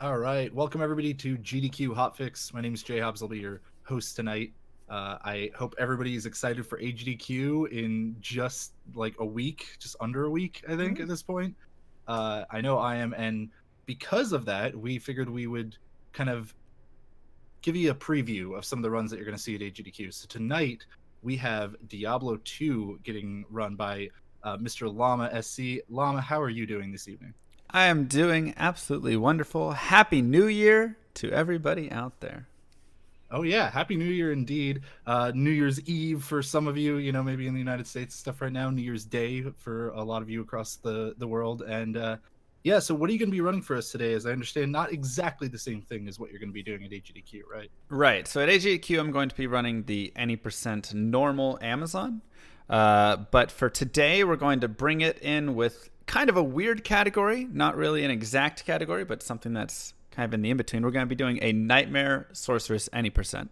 All right, welcome everybody to GDQ Hotfix. My name is Jay Hobbs. I'll be your host tonight. I hope everybody is excited for AGDQ in just like a week, just under a week, I think, at this point. I know I am, and because of that, we figured we would kind of give you a preview of some of the runs that you're going to see at AGDQ. So tonight we have Diablo 2 getting run by Mr. Llama SC. Llama, how are you doing this evening? I am doing absolutely wonderful. Happy New Year to everybody out there. Oh yeah, Happy New Year indeed. New Year's Eve for some of you, maybe in the United States stuff right now. New Year's Day for a lot of you across the world. And yeah, so what are you going to be running for us today? As I understand, not exactly the same thing as what you're going to be doing at AGDQ, right? Right. So at AGDQ, I'm going to be running the any % normal Amazon. But for today, we're going to bring it in with kind of a weird category, not really an exact category, but something that's kind of in the in-between. We're going to be doing a Nightmare Sorceress any %.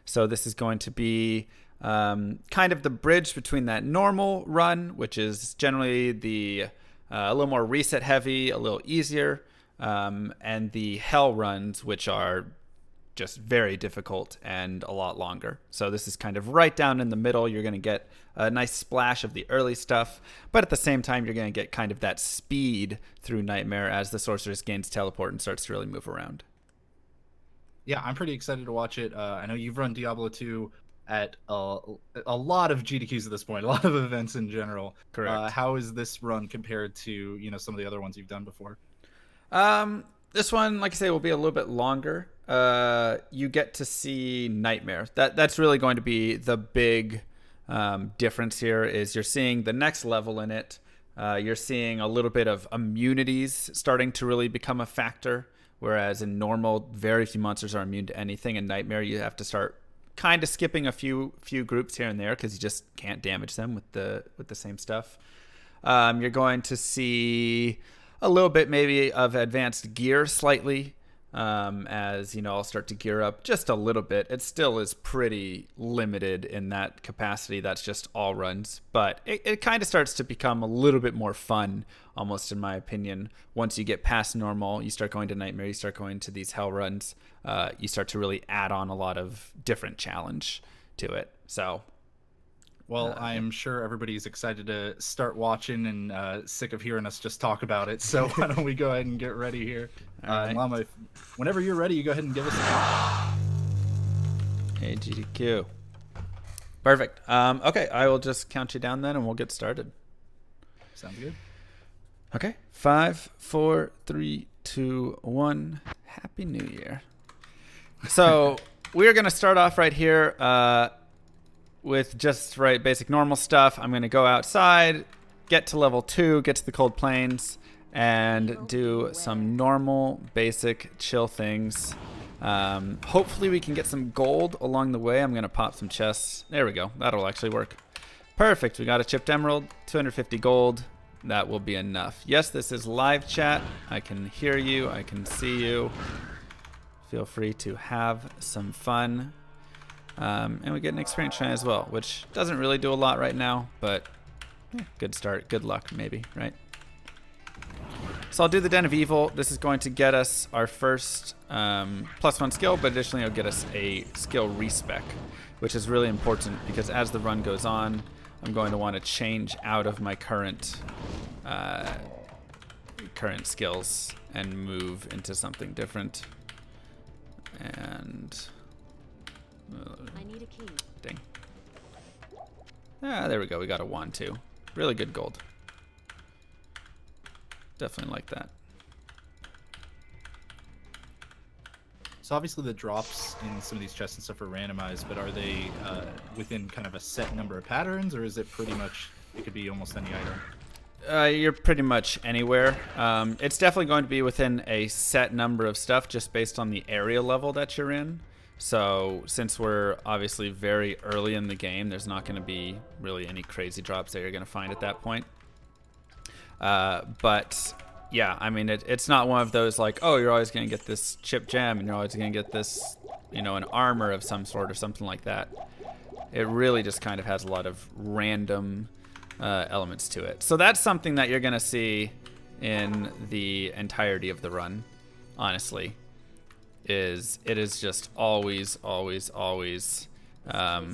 So this is going to be kind of the bridge between that normal run, which is generally the a little more reset heavy, a little easier, and the hell runs, which are just very difficult and a lot longer. So this is kind of right down in the middle. You're going to get a nice splash of the early stuff, but at the same time, you're going to get kind of that speed through Nightmare as the Sorceress gains teleport and starts to really move around. Yeah, I'm pretty excited to watch it. I know you've run Diablo 2 at a lot of GDQs at this point, a lot of events in general. Correct. How is this run compared to, some of the other ones you've done before? This one, like I say, will be a little bit longer. You get to see Nightmare. That's really going to be the big difference here. Is you're seeing the next level in it. You're seeing a little bit of immunities starting to really become a factor. Whereas in normal, very few monsters are immune to anything. In Nightmare, you have to start kind of skipping a few groups here and there because you just can't damage them with the same stuff. You're going to see a little bit maybe of advanced gear slightly as I'll start to gear up just a little bit. It still is pretty limited in that capacity. That's just all runs, but it kind of starts to become a little bit more fun, almost in my opinion. Once you get past normal, you start going to Nightmare, you start going to these hell runs, you start to really add on a lot of different challenge to it. So well, I'm sure everybody's excited to start watching and sick of hearing us just talk about it. So why don't we go ahead and get ready here? Right. Llama, whenever you're ready, you go ahead and give us a AGDQ. Perfect. Okay, I will just count you down then and we'll get started. Sounds good. Okay. 5, 4, 3, 2, 1. Happy New Year. So we're going to start off right here with just basic normal stuff. I'm going to go outside, get to level 2, get to the cold plains, and do some normal, basic, chill things. Hopefully we can get some gold along the way. I'm going to pop some chests. There we go. That'll actually work. Perfect. We got a chipped emerald, 250 gold. That will be enough. Yes, this is live chat. I can hear you. I can see you. Feel free to have some fun. And we get an experience shine as well, which doesn't really do a lot right now, but good start. Good luck, maybe, right? So I'll do the Den of Evil. This is going to get us our first +1 skill, but additionally it'll get us a skill respec, which is really important because as the run goes on, I'm going to want to change out of my current skills and move into something different. And I need a key. dang. There we go. We got a wand too. Really good gold. Definitely like that. So obviously the drops in some of these chests and stuff are randomized, but are they within kind of a set number of patterns, or is it pretty much, it could be almost any item? You're pretty much anywhere. It's definitely going to be within a set number of stuff just based on the area level that you're in. So since we're obviously very early in the game, there's not going to be really any crazy drops that you're going to find at that point. But yeah, I mean, it's not one of those like, oh, you're always going to get this chip gem and you're always going to get this, an armor of some sort or something like that. It really just kind of has a lot of random elements to it. So that's something that you're going to see in the entirety of the run, honestly. is it is just always This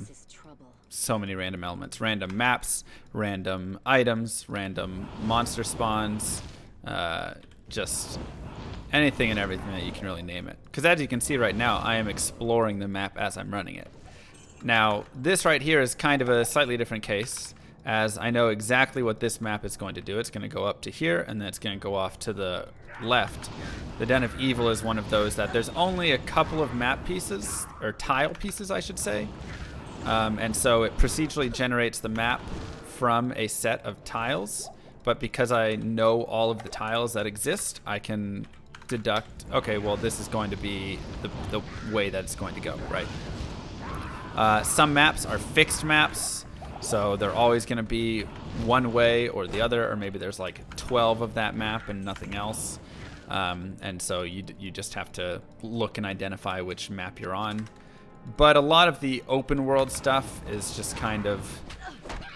is trouble. so many random elements, random maps, random items, random monster spawns, just anything and everything that you can really name it. Because as you can see right now, I am exploring the map as I'm running it. Now, this right here is kind of a slightly different case, as I know exactly what this map is going to do. It's going to go up to here, and then it's going to go off to the left. The Den of Evil is one of those that there's only a couple of map pieces, or tile pieces, I should say. And so it procedurally generates the map from a set of tiles. But because I know all of the tiles that exist, I can deduct, okay, well, this is going to be the way that it's going to go, right? Some maps are fixed maps, so they're always going to be one way or the other, or maybe there's like 12 of that map and nothing else. And so you just have to look and identify which map you're on. But a lot of the open world stuff is just kind of,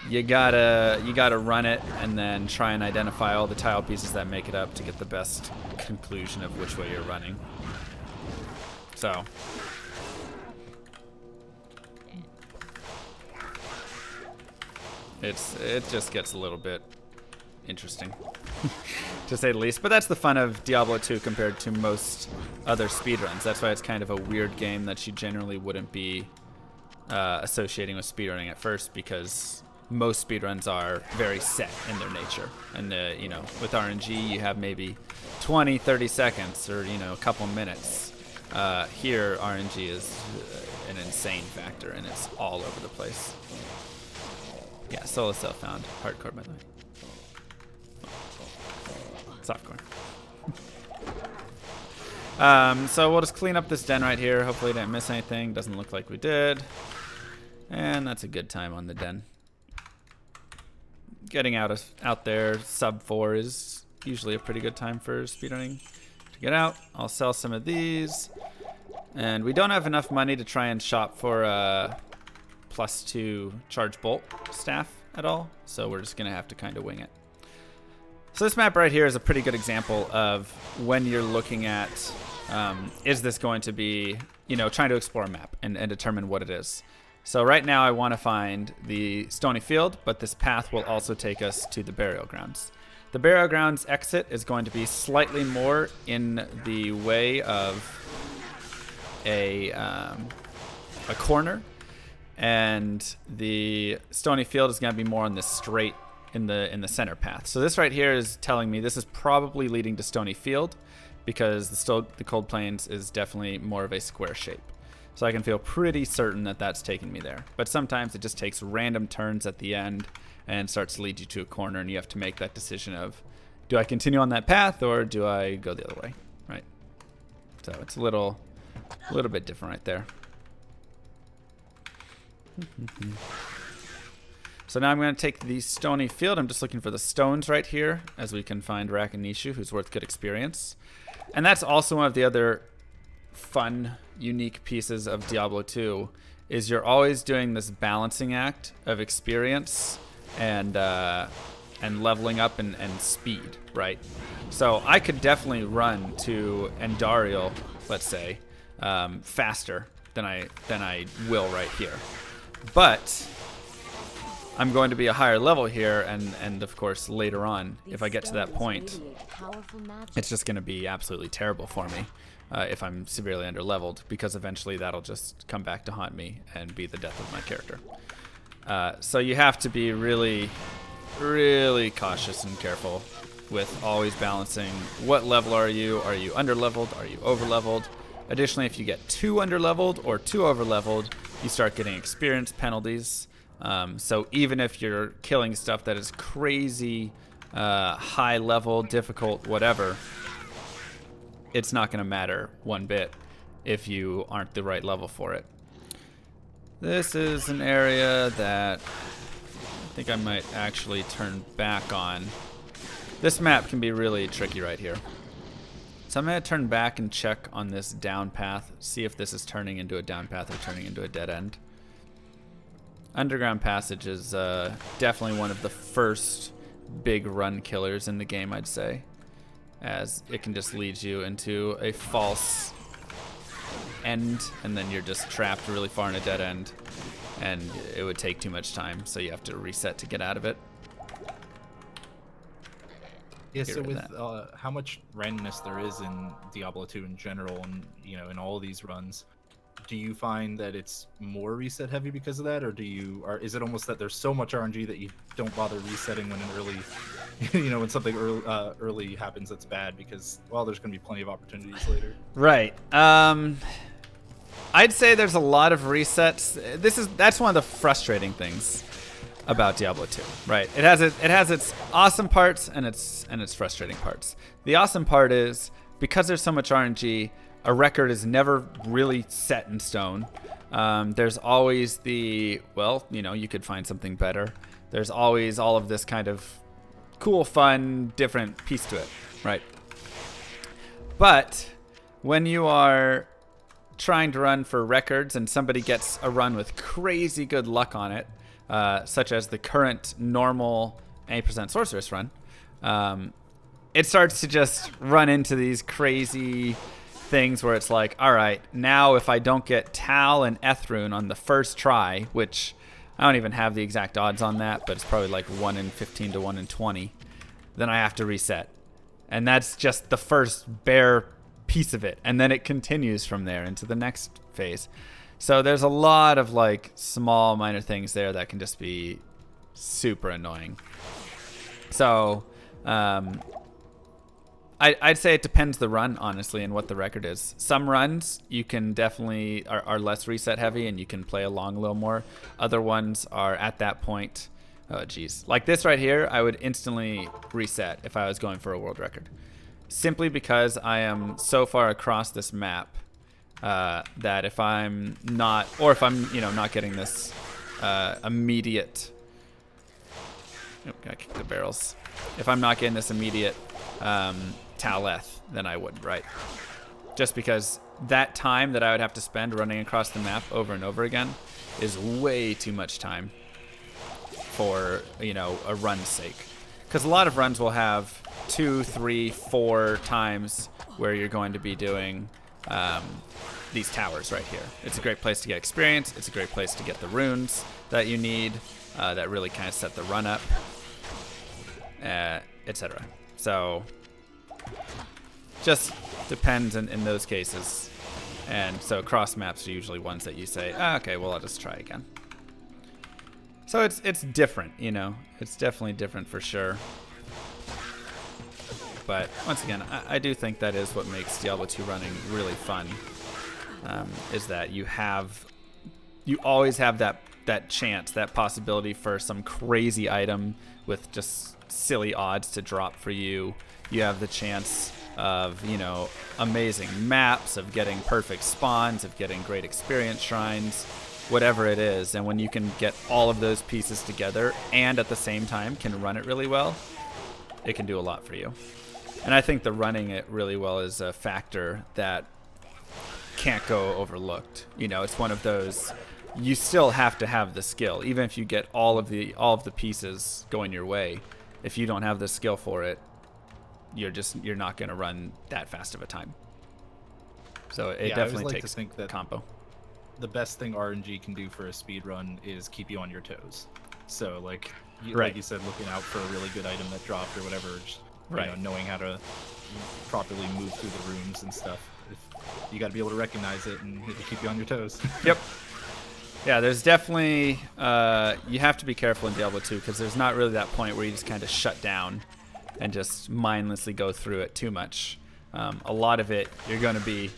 you gotta run it and then try and identify all the tile pieces that make it up to get the best conclusion of which way you're running. So it just gets a little bit interesting, to say the least. But that's the fun of Diablo 2 compared to most other speedruns. That's why it's kind of a weird game that you generally wouldn't be associating with speedrunning at first, because most speedruns are very set in their nature. And, you know, with RNG, you have maybe 20, 30 seconds or, you know, a couple minutes. Here, RNG is an insane factor, and it's all over the place. Yeah, solo self found. Hardcore, by the way. Softcore. So we'll just clean up this den right here. Hopefully didn't miss anything. Doesn't look like we did. And that's a good time on the den. Getting out there sub 4 is usually a pretty good time for speedrunning to get out. I'll sell some of these. And we don't have enough money to try and shop for +2 charge bolt staff at all. So we're just going to have to kind of wing it. So this map right here is a pretty good example of when you're looking at, is this going to be, you know, trying to explore a map and determine what it is. So right now I want to find the stony field, but this path will also take us to the burial grounds. The burial grounds exit is going to be slightly more in the way of a corner, and the stony field is going to be more on the straight in the center path. So this right here is telling me this is probably leading to Stony Field, because the Cold Plains is definitely more of a square shape. So I can feel pretty certain that that's taking me there. But sometimes it just takes random turns at the end and starts to lead you to a corner, and you have to make that decision of, do I continue on that path or do I go the other way, right? So it's a little bit different right there. So now I'm going to take the stony field. I'm just looking for the stones right here, as we can find Rakanishu, who's worth good experience. And that's also one of the other fun, unique pieces of Diablo 2, is you're always doing this balancing act of experience and leveling up and speed, right? So I could definitely run to Endariel, let's say, faster than I will right here. But I'm going to be a higher level here, and of course later on, if I get to that point, it's just going to be absolutely terrible for me if I'm severely underleveled, because eventually that'll just come back to haunt me and be the death of my character. So you have to be really, really cautious and careful with always balancing what level are you? Are you underleveled? Are you overleveled? Additionally, if you get too underleveled or too overleveled, you start getting experience penalties. So even if you're killing stuff that is crazy, high level, difficult, whatever, it's not going to matter one bit if you aren't the right level for it. This is an area that I think I might actually turn back on. This map can be really tricky right here. So I'm going to turn back and check on this down path, see if this is turning into a down path or turning into a dead end. Underground Passage is definitely one of the first big run killers in the game, I'd say, as it can just lead you into a false end, and then you're just trapped really far in a dead end, and it would take too much time, so you have to reset to get out of it. Yeah, Get so rid with of how much randomness there is in Diablo 2 in general, and in all these runs, do you find that it's more reset heavy because of that, or is it almost that there's so much RNG that you don't bother resetting when an early, when something early happens that's bad, because there's going to be plenty of opportunities later. Right. I'd say there's a lot of resets. That's one of the frustrating things about Diablo 2, right? It has its awesome parts and its frustrating parts. The awesome part is because there's so much RNG, a record is never really set in stone. There's always you could find something better. There's always all of this kind of cool, fun, different piece to it, right? But when you are trying to run for records and somebody gets a run with crazy good luck on it, such as the current normal 8% Sorceress run, it starts to just run into these crazy things where it's like, all right, now if I don't get Tal and Ethrune on the first try, which I don't even have the exact odds on that, but it's probably like 1 in 15 to 1 in 20, then I have to reset. And that's just the first bare piece of it. And then it continues from there into the next phase. So there's a lot of like small minor things there that can just be super annoying. So I'd say it depends the run, honestly, and what the record is. Some runs you can definitely are less reset heavy and you can play along a little more. Other ones are at that point, oh geez, like this right here, I would instantly reset if I was going for a world record, simply because I am so far across this map that if I'm not, or if I'm not getting this immediate, gotta kick the barrels. If I'm not getting this immediate Taleth, then I would, right? Just because that time that I would have to spend running across the map over and over again is way too much time for, a run's sake. Because a lot of runs will have 2, 3, 4 times where you're going to be doing these towers right here. It's a great place to get experience. It's a great place to get the runes that you need that really kind of set the run up, etc. So just depends in those cases. And so cross maps are usually ones that you say, okay, well, I'll just try again. So it's different, it's definitely different for sure. But once again, I do think that is what makes Diablo 2 running really fun, is that you always have that chance, that possibility for some crazy item with just silly odds to drop for you. You have the chance of, amazing maps, of getting perfect spawns, of getting great experience shrines, whatever it is. And when you can get all of those pieces together and at the same time can run it really well, it can do a lot for you. And I think the running it really well is a factor that can't go overlooked. It's one of those, you still have to have the skill. Even if you get all of the pieces going your way, if you don't have the skill for it, you're not going to run that fast of a time. So it definitely takes compo. The best thing RNG can do for a speed run is keep you on your toes. So like you said, looking out for a really good item that dropped or whatever, just, knowing how to properly move through the rooms and stuff. You got to be able to recognize it, and it'll keep you on your toes. Yep. Yeah, there's definitely you have to be careful in Diablo 2 because there's not really that point where you just kind of shut down and just mindlessly go through it too much. A lot of it, you're going to be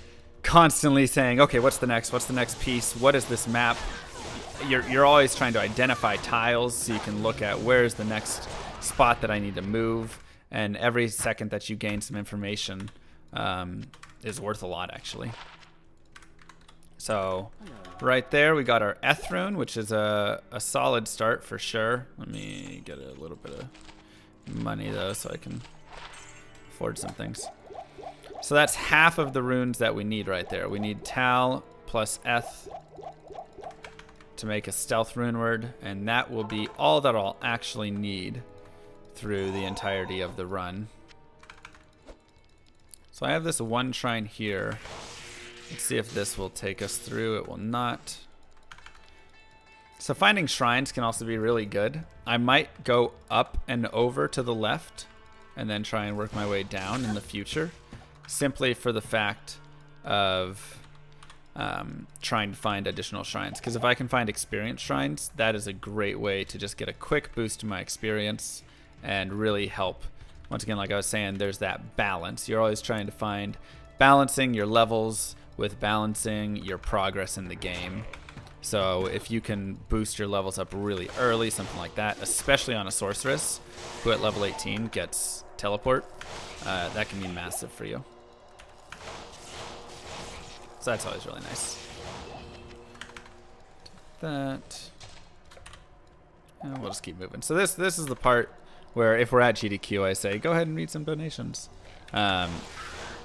constantly saying, okay, what's the next piece? What is this map? You're always trying to identify tiles so you can look at where's the next spot that I need to move. And every second that you gain some information is worth a lot, actually. So right there, we got our Ethrune, which is a solid start for sure. Let me get a little bit of money, though, so I can afford some things. So that's half of the runes that we need right there. We need Tal plus Eth to make a stealth rune word, and that will be all that I'll actually need through the entirety of the run. So I have this one shrine here Let's see if this will take us through. It will not. So finding shrines can also be really good. I might go up and over to the left and then try and work my way down in the future, simply for the fact of trying to find additional shrines. Because if I can find experience shrines, that is a great way to just get a quick boost to my experience and really help. Once again, like I was saying, there's that balance. You're always trying to find balancing your levels with balancing your progress in the game. So if you can boost your levels up really early, something like that, especially on a sorceress who at level 18 gets teleport, that can be massive for you. So that's always really nice. Take that. And we'll just keep moving. So this is the part where if we're at GDQ, I say, go ahead and read some donations.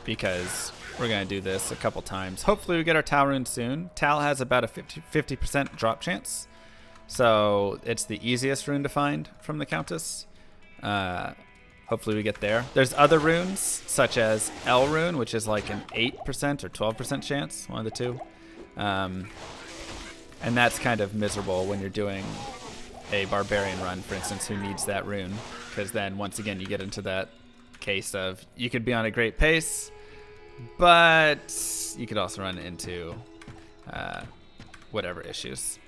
Because we're going to do this a couple times. Hopefully we get our Tal rune soon. Tal has about a 50% drop chance. So it's the easiest rune to find from the Countess. Hopefully we get there. There's other runes, such as L rune, which is like an 8% or 12% chance, one of the two. And that's kind of miserable when you're doing a barbarian run, for instance, who needs that rune. Because then, once again, you get into that case of you could be on a great pace, but you could also run into whatever issues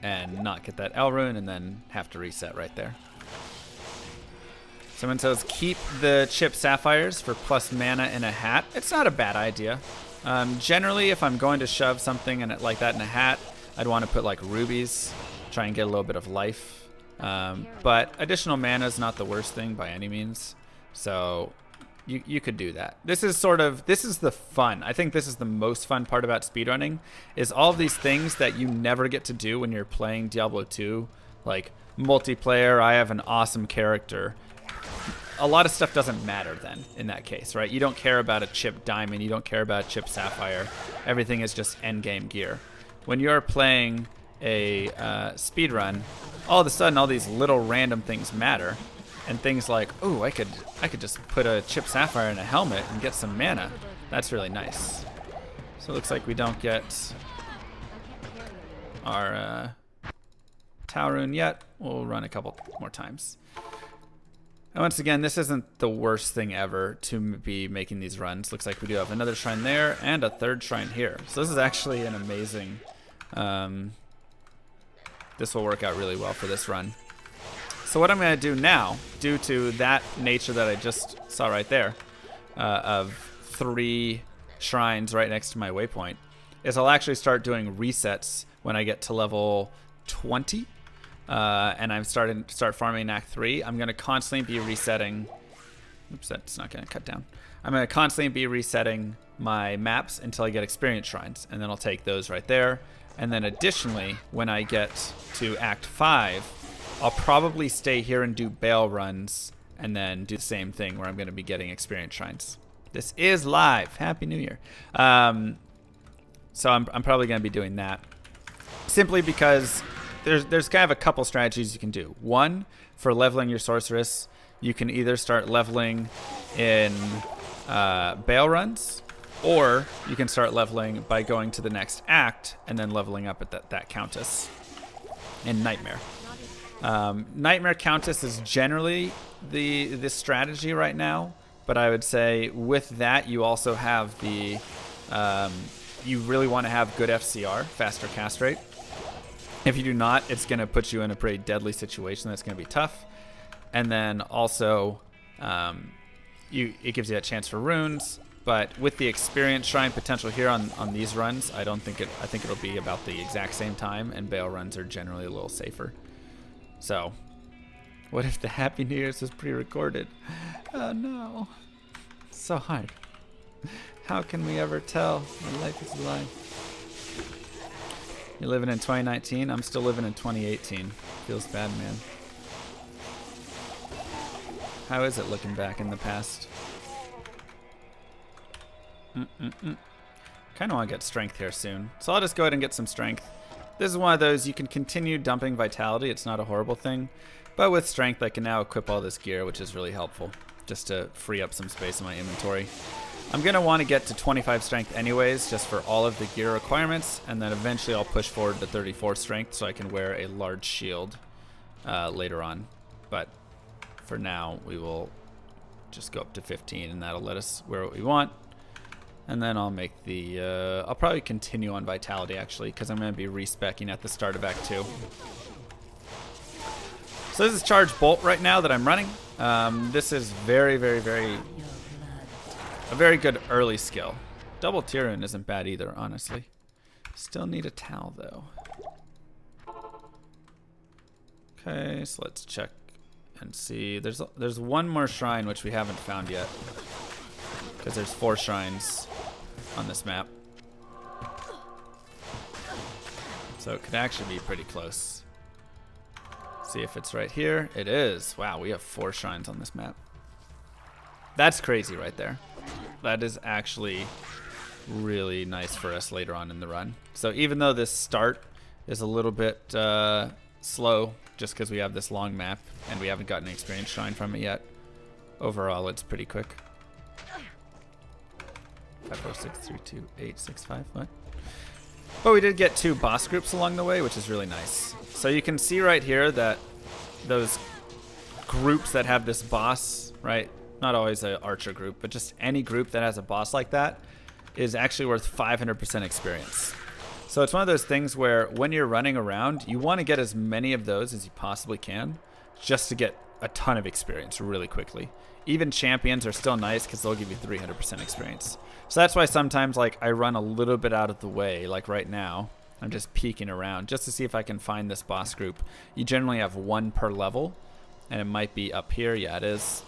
and not get that L rune and then have to reset right there. Someone says keep the chip sapphires for plus mana in a hat. It's not a bad idea. Generally, if I'm going to shove something in it like that in a hat, I'd want to put like rubies, try and get a little bit of life. But additional mana is not the worst thing by any means. So you could do that. This is the fun. I think this is the most fun part about speedrunning, is all of these things that you never get to do when you're playing Diablo 2, like multiplayer. I have an awesome character. A lot of stuff doesn't matter then in that case, right? You don't care about a chip diamond. You don't care about a chip sapphire. Everything is just end game gear. When you're playing a speedrun, all of a sudden all these little random things matter. And things like, oh, I could just put a chip sapphire in a helmet and get some mana. That's really nice. So it looks like we don't get our Tal rune yet. We'll run a couple more times. And once again, this isn't the worst thing ever to be making these runs. Looks like we do have another shrine there and a third shrine here. So this is actually an amazing... this will work out really well for this run. So what I'm going to do now, due to that nature that I just saw right there, of 3 shrines right next to my waypoint, is I'll actually start doing resets when I get to level 20. And I'm start farming Act 3. I'm going to constantly be resetting. Oops, that's not going to cut down. I'm going to constantly be resetting my maps until I get experience shrines, and then I'll take those right there. And then additionally, when I get to Act 5, I'll probably stay here and do bail runs, and then do the same thing where I'm going to be getting experience shrines. This is live. Happy New Year. So I'm probably going to be doing that, simply because there's kind of a couple strategies you can do. One, for leveling your sorceress, you can either start leveling in bail runs, or you can start leveling by going to the next act and then leveling up at that countess in Nightmare. Nightmare Countess is generally the strategy right now, but I would say with that you also have the you really want to have good FCR, faster cast rate. If you do not, it's going to put you in a pretty deadly situation that's going to be tough. And then also it gives you a chance for runes, but with the experience shrine potential here on these runs, I think it'll be about the exact same time, and bail runs are generally a little safer. So, what if the Happy New Year's was pre-recorded? Oh no. So hard. How can we ever tell when life is a lie? You're living in 2019? I'm still living in 2018. Feels bad, man. How is it looking back in the past? Kind of want to get strength here soon. So I'll just go ahead and get some strength. This is one of those, you can continue dumping vitality. It's not a horrible thing. But with strength, I can now equip all this gear, which is really helpful, just to free up some space in my inventory. I'm going to want to get to 25 strength anyways, just for all of the gear requirements, and then eventually I'll push forward to 34 strength so I can wear a large shield later on. But for now, we will just go up to 15, and that'll let us wear what we want. And then I'll make the... I'll probably continue on Vitality, actually, because I'm going to be respecking at the start of Act 2. So this is Charge Bolt right now that I'm running. This is very, very, very... a very good early skill. Double Tyrant isn't bad either, honestly. Still need a towel, though. Okay, so let's check and see. There's one more shrine which we haven't found yet, because there's 4 shrines on this map. So it could actually be pretty close. See if it's right here. It is. Wow, we have 4 shrines on this map. That's crazy right there. That is actually really nice for us later on in the run. So even though this start is a little bit slow, just because we have this long map and we haven't gotten an experience shrine from it yet, overall it's pretty quick. 5, 4, 6, 3, 2, 8, 6, 5. What? But we did get 2 boss groups along the way, which is really nice. So you can see right here that those groups that have this boss, right? Not always an archer group, but just any group that has a boss like that is actually worth 500% experience. So it's one of those things where when you're running around, you want to get as many of those as you possibly can just to get a ton of experience really quickly. Even champions are still nice because they'll give you 300% experience. So that's why sometimes like I run a little bit out of the way. Like right now, I'm just peeking around just to see if I can find this boss group. You generally have 1 per level, and it might be up here. Yeah, it is.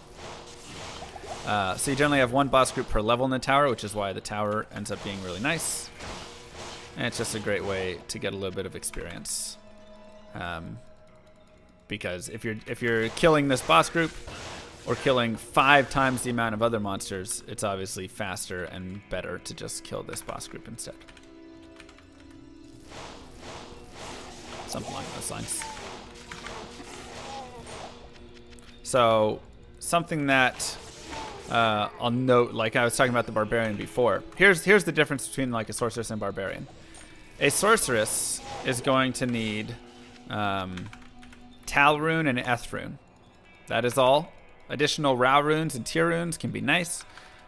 So you generally have 1 boss group per level in the tower, which is why the tower ends up being really nice. And it's just a great way to get a little bit of experience. Because if you're killing this boss group or killing 5 times the amount of other monsters, it's obviously faster and better to just kill this boss group instead. Something along those lines. So something that I'll note, like I was talking about the barbarian before. Here's the difference between like a sorceress and barbarian. A sorceress is going to need Tal rune and Eth rune. That is all. Additional Rao runes and Tier runes can be nice,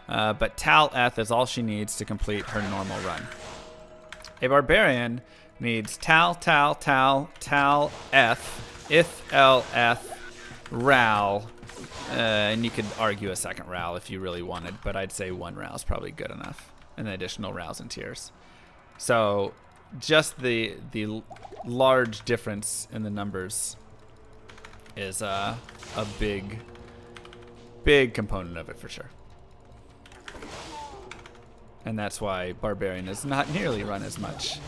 but Tal Eth is all she needs to complete her normal run. A barbarian needs Tal, Tal, Tal, Tal, Eth, Ith, El, Eth, Ral, and you could argue a second Ral if you really wanted, but I'd say 1 Ral is probably good enough, and the additional Rals and Tiers. So just the large difference in the numbers is a big component of it for sure. And that's why Barbarian is not nearly run as much,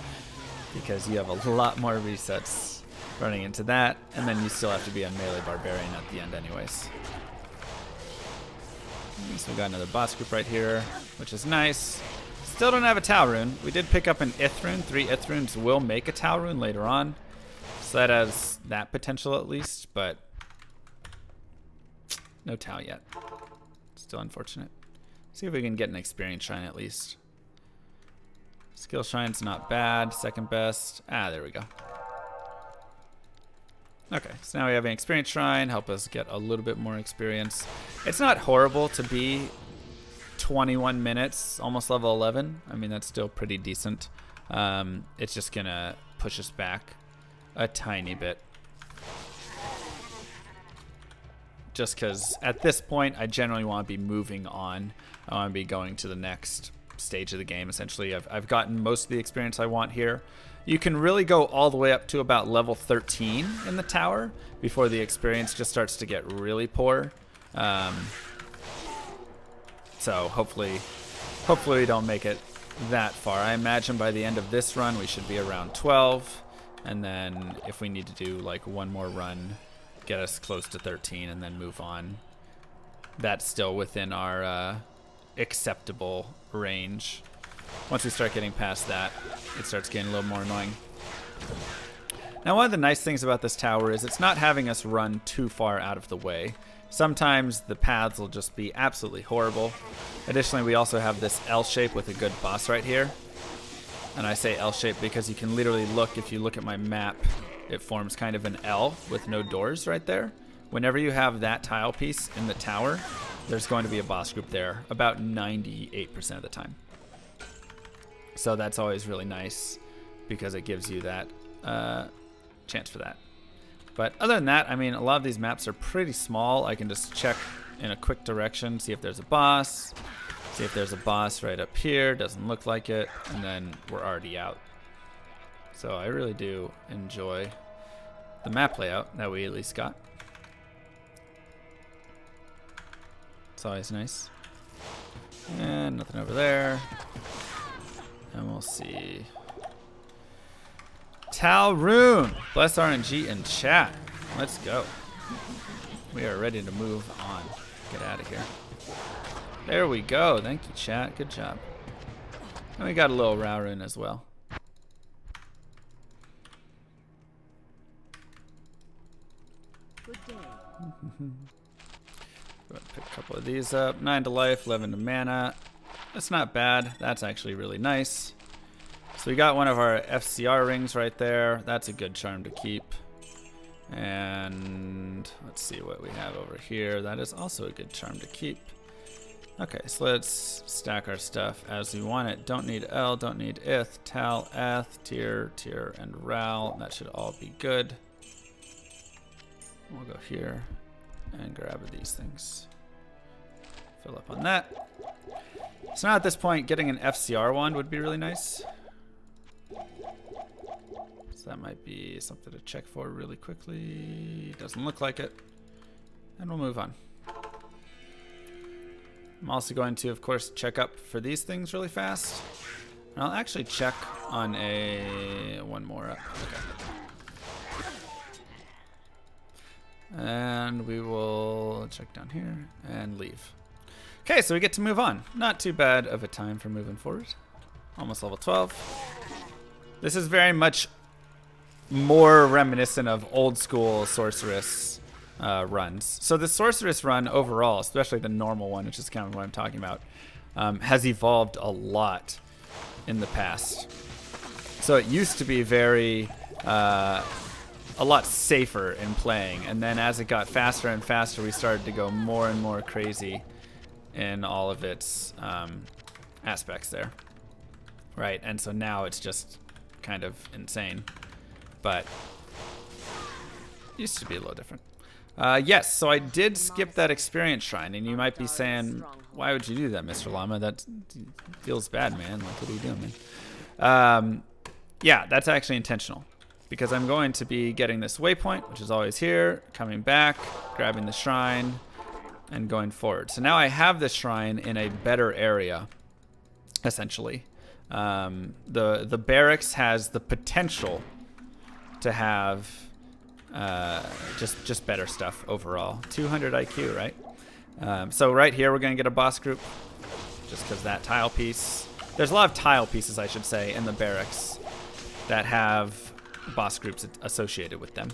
because you have a lot more resets running into that, and then you still have to be on melee Barbarian at the end anyways. So we got another boss group right here, which is nice. Still don't have a Tau rune. We did pick up an Ith rune. 3 Ith runes will make a Tau rune later on, so that has that potential at least, but no Tau yet. Still unfortunate. See if we can get an experience shrine at least. Skill shrine's not bad. Second best. Ah, there we go. Okay, so now we have an experience shrine. Help us get a little bit more experience. It's not horrible to be 21 minutes, almost level 11. I mean, that's still pretty decent. It's just gonna push us back a tiny bit. Just because at this point, I generally want to be moving on. I want to be going to the next stage of the game, essentially. I've gotten most of the experience I want here. You can really go all the way up to about level 13 in the tower before the experience just starts to get really poor. So hopefully we don't make it that far. I imagine by the end of this run, we should be around 12. And then if we need to do like 1 more run, get us close to 13 and then move on. That's still within our acceptable range. Once we start getting past that, it starts getting a little more annoying. Now, one of the nice things about this tower is it's not having us run too far out of the way. Sometimes the paths will just be absolutely horrible. Additionally, we also have this L shape with a good boss right here. And I say L shape because you can literally look, if you look at my map, it forms kind of an L with no doors right there. Whenever you have that tile piece in the tower, there's going to be a boss group there about 98% of the time. So that's always really nice because it gives you that chance for that. But other than that, I mean, a lot of these maps are pretty small. I can just check in a quick direction, see if there's a boss. See if there's a boss right up here. Doesn't look like it. And then we're already out. So I really do enjoy the map layout that we at least got. It's always nice. And nothing over there. And we'll see. Talrune! Bless RNG in chat. Let's go. We are ready to move on. Get out of here. There we go. Thank you, chat. Good job. And we got a little Rowrun as well. Good day. Pick a couple of these up. 9 to life, 11 to mana. That's not bad. That's actually really nice. So we got one of our FCR rings right there. That's a good charm to keep. And let's see what we have over here. That is also a good charm to keep. Okay, so let's stack our stuff as we want it. Don't need L, don't need Ith, Tal, Eth, Tyr, and Ral. That should all be good. We'll go here and grab these things. Fill up on that. So now at this point, getting an FCR wand would be really nice. So that might be something to check for really quickly. Doesn't look like it. And we'll move on. I'm also going to, of course, check up for these things really fast. And I'll actually check on one more up. Okay. And we will check down here and leave. Okay, so we get to move on. Not too bad of a time for moving forward. Almost level 12. This is very much more reminiscent of old school Sorceress runs. So the Sorceress run overall, especially the normal one, which is kind of what I'm talking about, has evolved a lot in the past. So it used to be very a lot safer in playing, and then as it got faster and faster, we started to go more and more crazy in all of its aspects there, right? And so now it's just kind of insane, but used to be a little different. Yes, so I did skip that experience shrine, and you might be saying, why would you do that, Mr. Llama? That feels bad, man. Like, what are you doing, man? Yeah, that's actually intentional, because I'm going to be getting this waypoint, which is always here, coming back, grabbing the shrine, and going forward. So now I have the shrine in a better area, essentially. The barracks has the potential to have just better stuff overall. 200 IQ, right? So right here we're going to get a boss group, just because that tile piece. There's a lot of tile pieces, I should say, in the barracks that have boss groups associated with them.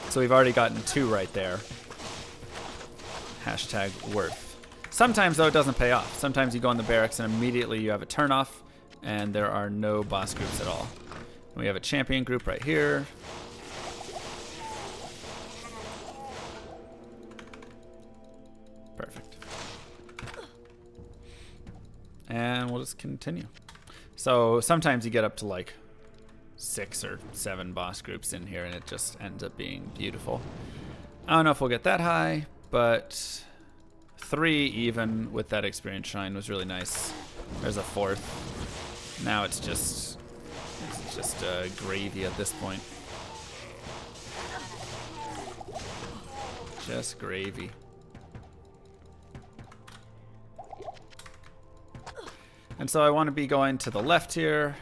So we've already gotten 2 right there. Hashtag worth. Sometimes, though, it doesn't pay off. Sometimes you go in the barracks and immediately you have a turnoff, and there are no boss groups at all. We have a champion group right here. Perfect. And we'll just continue. So sometimes you get up to like 6 or 7 boss groups in here, and it just ends up being beautiful. I don't know if we'll get that high, but 3 even with that experience shrine was really nice. There's a 4th. Now it's just gravy at this point. Just gravy. And so I want to be going to the left here,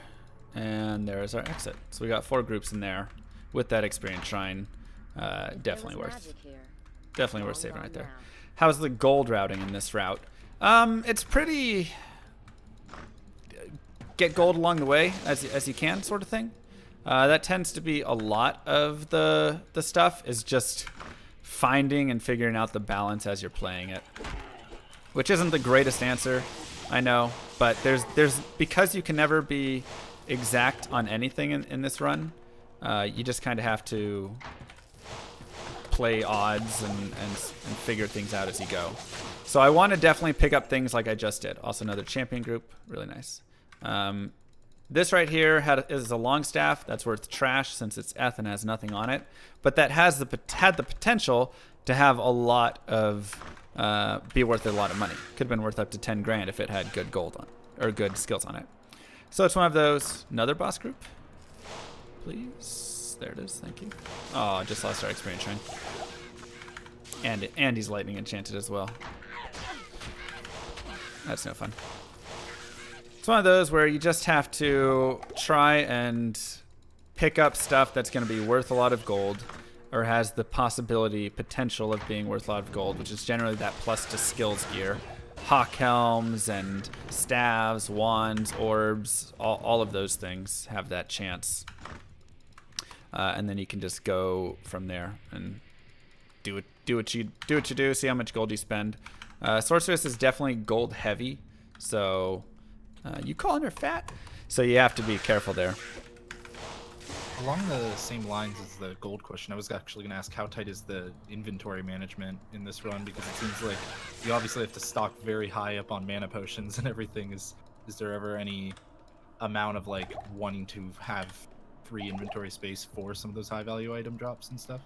and there's our exit. So we got 4 groups in there with that experience shrine. Definitely worth saving right there. How's the gold routing in this route? It's pretty get gold along the way as you can, sort of thing. That tends to be a lot of the stuff, is just finding and figuring out the balance as you're playing it, which isn't the greatest answer, I know, but there's because you can never be exact on anything in this run. You just kind of have to play odds and figure things out as you go. So I want to definitely pick up things like I just did. Also another champion group, really nice. This right here is a long staff. That's worth trash since it's Eth and has nothing on it. But that had the potential to have a lot of be worth a lot of money. Could have been worth up to 10 grand if it had good gold on or good skills on it. So it's one of those. Another boss group, please. There it is. Thank you. Oh, I just lost our experience shrine. And he's lightning enchanted as well. That's no fun. It's one of those where you just have to try and pick up stuff that's going to be worth a lot of gold, or has the potential of being worth a lot of gold, which is generally that plus to skills gear. Hawk helms and staves, wands, orbs, all of those things have that chance. And then you can just go from there and do what you do, see how much gold you spend. Sorceress is definitely gold heavy, so you calling her fat? So you have to be careful there. Along the same lines as the gold question, I was actually going to ask how tight is the inventory management in this run, because it seems like you obviously have to stock very high up on mana potions and everything. Is there ever any amount of like wanting to have free inventory space for some of those high value item drops and stuff?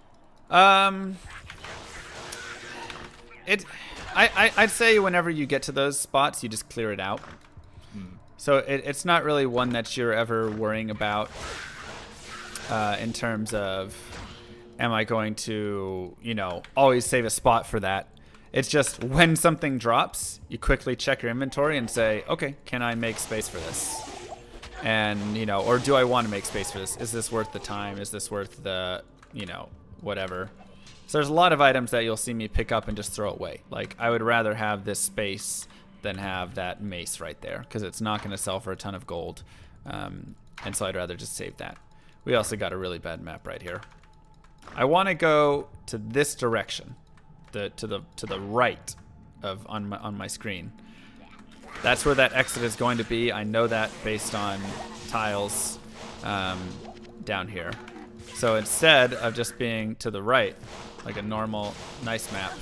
I'd say whenever you get to those spots, you just clear it out. So it's not really one that you're ever worrying about in terms of, am I going to, always save a spot for that? It's just when something drops, you quickly check your inventory and say, okay, can I make space for this? And, or do I want to make space for this? Is this worth the time? Is this worth the, whatever? So there's a lot of items that you'll see me pick up and just throw away. Like, I would rather have this space than have that mace right there, because it's not going to sell for a ton of gold. And so I'd rather just save that. We also got a really bad map right here. I want to go to this direction, to the right of on my screen. That's where that exit is going to be. I know that based on tiles down here. So instead of just being to the right, like a normal nice map,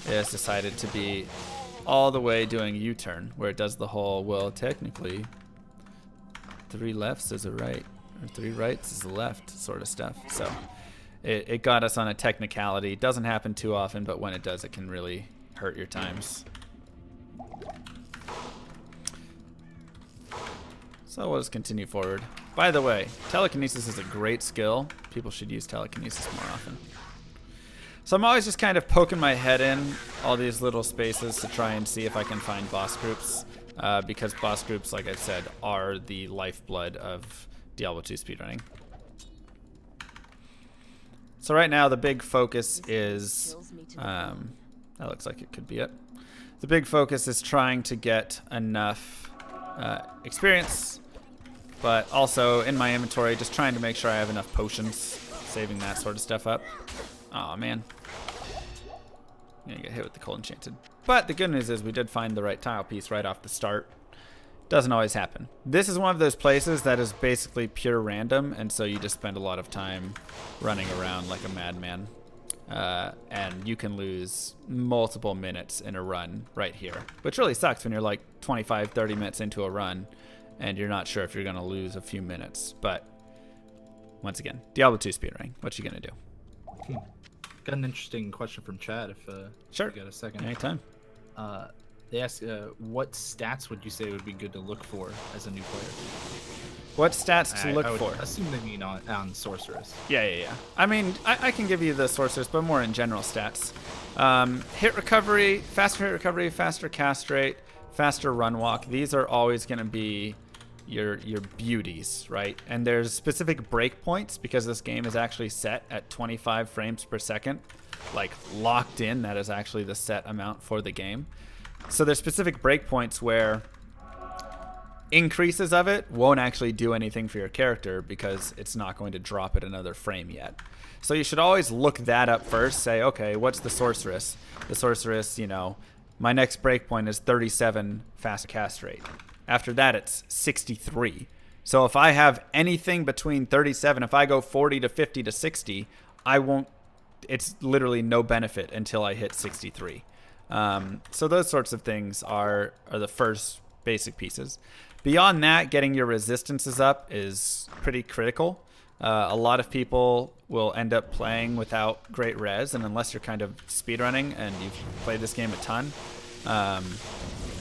it has decided to be all the way doing U-turn, where it does the whole, well, technically 3 lefts is a right, or 3 rights is a left sort of stuff. So it got us on a technicality. It doesn't happen too often, but when it does, it can really hurt your times. So we'll just continue forward. By the way, telekinesis is a great skill. People should use telekinesis more often. So I'm always just kind of poking my head in all these little spaces to try and see if I can find boss groups, because boss groups, like I said, are the lifeblood of Diablo 2 speedrunning. So right now the big focus is, that looks like it could be it. The big focus is trying to get enough experience, but also in my inventory, just trying to make sure I have enough potions, saving that sort of stuff up. Oh man, I'm gonna get hit with the cold enchanted. But the good news is we did find the right tile piece right off the start. Doesn't always happen. This is one of those places that is basically pure random, and so you just spend a lot of time running around like a madman. And you can lose multiple minutes in a run right here, which really sucks when you're like 25, 30 minutes into a run and you're not sure if you're going to lose a few minutes. But once again, Diablo 2 speedrunning, what you going to do? Got an interesting question from Chad, if sure, you got a second. Anytime. They ask, what stats would you say would be good to look for as a new player? What stats to look I would for? Assume they mean on Sorceress. Yeah. I mean, I can give you the Sorceress, but more in general stats. Hit recovery, faster cast rate, faster run walk. These are always going to be your beauties, right? And there's specific breakpoints because this game is actually set at 25 frames per second, like locked in. That is actually the set amount for the game. So there's specific breakpoints where increases of it won't actually do anything for your character because it's not going to drop it another frame yet. So you should always look that up first. Say, okay, what's the Sorceress? The Sorceress, you know, my next breakpoint is 37 fast cast rate. After that, it's 63. So if I have anything between 37, if I go 40 to 50 to 60, I won't, it's literally no benefit until I hit 63. So those sorts of things are the first basic pieces. Beyond that, getting your resistances up is pretty critical. A lot of people will end up playing without great res, and unless you're kind of speedrunning and you've played this game a ton,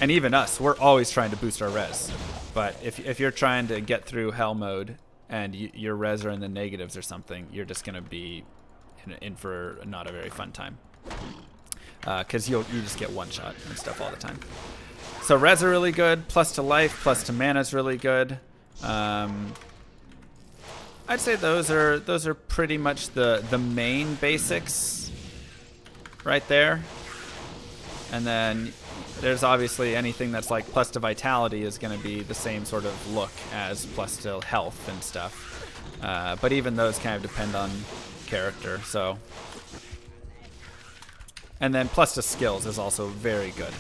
and even us, we're always trying to boost our res. But if you're trying to get through hell mode and your res are in the negatives or something, you're just going to be in for not a very fun time. Because you just get one shot and stuff all the time. So res are really good. Plus to life, plus to mana is really good. I'd say those are pretty much the main basics right there. And then there's obviously anything that's like plus to vitality is going to be the same sort of look as plus to health and stuff. But even those kind of depend on character. So, and then plus to skills is also very good.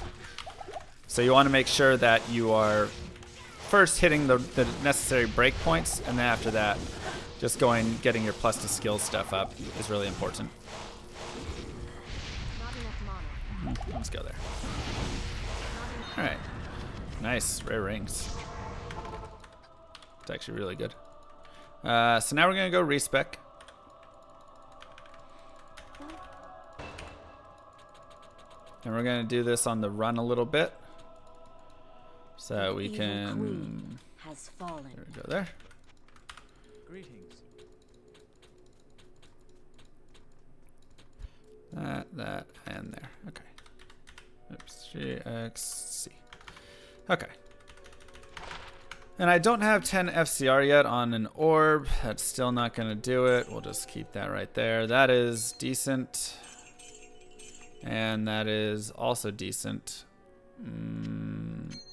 So you want to make sure that you are first hitting the necessary breakpoints, and then after that, just getting your plus to skills stuff up is really important. Let's go there. All right, nice rare rings. It's actually really good. So now we're gonna go respec. And we're gonna do this on the run a little bit. So we can. Has fallen. There we go there. Greetings. That, and there. Okay. Oops. GXC. Okay. And I don't have 10 FCR yet on an orb. That's still not going to do it. We'll just keep that right there. That is decent. And that is also decent.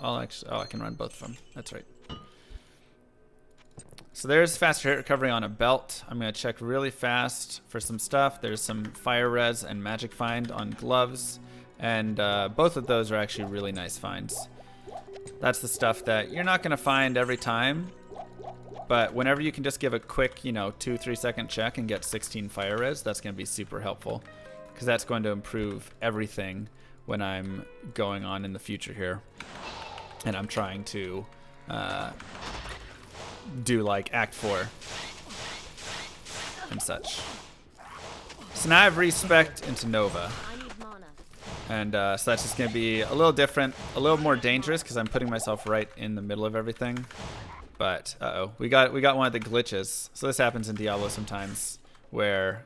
I can run both of them. That's right. So there's faster hit recovery on a belt. I'm going to check really fast for some stuff. There's some fire res and magic find on gloves. And both of those are actually really nice finds. That's the stuff that you're not going to find every time. But whenever you can just give a quick, 2-3 second check and get 16 fire res, that's going to be super helpful. Because that's going to improve everything when I'm going on in the future here. And I'm trying to do like Act 4 and such. So now I've respec'd into Nova. And so that's just going to be a little different, a little more dangerous because I'm putting myself right in the middle of everything. But, uh-oh, we got one of the glitches. So this happens in Diablo sometimes where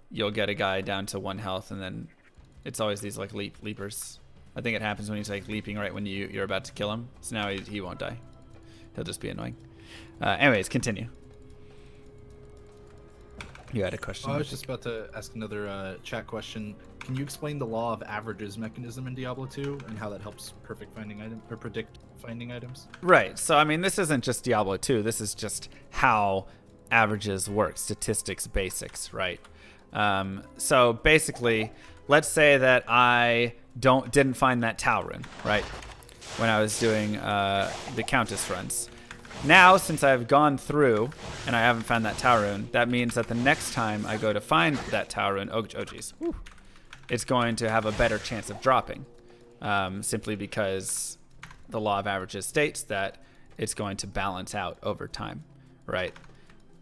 you'll get a guy down to 1 health and then it's always these like leapers. I think it happens when he's like leaping right when you're about to kill him. So now he won't die. He'll just be annoying. Anyways, continue. You had a question. I was just about to ask another chat question. Can you explain the law of averages mechanism in Diablo 2 and how that helps predict finding items? Right. So I mean, this isn't just Diablo 2. This is just how averages work, statistics, basics, right? So basically, let's say that I didn't find that Tau rune, right? When I was doing the Countess runs. Now, since I've gone through and I haven't found that Tau rune, that means that the next time I go to find that Tau rune, oh geez, it's going to have a better chance of dropping. Simply because the law of averages states that it's going to balance out over time, right?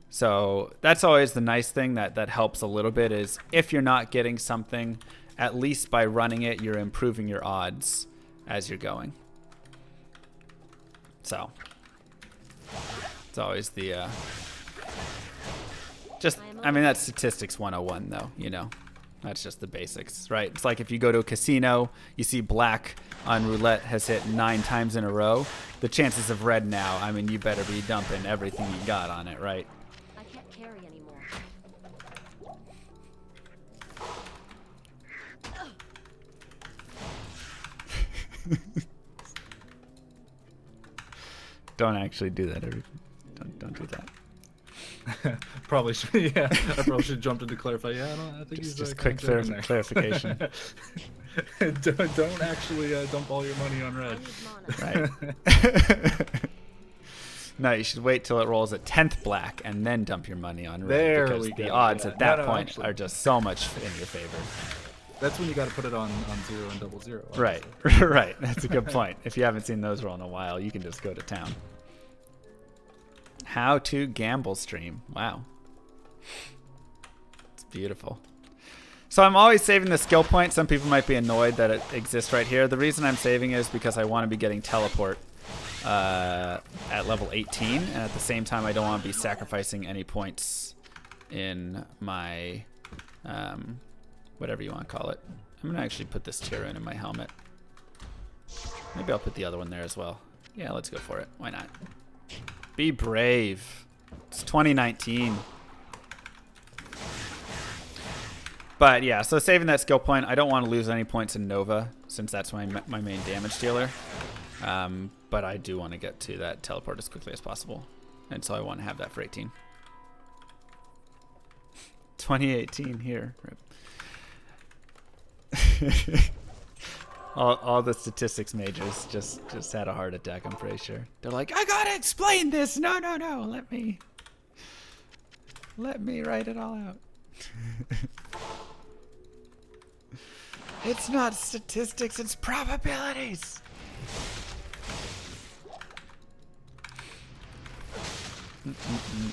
So that's always the nice thing that helps a little bit is if you're not getting something, at least by running it, you're improving your odds as you're going. So it's always the I mean, that's statistics 101 though, that's just the basics, right? It's like if you go to a casino, you see black on roulette has hit 9 times in a row. The chances of red now, I mean, you better be dumping everything you got on it, right? I can't carry anymore. Don't actually do that. Don't do that. Probably should. Yeah, I probably should jump in to clarify. Yeah, I think he's Just kinda quick joking there. clarification. don't actually dump all your money on I red. need mana. Right. No, you should wait till it rolls at 10th black and then dump your money on red. There because we the go, odds yeah. at that No, point actually. are just so much in your favor. That's when you got to put it on 0 and 00. Right. obviously. Right. That's a good point. If you haven't seen those roll in a while, you can just go to town. How to gamble stream. Wow. It's beautiful. So I'm always saving the skill point. Some people might be annoyed that it exists right here. The reason I'm saving it is because I want to be getting teleport at level 18, and at the same time I don't want to be sacrificing any points in my whatever you want to call it. I'm gonna actually put this tier in my helmet. Maybe I'll put the other one there as well. Yeah, let's go for it. Why not? Be brave. It's 2019. But yeah, so saving that skill point, I don't want to lose any points in Nova since that's my main damage dealer. But I do want to get to that teleport as quickly as possible. And so I want to have that for 18. 2018 here. all the statistics majors just had a heart attack, I'm pretty sure. They're like, I gotta explain this. No. Let me write it all out. It's not statistics, it's probabilities. Mm-mm-mm.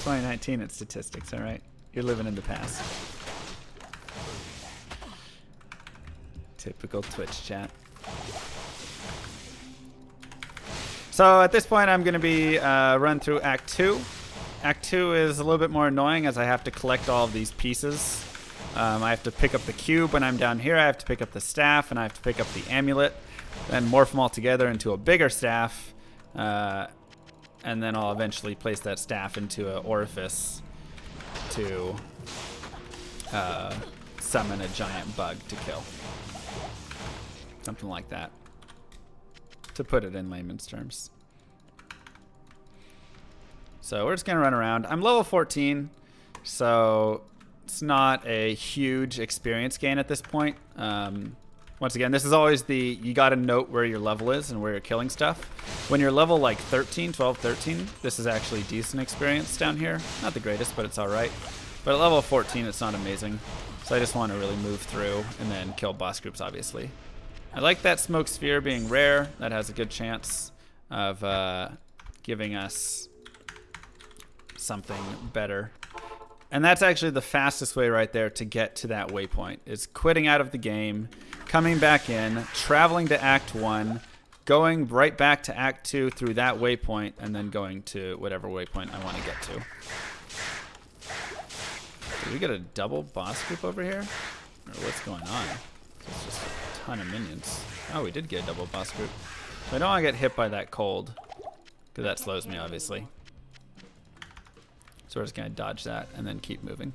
2019, it's statistics, all right? You're living in the past. Typical Twitch chat. So at this point, I'm going to be run through Act 2. Act 2 is a little bit more annoying as I have to collect all of these pieces. I have to pick up the cube when I'm down here. I have to pick up the staff, and I have to pick up the amulet. Then morph them all together into a bigger staff. And then I'll eventually place that staff into an orifice to summon a giant bug to kill. Something like that. To put it in layman's terms. So we're just going to run around. I'm level 14, so it's not a huge experience gain at this point. Once again, this is always you got to note where your level is and where you're killing stuff. When you're level like 12, 13, this is actually decent experience down here. Not the greatest, but it's all right. But at level 14, it's not amazing. So I just want to really move through and then kill boss groups, obviously. I like that smoke sphere being rare. That has a good chance of giving us something better. And that's actually the fastest way right there to get to that waypoint, is quitting out of the game, coming back in, traveling to Act 1, going right back to Act 2 through that waypoint, and then going to whatever waypoint I want to get to. Did we get a double boss group over here? Or what's going on? It's just a ton of minions. Oh, we did get a double boss group. So I don't want to get hit by that cold, because that slows me, obviously. So we're just going to dodge that and then keep moving.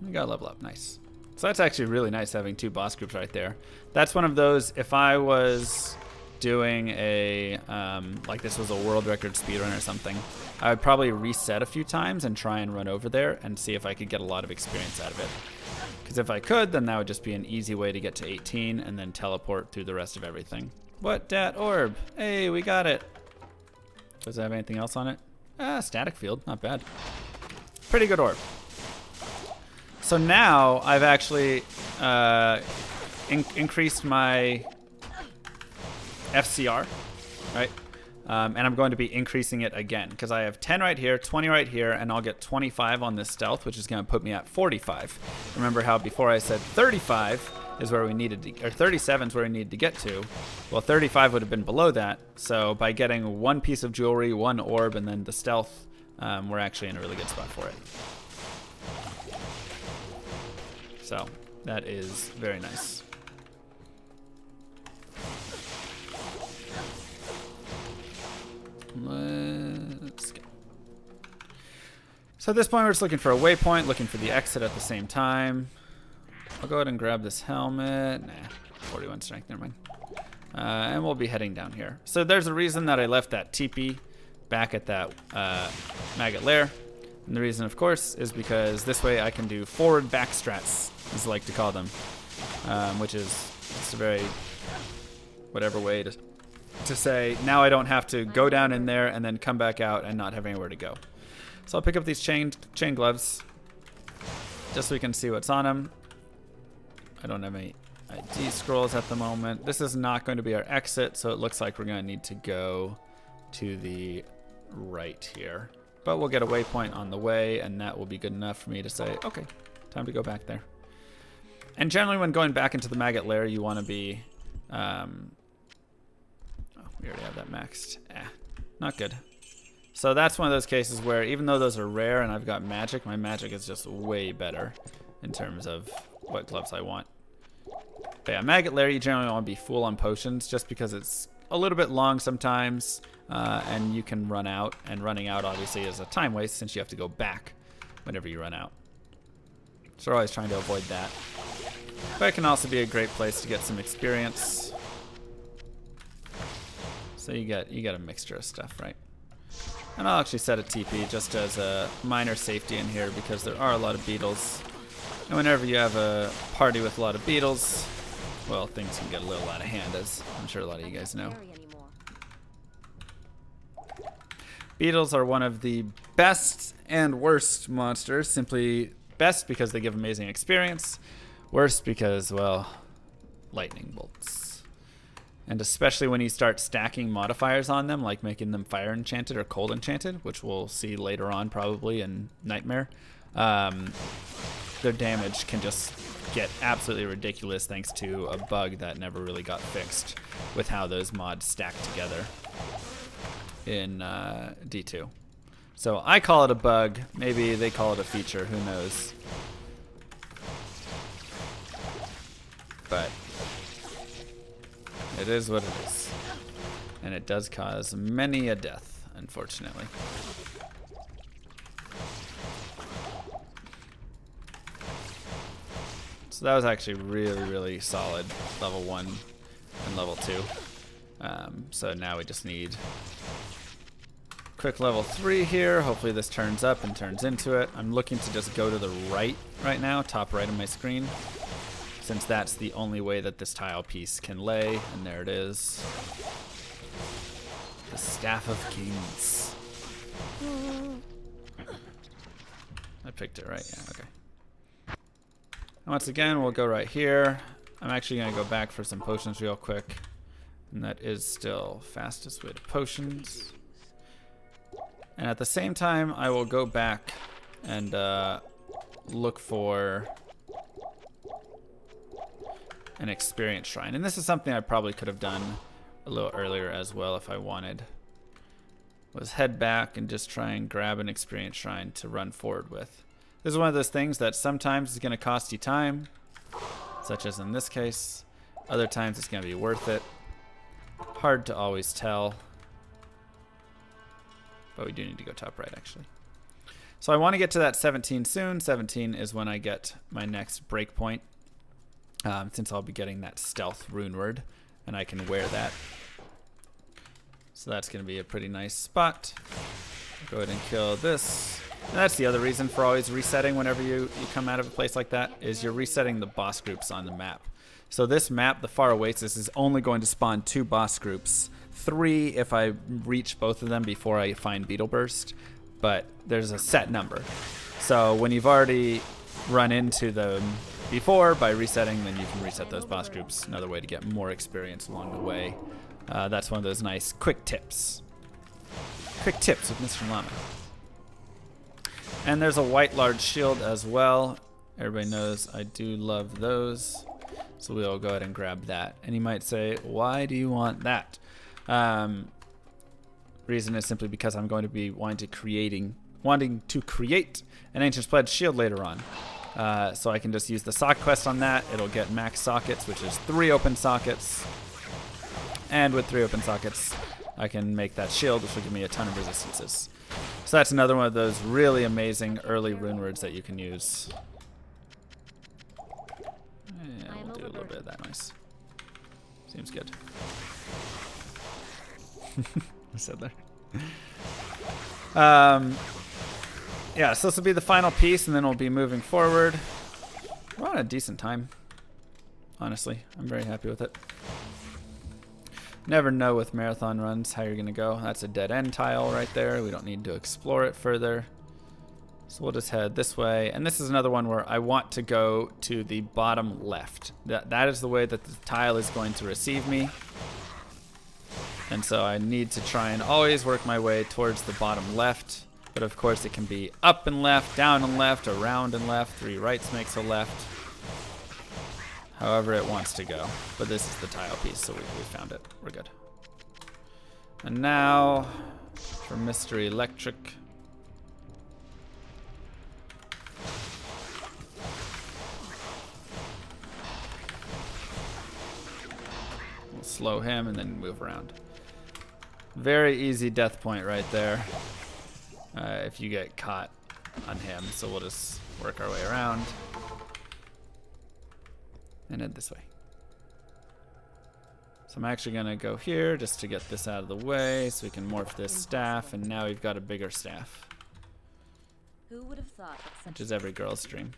We got to level up. Nice. So that's actually really nice having two boss groups right there. That's one of those, if I was doing a, like this was a world record speedrun or something, I would probably reset a few times and try and run over there and see if I could get a lot of experience out of it. Because if I could, then that would just be an easy way to get to 18 and then teleport through the rest of everything. What dat orb? Hey, we got it. Does it have anything else on it? Static field, not bad. Pretty good orb. So now I've actually increased my FCR, right? And I'm going to be increasing it again because I have 10 right here, 20 right here, and I'll get 25 on this stealth, which is going to put me at 45. Remember how before I said 35 is where we needed to, or 37 is where we needed to get to. Well, 35 would have been below that. So by getting one piece of jewelry, one orb, and then the stealth, we're actually in a really good spot for it. So that is very nice. Let's go. So at this point, we're just looking for a waypoint, looking for the exit at the same time. I'll go ahead and grab this helmet. Nah, 41 strength, never mind. and we'll be heading down here. So there's a reason that I left that TP back at that maggot lair. And the reason, of course, is because this way I can do forward back strats, as I like to call them, which is just a very whatever way to say, now I don't have to go down in there and then come back out and not have anywhere to go. So I'll pick up these chain gloves just so we can see what's on them. I don't have any ID scrolls at the moment. This is not going to be our exit, so it looks like we're going to need to go to the right here. But we'll get a waypoint on the way, and that will be good enough for me to say, okay, time to go back there. And generally when going back into the maggot lair, you want to be... we already have that maxed. Not good. So that's one of those cases where even though those are rare and I've got magic, my magic is just way better in terms of what gloves I want. But yeah, maggot lair, you generally want to be full on potions just because it's a little bit long sometimes, and you can run out, and running out obviously is a time waste since you have to go back whenever you run out. So we're always trying to avoid that. But it can also be a great place to get some experience. So you get a mixture of stuff, right? And I'll actually set a TP just as a minor safety in here because there are a lot of beetles. And whenever you have a party with a lot of beetles, well, things can get a little out of hand, as I'm sure a lot of you guys know. Beetles are one of the best and worst monsters. Simply best because they give amazing experience. Worst because, well, lightning bolts. And especially when you start stacking modifiers on them, like making them fire enchanted or cold enchanted, which we'll see later on probably in Nightmare, their damage can just get absolutely ridiculous thanks to a bug that never really got fixed with how those mods stack together in D2. So I call it a bug. Maybe they call it a feature. Who knows? But it is what it is. And it does cause many a death, unfortunately. So that was actually really, really solid level 1 and level 2. So now we just need quick level 3 here. Hopefully this turns up and turns into it. I'm looking to just go to the right now, top right of my screen, since that's the only way that this tile piece can lay. And there it is. The Staff of Kings. I picked it right, yeah, okay. And once again, we'll go right here. I'm actually going to go back for some potions real quick. And that is still fastest way to potions. And at the same time, I will go back and look for an experience shrine. And this is something I probably could have done a little earlier as well if I wanted. Was head back and just try and grab an experience shrine to run forward with. This is one of those things that sometimes is going to cost you time, such as in this case. Other times it's going to be worth it. Hard to always tell. But we do need to go top right, actually. So I want to get to that 17 soon. 17 is when I get my next breakpoint, since I'll be getting that stealth rune word, and I can wear that. So that's going to be a pretty nice spot. Go ahead and kill this. And that's the other reason for always resetting whenever you come out of a place like that, is you're resetting the boss groups on the map. So this map, the Far Oasis, is only going to spawn 2 boss groups. 3 if I reach both of them before I find Beetle Burst, but there's a set number. So when you've already run into them before by resetting, then you can reset those boss groups. Another way to get more experience along the way. That's one of those nice quick tips. Quick tips with Mr. Llama. And there's a white large shield as well. Everybody knows I do love those. So we'll go ahead and grab that. And you might say, why do you want that? Reason is simply because I'm going to be wanting to create an Ancient Pledge shield later on. So I can just use the sock quest on that. It'll get max sockets, which is 3 open sockets. And with 3 open sockets, I can make that shield, which will give me a ton of resistances. So that's another one of those really amazing early rune words that you can use. Yeah, we'll do a little bit of that, nice. Seems good. I said there. Yeah, so this will be the final piece, and then we'll be moving forward. We're on a decent time. Honestly, I'm very happy with it. Never know with marathon runs how you're going to go. That's a dead end tile right there. We don't need to explore it further. So we'll just head this way. And this is another one where I want to go to the bottom left. That is the way that the tile is going to receive me. And so I need to try and always work my way towards the bottom left. But of course it can be up and left, down and left, around and left. 3 rights makes a left. However it wants to go. But this is the tile piece, so we found it. We're good. And now for Mystery Electric. We'll slow him and then move around. Very easy death point right there. If you get caught on him, so we'll just work our way around. And head this way. So I'm actually going to go here just to get this out of the way so we can morph this staff, and now we've got a bigger staff. Who would have thought that such Which is every girl's dream.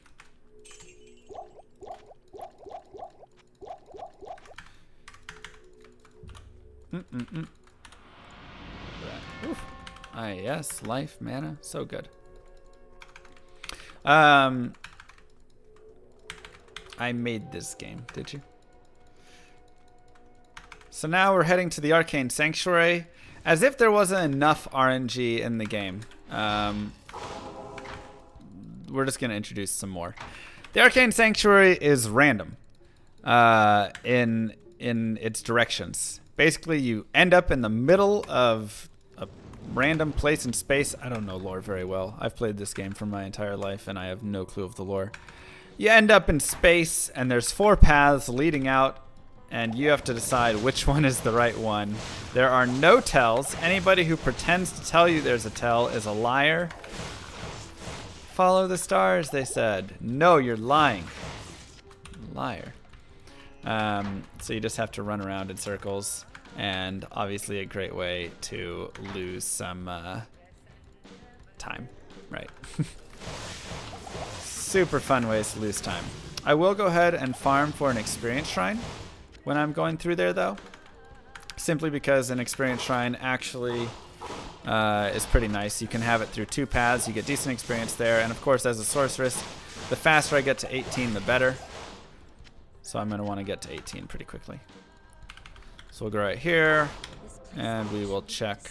Oof. Ah, yes, life, mana, so good. I made this game, did you? So now we're heading to the Arcane Sanctuary. As if there wasn't enough RNG in the game. We're just going to introduce some more. The Arcane Sanctuary is random in its directions. Basically, you end up in the middle of a random place in space. I don't know lore very well. I've played this game for my entire life, and I have no clue of the lore. You end up in space, and there's 4 paths leading out, and you have to decide which one is the right one. There are no tells. Anybody who pretends to tell you there's a tell is a liar. Follow the stars, they said. No, you're lying. Liar. So you just have to run around in circles, and obviously a great way to lose some time, right? Super fun ways to lose time. I will go ahead and farm for an experience shrine when I'm going through there, though, simply because an experience shrine actually is pretty nice. You can have it through 2 paths. You get decent experience there, and of course, as a sorceress, the faster I get to 18, the better. So I'm going to want to get to 18 pretty quickly. So we'll go right here, and we will check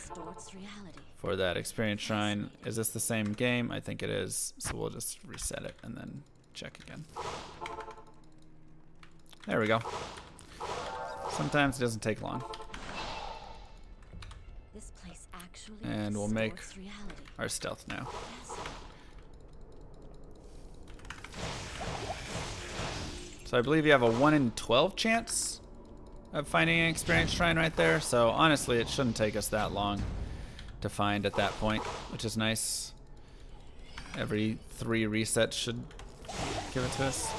for that experience shrine. Is this the same game? I think it is. So we'll just reset it and then check again. There we go. Sometimes it doesn't take long. This place actually And we'll make distorts reality. our stealth now. So I believe you have a 1 in 12 chance of finding an experience shrine right there. So honestly, it shouldn't take us that long to find at that point, which is nice. Every 3 resets should give it to us.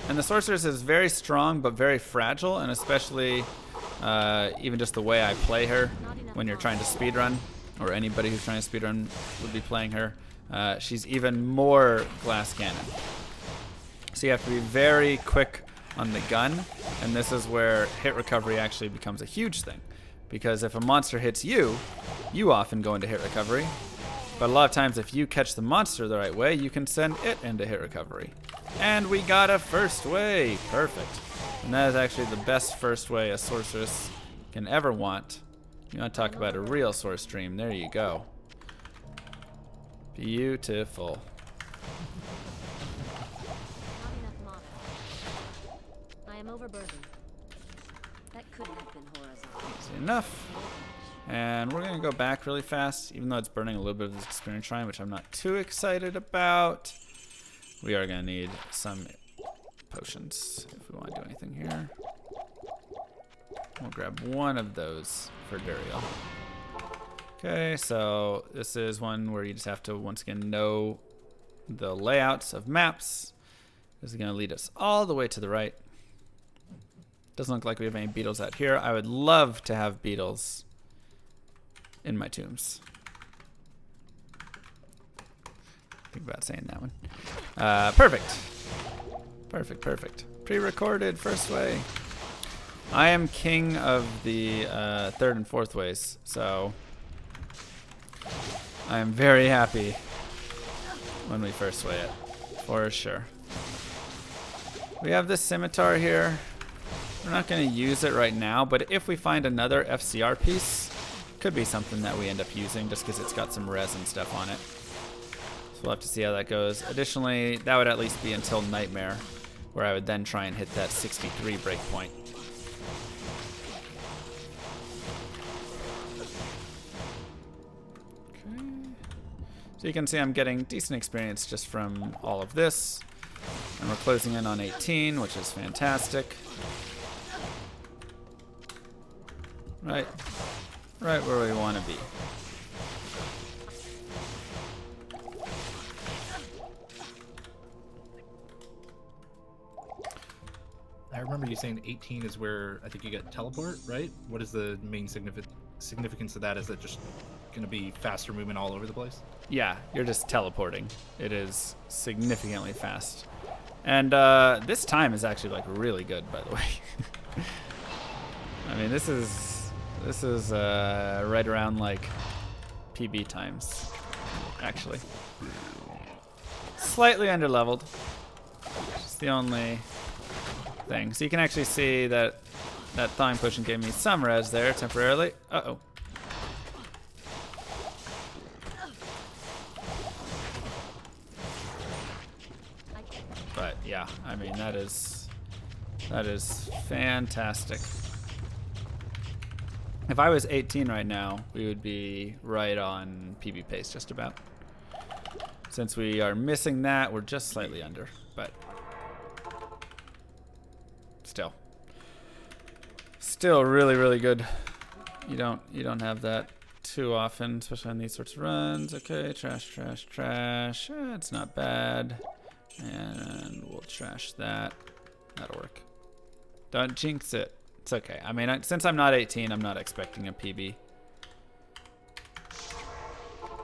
And the Sorceress is very strong but very fragile, and especially even just the way I play her when you're trying to speedrun, or anybody who's trying to speedrun would be playing her. She's even more glass cannon. So you have to be very quick on the gun, and this is where hit recovery actually becomes a huge thing. Because if a monster hits you, you often go into hit recovery. But a lot of times if you catch the monster the right way, you can send it into hit recovery. And we got a first way. Perfect. And that is actually the best first way a sorceress can ever want. You want to talk about a real source stream. There you go. Beautiful. Not enough mana. I am overburdened. That couldn't have been horizontal. Easy enough. And we're going to go back really fast, even though it's burning a little bit of this experience shrine, which I'm not too excited about. We are going to need some potions if we want to do anything here. We'll grab one of those for burial. Okay, so this is one where you just have to, once again, know the layouts of maps. This is going to lead us all the way to the right. Doesn't look like we have any beetles out here. I would love to have beetles in my tombs. Think about saying that one. Perfect. Perfect, perfect. Pre-recorded first way. I am king of the third and fourth ways, so I am very happy when we first way it, for sure. We have this scimitar here. We're not going to use it right now, but if we find another FCR piece, could be something that we end up using just because it's got some resin stuff on it. So we'll have to see how that goes. Additionally, that would at least be until Nightmare, where I would then try and hit that 63 breakpoint. Okay. So you can see I'm getting decent experience just from all of this. And we're closing in on 18, which is fantastic. Right where we want to be. I remember you saying 18 is where I think you get teleport, right? What is the main significance of that? Is it just going to be faster movement all over the place? Yeah, you're just teleporting. It is significantly fast. And this time is actually like really good, by the way. I mean, this is right around like PB times, actually. Slightly underleveled. Just the only thing. So you can actually see that that thawing potion gave me some res there temporarily. Uh-oh. But yeah, I mean that is fantastic. If I was 18 right now, we would be right on PB pace just about. Since we are missing that, we're just slightly under, but still really good. You don't have that too often, especially on these sorts of runs. Okay, trash. It's not bad. And we'll trash that. That'll work. Don't jinx it. It's okay. I mean, since I'm not 18, I'm not expecting a PB.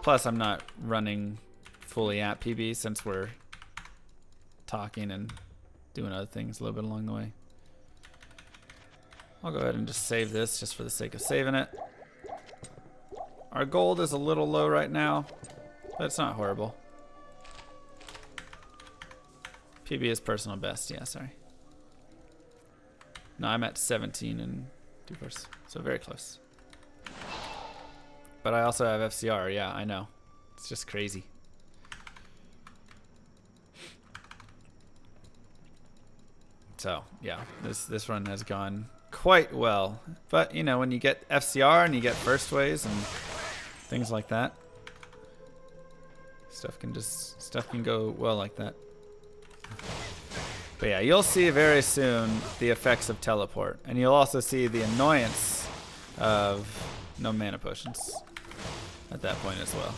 Plus, I'm not running fully at PB since we're talking and doing other things a little bit along the way. I'll go ahead and just save this just for the sake of saving it. Our gold is a little low right now, but it's not horrible. PB is personal best. Yeah, sorry. No, I'm at 17 and 2/4, so very close. But I also have FCR. Yeah, I know. It's just crazy. So yeah, this run has gone quite well. But you know, when you get FCR and you get first ways and things like that, stuff can go well like that. But yeah, you'll see very soon the effects of teleport, and you'll also see the annoyance of no mana potions at that point as well,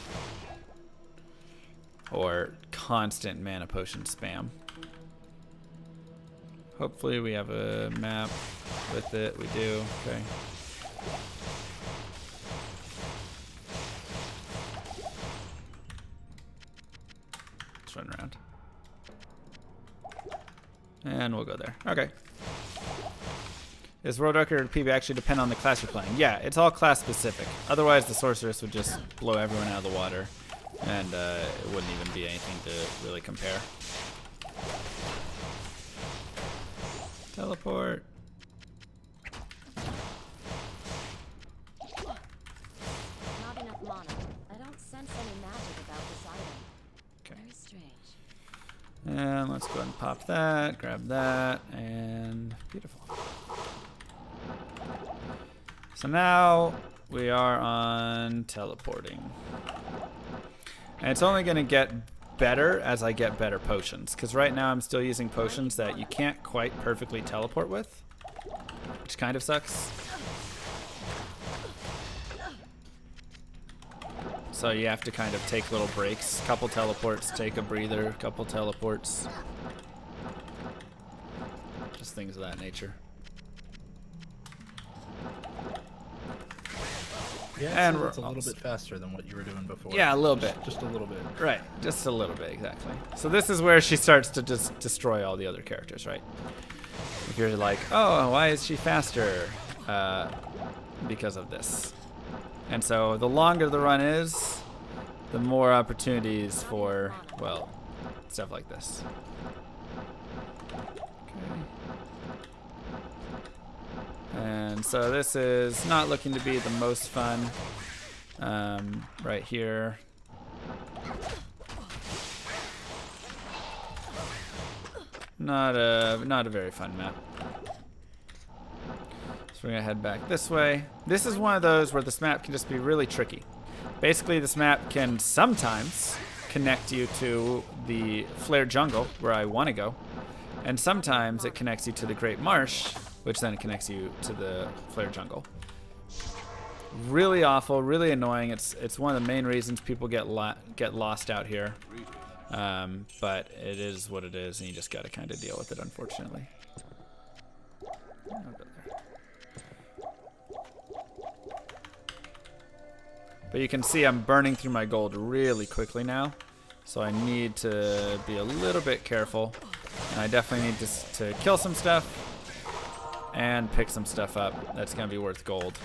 or constant mana potion spam. Hopefully we have a map with it. We do. Okay. Let's run around. And we'll go there. Okay. Does World Record PB actually depend on the class you're playing? Yeah, it's all class specific. Otherwise, the Sorceress would just blow everyone out of the water, and it wouldn't even be anything to really compare. Teleport. Not enough mana. I don't sense any magic about this item. Okay. Very strange. And let's go ahead and pop that, grab that, and beautiful. So now we are on teleporting. And it's only going to get better as I get better potions, because right now I'm still using potions that you can't quite perfectly teleport with, which kind of sucks. So you have to kind of take little breaks, couple teleports, take a breather, couple teleports, just things of that nature. Yeah, And so we're it's a little also- bit faster than what you were doing before. Yeah, a little bit. Just a little bit. Right, just a little bit, exactly. So this is where she starts to just destroy all the other characters, right? If you're like, oh, why is she faster? Because of this. And so the longer the run is, the more opportunities for, well, stuff like this. Okay. And so this is not looking to be the most fun. Right here. Not a very fun map. So we're gonna head back this way. This is one of those where this map can just be really tricky. Basically, this map can sometimes connect you to the Flare Jungle, where I want to go, and sometimes it connects you to the Great Marsh, which then connects you to the Flare Jungle. Really awful, really annoying. It's one of the main reasons people get lost out here. But it is what it is, and you just got to kind of deal with it, unfortunately. I'll go there. But you can see I'm burning through my gold really quickly now, so I need to be a little bit careful, and I definitely need to kill some stuff and pick some stuff up that's going to be worth gold.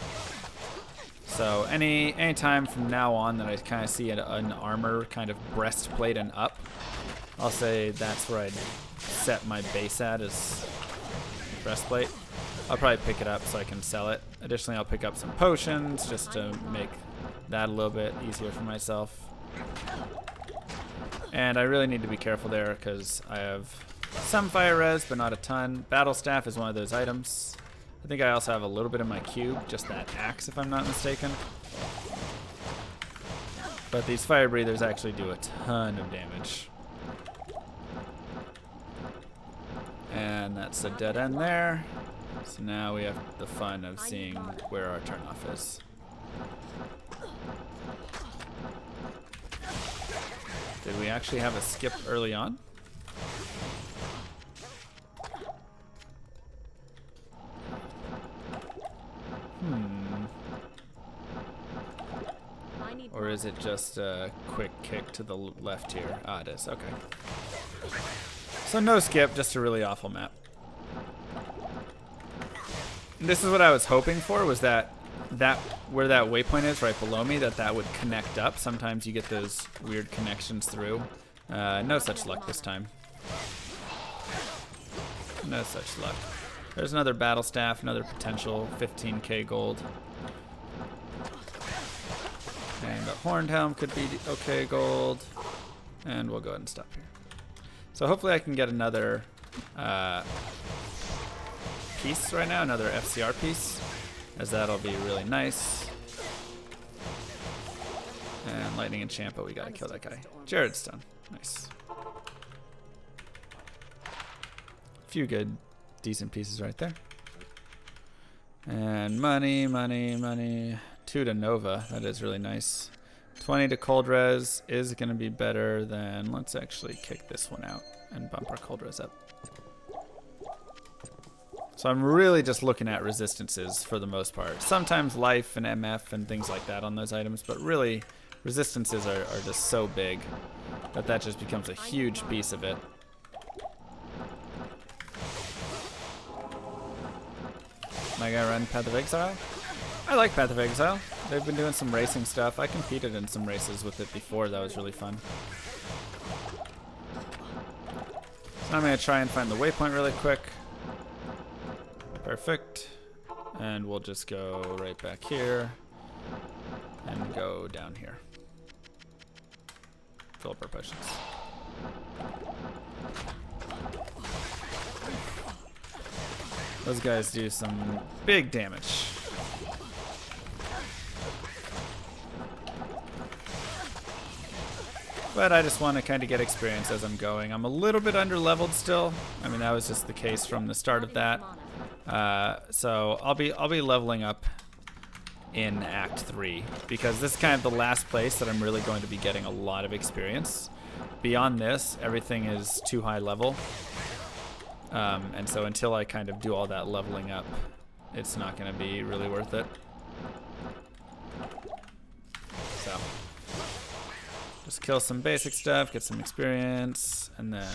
So any time from now on that I kind of see an armor kind of breastplate and up, I'll say that's where I'd set my base at, is breastplate. I'll probably pick it up so I can sell it. Additionally, I'll pick up some potions just to make that a little bit easier for myself. And I really need to be careful there because I have some fire res, but not a ton. Battle staff is one of those items. I think I also have a little bit in my cube, just that axe if I'm not mistaken. But these fire breathers actually do a ton of damage. And that's a dead end there. So now we have the fun of seeing where our turnoff is. Did we actually have a skip early on? Or is it just a quick kick to the left here? Ah, it is. Okay. So no skip, just a really awful map. This is what I was hoping for, was that where that waypoint is right below me, that would connect up. Sometimes you get those weird connections through. No such luck this time. No such luck. There's another battle staff, another potential 15k gold. And a horned helm could be okay gold. And we'll go ahead and stop here. So hopefully I can get another piece right now, another FCR piece, as that'll be really nice. And lightning and Champa, we gotta kill that guy. Jared's done. Nice. A few good, decent pieces right there. And money, money, money. 2 to Nova, that is really nice. 20 to cold res is going to be better than, let's actually kick this one out and bump our cold res up. So I'm really just looking at resistances for the most part. Sometimes life and MF and things like that on those items, but really resistances are just so big that just becomes a huge piece of it. Am I gonna run Path of Exile? I like Path of Exile. They've been doing some racing stuff. I competed in some races with it before. That was really fun. So I'm going to try and find the waypoint really quick. Perfect. And we'll just go right back here and go down here. Fill up our potions. Those guys do some big damage. But I just want to kind of get experience as I'm going. I'm a little bit under-leveled still. I mean, that was just the case from the start of that. So I'll be leveling up in Act 3 because this is kind of the last place that I'm really going to be getting a lot of experience. Beyond this, everything is too high level. And so until I kind of do all that leveling up, it's not going to be really worth it. Just kill some basic stuff, get some experience, and then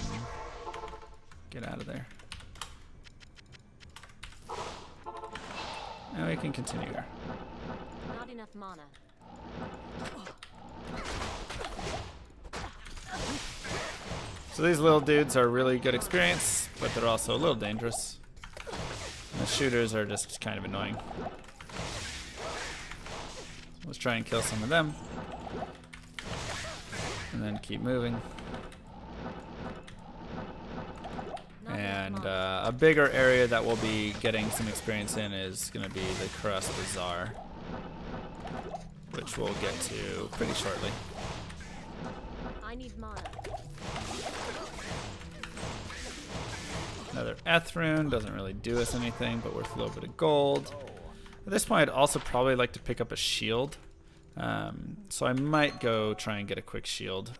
get out of there. Now we can continue here. Not enough mana. So these little dudes are really good experience, but they're also a little dangerous. And the shooters are just kind of annoying. Let's try and kill some of them. And then keep moving. And a bigger area that we'll be getting some experience in is going to be the Karras Bazaar, which we'll get to pretty shortly. I need mana. Another Ethrune doesn't really do us anything, but worth a little bit of gold. At this point, I'd also probably like to pick up a shield. So I might go try and get a quick shield.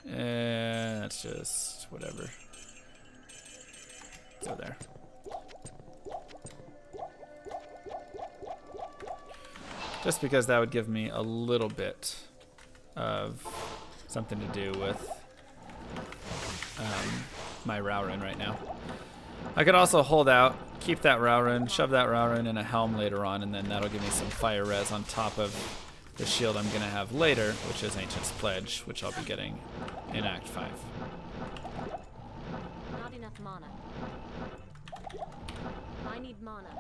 That's just whatever. Go there. Just because that would give me a little bit of something to do with my Rowrun right now. I could also hold out, keep that Rowrun, shove that Rowrun in a helm later on, and then that'll give me some fire res on top of the shield I'm going to have later, which is Ancient's Pledge, which I'll be getting in Act 5. Not enough mana. I need mana.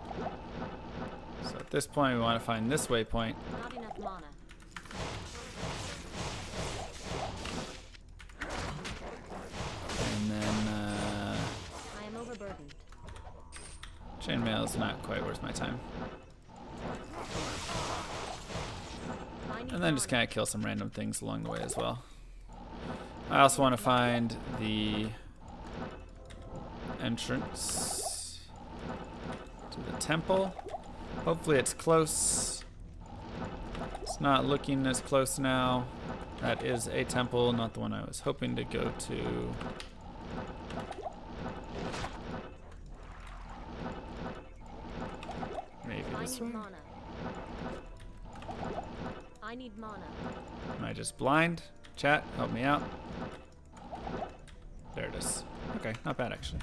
So at this point, we want to find this waypoint. Not enough mana. And then I am overburdened. chainmail is not quite worth my time. I need And then just mana. kind of kill some random things along the way as well. I also want to find the entrance to the temple. Hopefully it's close. It's not looking as close now. That is a temple, not the one I was hoping to go to. Maybe I this need one? mana. I need mana. Am I just blind? Chat, help me out. There it is. Okay, not bad actually.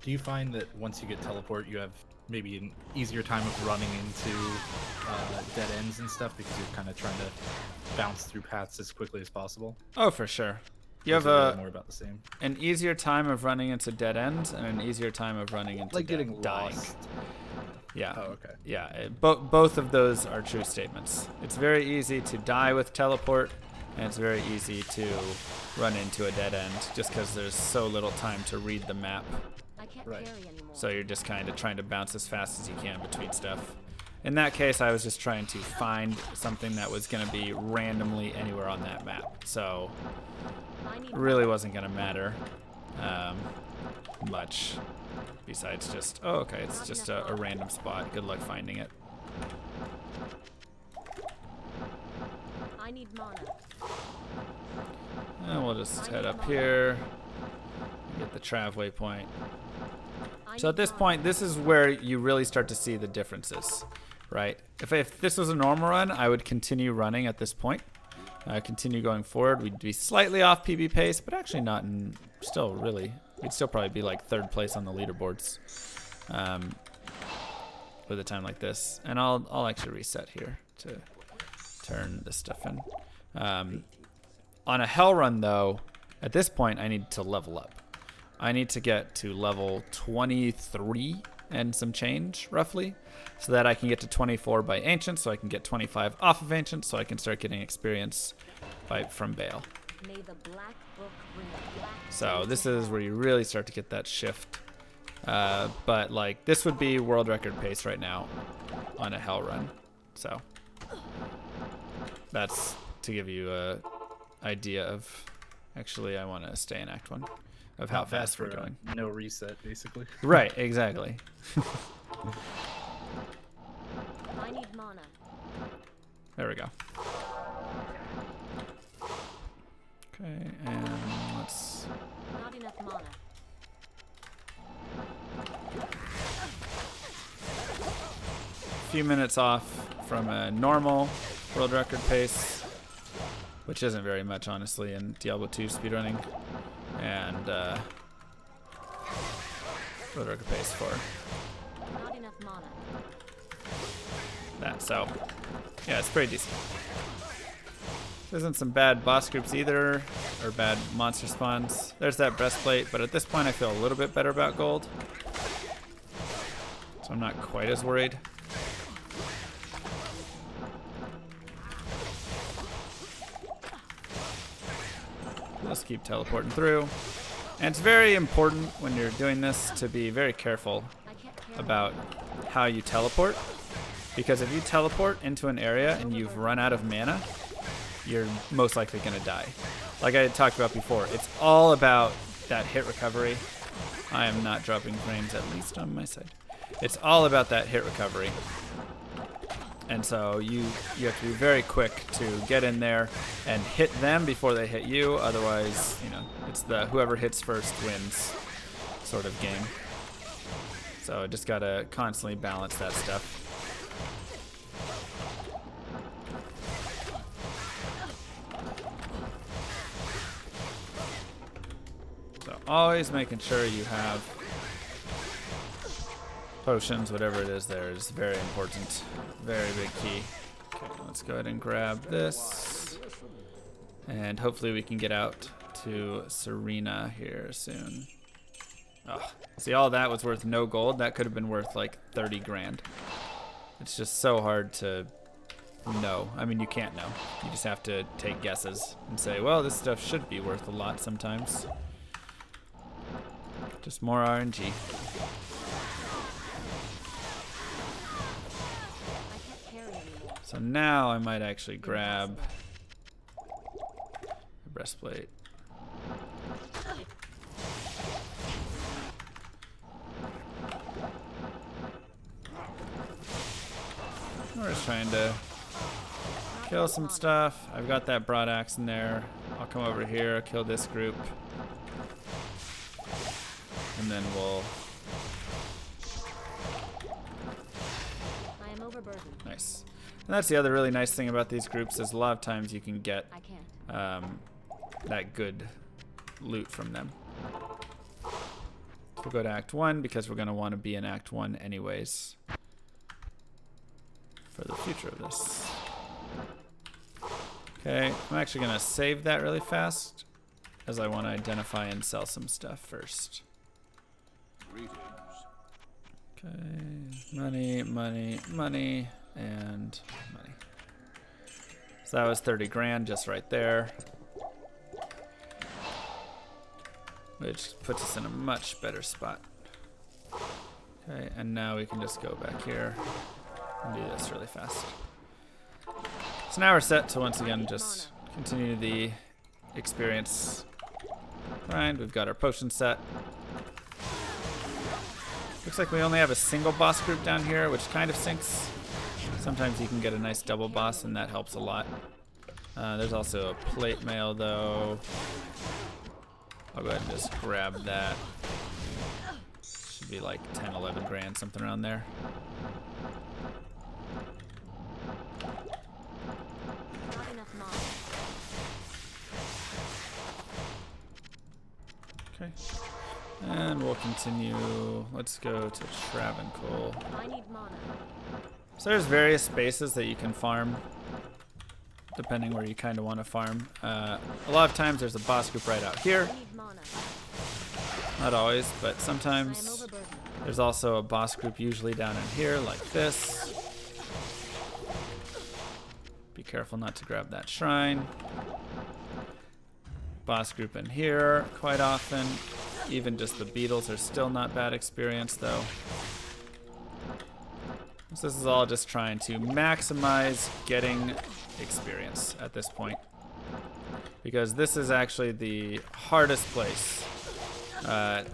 Do you find that once you get teleport, you have maybe an easier time of running into dead ends and stuff because you're kind of trying to bounce through paths as quickly as possible? Oh, for sure. You Or is have it really more about the same. an easier time of running into dead ends and an easier time of running into Like getting dying. lost. Yeah. Oh, okay. Yeah, both of those are true statements. It's very easy to die with teleport, and it's very easy to run into a dead end just because there's so little time to read the map. I can't Right. carry anymore. So you're just kind of trying to bounce as fast as you can between stuff. In that case, I was just trying to find something that was going to be randomly anywhere on that map. So I need it really wasn't going to matter much besides just, oh, okay, it's just a random spot. Good luck finding it. I need mana. And we'll just head up here, get the Trav waypoint. I So need at this mana. point, this is where you really start to see the differences, right? If this was a normal run, I would continue running at this point. Continue going forward. We'd be slightly off PB pace, but actually not in, still really, we'd still probably be like third place on the leaderboards with a time like this. And I'll actually reset here to turn this stuff in. On a hell run though, at this point I need to level up. I need to get to level 23 and some change, roughly, so that I can get to 24 by Ancient, so I can get 25 off of Ancient, so I can start getting experience from Bale. May the black book bring the black So day this to is hell. where you really start to get that shift. But like this would be world record pace right now on a hell run. So that's to give you a idea of, actually I want to stay in Act 1, of how Not bad fast we're for, going. No reset, basically. Right, exactly. I need mana. There we go. Okay, and let's... Not enough mana. few minutes off from a normal world record pace. which isn't very much, honestly, in Diablo 2 speedrunning. And what do I pay for Not enough mana. that? So, yeah, it's pretty decent. There isn't some bad boss groups either, or bad monster spawns. There's that breastplate, but at this point I feel a little bit better about gold. So I'm not quite as worried. Let's keep teleporting through. And it's very important when you're doing this to be very careful about how you teleport. Because if you teleport into an area and you've run out of mana, you're most likely going to die. Like I had talked about before, it's all about that hit recovery. I am not dropping frames, at least on my side. It's all about that hit recovery. And so you have to be very quick to get in there and hit them before they hit you. Otherwise, you know, it's the whoever hits first wins sort of game. So just got to constantly balance that stuff. So always making sure you have potions, whatever it is there, is very important. Very big key. Okay, let's go ahead and grab this. And hopefully we can get out to Serena here soon. Oh, see, all that was worth no gold. That could have been worth like 30 grand. It's just so hard to know. I mean, you can't know. You just have to take guesses and say, well, this stuff should be worth a lot sometimes. Just more RNG. So now I might actually grab the breastplate. We're just trying to kill some stuff. I've got that broad axe in there. I'll come over here, kill this group. And then we'll... I am overburdened. Nice. And that's the other really nice thing about these groups is a lot of times you can get I can't. that good loot from them. We'll go to Act 1 because we're going to want to be in Act 1 anyways for the future of this. Okay, I'm actually going to save that really fast as I want to identify and sell some stuff first. Okay, money, money, money, and money. So that was 30 grand just right there, which puts us in a much better spot. Okay, and now we can just go back here and do this really fast. So now we're set to once again just continue the experience grind. We've got our potion set. Looks like we only have a single boss group down here, which kind of sinks. Sometimes you can get a nice double boss, and that helps a lot. There's also a plate mail, though. I'll go ahead and just grab that. Should be like 10, 11 grand, something around there. Not enough mana. Okay. And we'll continue. Let's go to Travancore. I need mana. So there's various spaces that you can farm, depending where you kind of want to farm. A lot of times there's a boss group right out here. I need mana. Not always, but I am sometimes. overburdened. There's also a boss group usually down in here like this. Be careful not to grab that shrine. Boss group in here quite often. Even just the beetles are still not bad experience though. So this is all just trying to maximize getting experience at this point. Because this is actually the hardest place, I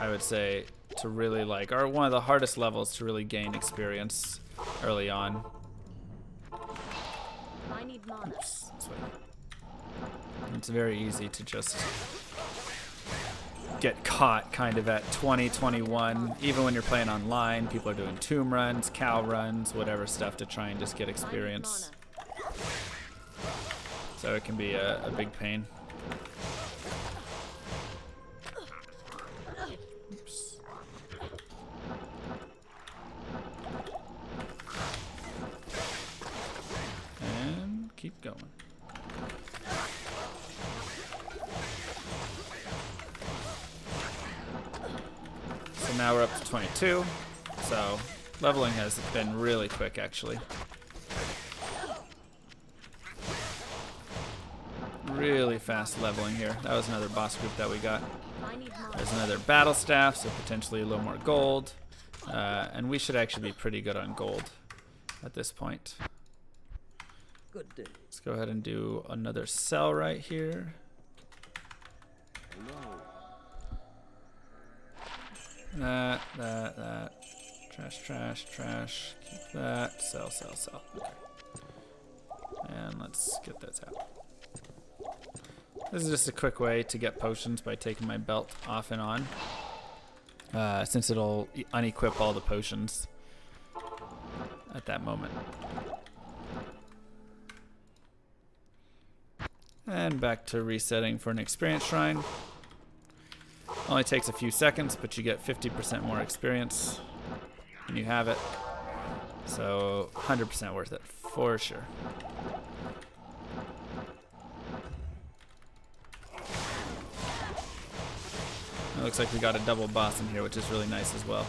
would say, to really like, or one of the hardest levels to really gain experience early on. I need mana. Oops, this way. It's very easy to just get caught kind of at 20, 21. Even when you're playing online, people are doing tomb runs, cow runs, whatever stuff to try and just get experience. So it can be a big pain. Oops. And keep going. So now we're up to 22. So leveling has been really quick, actually. Really fast leveling here. That was another boss group that we got. There's another battle staff, so potentially a little more gold. And we should actually be pretty good on gold at this point. Good day. Let's go ahead and do another cell right here. Hello. That. Trash. Keep that. Sell. Okay. And let's get this out. This is just a quick way to get potions by taking my belt off and on. Since it'll unequip all the potions at that moment. And back to resetting for an experience shrine. Only takes a few seconds, but you get 50% more experience when you have it. So 100% worth it, for sure. It looks like we got a double boss in here, which is really nice as well.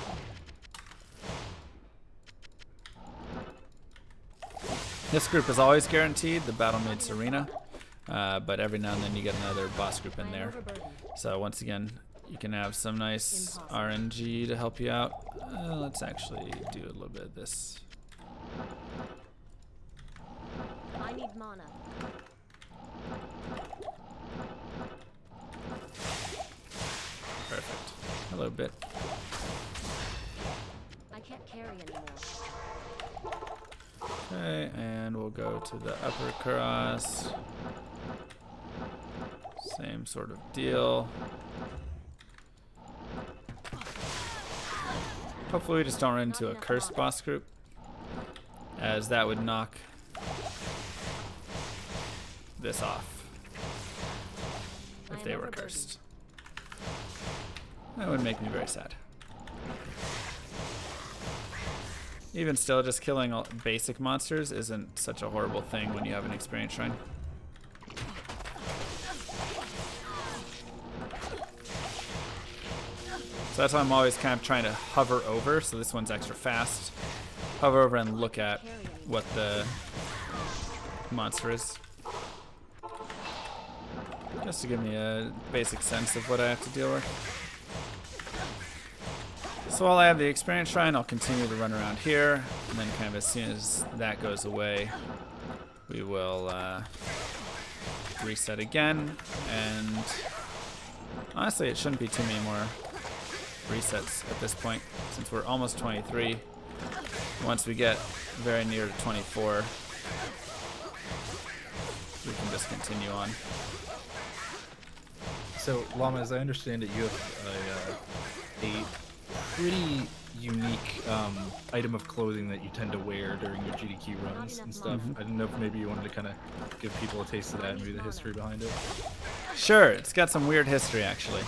This group is always guaranteed, the Battle Maids Arena, but every now and then you get another boss group in there. So once again, you can have some nice RNG to help you out. Let's actually do a little bit of this. I need mana. Perfect. A little bit. I can't carry anymore. Okay, and we'll go to the upper cross. Same sort of deal. Hopefully we just don't run into a cursed boss group, as that would knock this off if they were cursed. That would make me very sad. Even still, just killing all basic monsters isn't such a horrible thing when you have an experience shrine. So that's why I'm always kind of trying to hover over, so this one's extra fast. Hover over and look at what the monster is. Just to give me a basic sense of what I have to deal with. So while I have the experience shrine, I'll continue to run around here, and then kind of as soon as that goes away, we will reset again, and honestly it shouldn't be too many more resets at this point, since we're almost 23. Once we get very near to 24, we can just continue on. So, Llama, as I understand it, you have a pretty unique item of clothing that you tend to wear during your GDQ runs and stuff. I didn't know if maybe you wanted to kind of give people a taste of that and maybe the history behind it. Sure, it's got some weird history actually.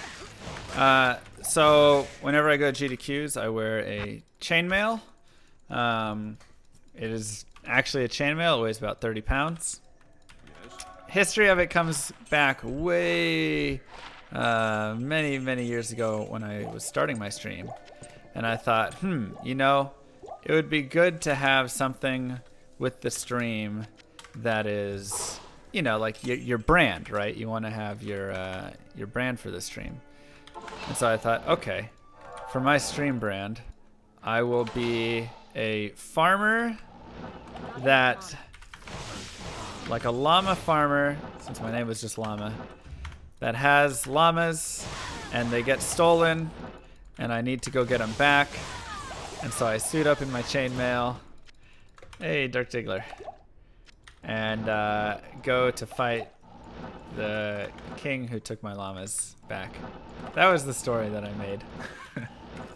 So whenever I go to GDQs, I wear a chainmail. It is actually a chainmail. It weighs about 30 pounds. History of it comes back way many years ago when I was starting my stream. And I thought, you know, it would be good to have something with the stream that is, you know, like your brand, right? You want to have your brand for the stream. And so I thought, okay, for my stream brand, I will be a farmer that, like a llama farmer, since my name was just Llama, that has llamas and they get stolen and I need to go get them back. And so I suit up in my chainmail. Hey, Dark Diggler. And go to fight the king who took my llamas back. That was the story that I made.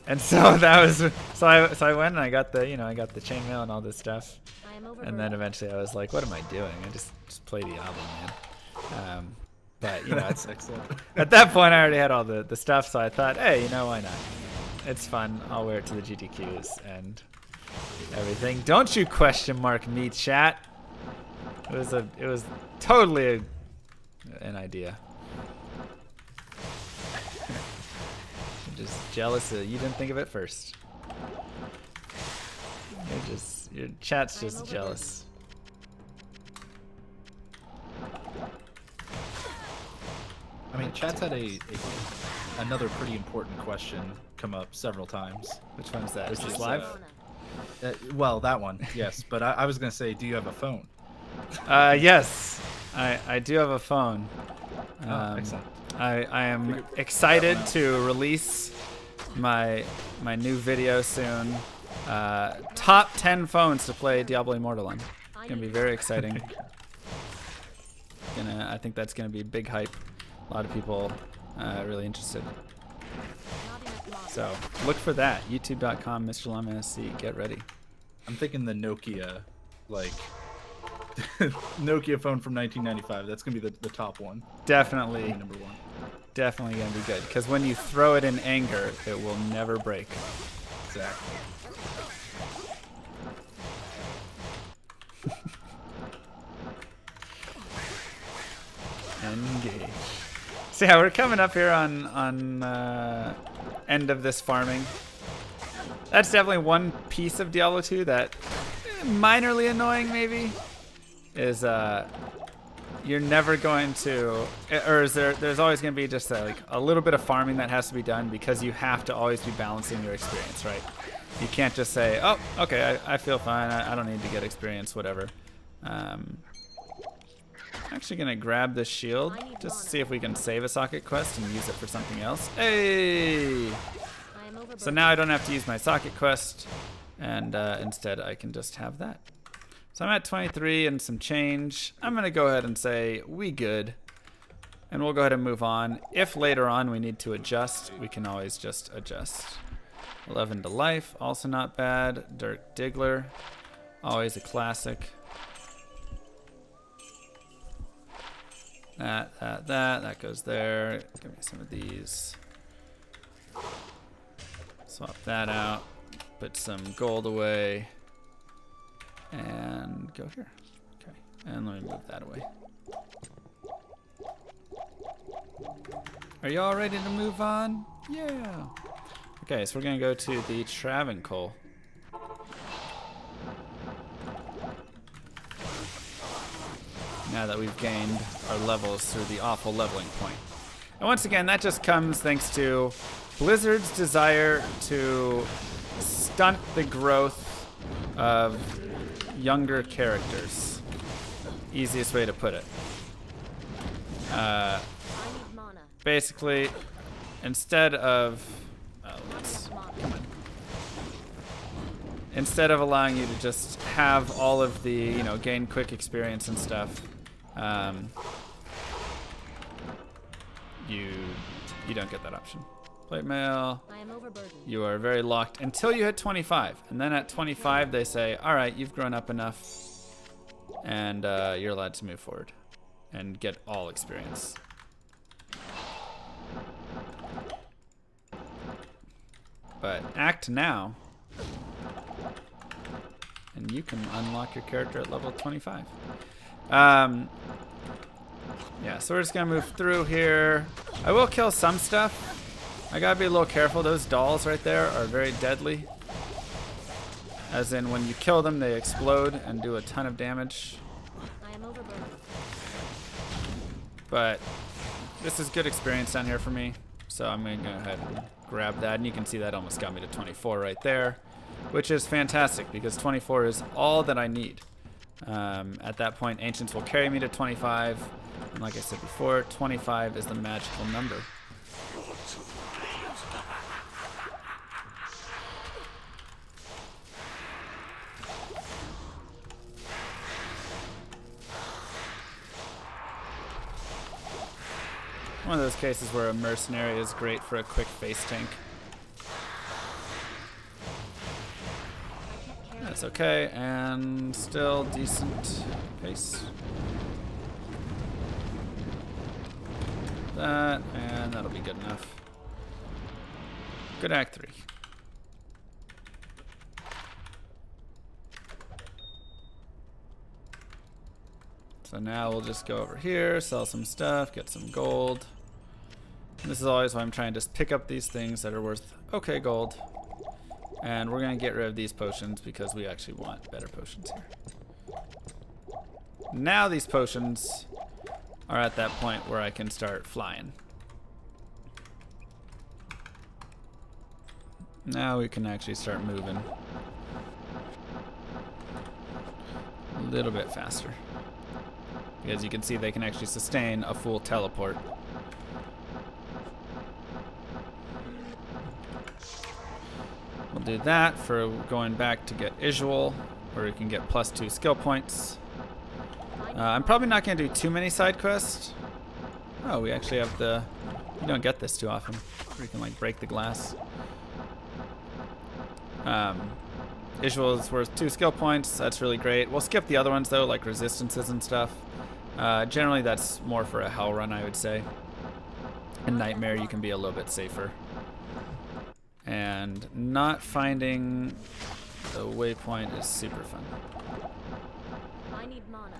And so that was so I went and I got the I got the chainmail and all this stuff. I am And then eventually I was like, what am I doing? I just play Diablo, man. But That's excellent. at that point I already had all the stuff, so I thought, hey, why not? It's fun. I'll wear it to the GDQs and everything. Don't you question mark me, chat. It was totally an idea. I'm just jealous that you didn't think of it first. Your chat's just jealous. I mean, chat's had another pretty important question come up several times. Which one's that? Is Which this is, live? Well, that one, yes. But I was gonna say, do you have a phone? Yes, I do have a phone. Excellent. I am excited to release my new video soon. Top 10 phones to play Diablo Immortal on. It's gonna be very exciting. I think that's gonna be big hype. A lot of people really interested. So look for that. YouTube.com, Mr. Llama SC. Get ready. I'm thinking the Nokia, Nokia phone from 1995. That's gonna be the top one. Definitely. Number one. Definitely gonna be good. Because when you throw it in anger, it will never break. Exactly. Engage. So yeah, we're coming up here on end of this farming. That's definitely one piece of Diablo 2 that minorly annoying maybe is you're never going to, or is there's always going to be just like a little bit of farming that has to be done because you have to always be balancing your experience, right? You can't just say, oh, okay, I feel fine, I don't need to get experience, whatever. I'm actually going to grab this shield just to see if we can save a socket quest and use it for something else. Hey! So now I don't have to use my socket quest, and instead I can just have that. So I'm at 23 and some change. I'm going to go ahead and say we good, and we'll go ahead and move on. If later on we need to adjust, we can always just adjust. 11 to life, also not bad. Dirk Diggler, always a classic. That goes there. Give me some of these. Swap that out. Put some gold away. And go here. Okay. And let me move that away. Are you all ready to move on? Yeah. Okay, so we're going to go to the Travancore. Now that we've gained our levels through the awful leveling point. And once again, that just comes thanks to Blizzard's desire to stunt the growth of younger characters. Easiest way to put it. Basically, instead of instead of allowing you to just have all of the, gain quick experience and stuff, you don't get that option. Plate mail. You are very locked until you hit 25, and then at 25 they say, all right, you've grown up enough, and you're allowed to move forward and get all experience. But act now, and you can unlock your character at level 25. Yeah, so we're just gonna move through here. I will kill some stuff. I gotta be a little careful. Those dolls right there are very deadly. As in, when you kill them, they explode and do a ton of damage. But this is good experience down here for me. So I'm gonna go ahead and grab that. And you can see that almost got me to 24 right there, which is fantastic because 24 is all that I need. At that point, Ancients will carry me to 25. And like I said before, 25 is the magical number. One of those cases where a mercenary is great for a quick face tank. That's okay, and still decent pace. That, and that'll be good enough. Good Act 3. So now we'll just go over here, sell some stuff, get some gold. And this is always why I'm trying to just pick up these things that are worth okay gold. And we're gonna get rid of these potions because we actually want better potions here. Now these potions are at that point where I can start flying. Now we can actually start moving a little bit faster. Because you can see they can actually sustain a full teleport. We'll do that for going back to get Isual, where we can get +2 skill points. I'm probably not going to do too many side quests. Oh, we actually have the... You don't get this too often. Where you can like break the glass. Isual is worth 2 skill points. That's really great. We'll skip the other ones though, like resistances and stuff. Generally that's more for a hell run, I would say. In Nightmare you can be a little bit safer. And not finding the waypoint is super fun. I need mana.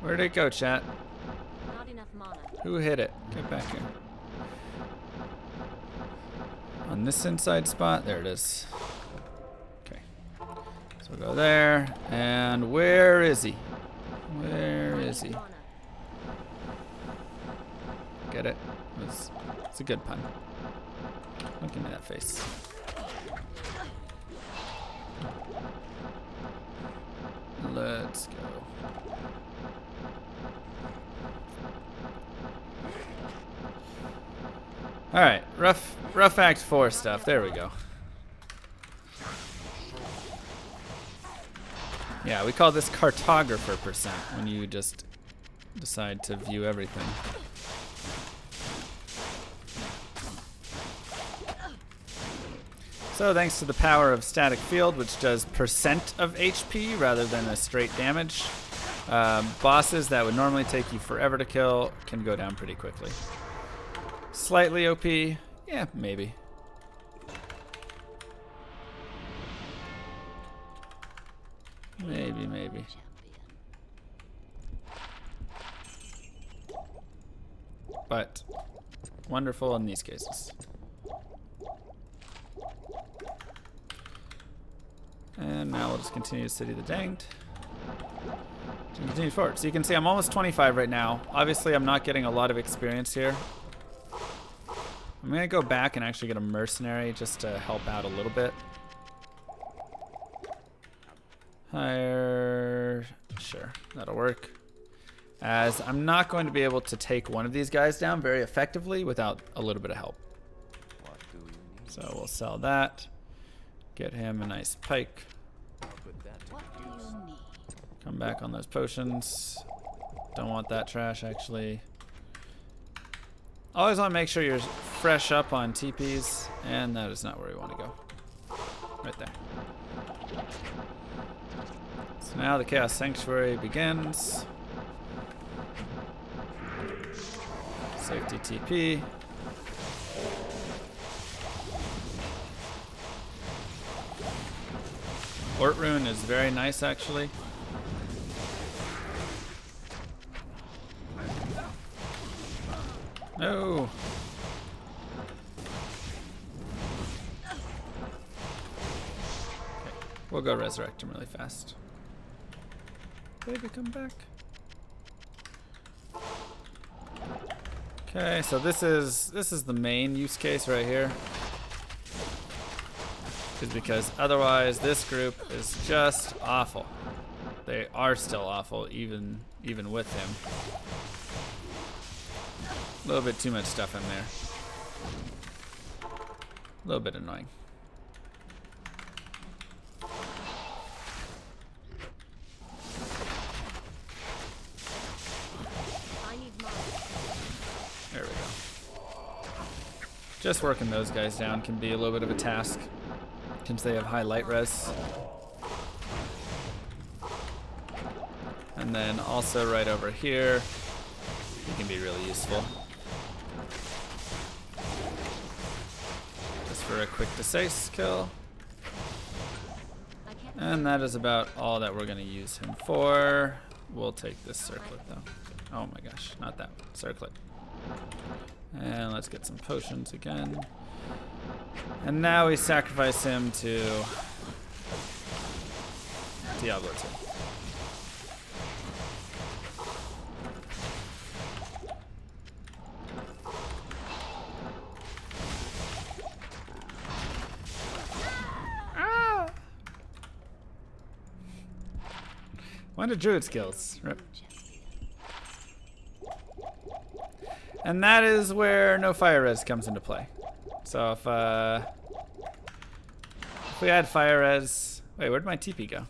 Where'd it go, chat? Not enough mana. Who hit it? Get back here. On this inside spot? There it is. Okay. So we'll go there. And where is he? Where is he? Mana. Get it? It's a good pun. Don't give me that face. Let's go. Alright, rough Act 4 stuff. There we go. Yeah, we call this cartographer percent when you just decide to view everything. So thanks to the power of Static Field, which does percent of HP rather than a straight damage, bosses that would normally take you forever to kill can go down pretty quickly. Slightly OP, yeah, maybe. Maybe. But wonderful in these cases. And now we'll just continue to City of the Danged. And continue forward. So you can see I'm almost 25 right now. Obviously I'm not getting a lot of experience here. I'm gonna go back and actually get a mercenary just to help out a little bit. Hire, sure, that'll work. As I'm not going to be able to take one of these guys down very effectively without a little bit of help. So we'll sell that. Get him a nice pike. Come back on those potions. Don't want that trash, actually. Always want to make sure you're fresh up on TPs, and that is not where we want to go. Right there. So now the Chaos Sanctuary begins. Safety TP. Ort Rune is very nice, actually. No. Okay. We'll go resurrect him really fast. Baby, come back. Okay, so this is the main use case right here. Because otherwise this group is just awful. They are still awful even with him. A little bit too much stuff in there. A little bit annoying. There we go. just working those guys down can be a little bit of a task since they have high light res. And then also right over here, he can be really useful. Just for a quick Desace kill. And that is about all that we're going to use him for. We'll take this circlet though. Oh my gosh, not that one. Circlet. And let's get some potions again. And now we sacrifice him to Diablo 2. One of Druid skills. Rip. And that is where no fire res comes into play. So if we had fire res, wait, where'd my TP go?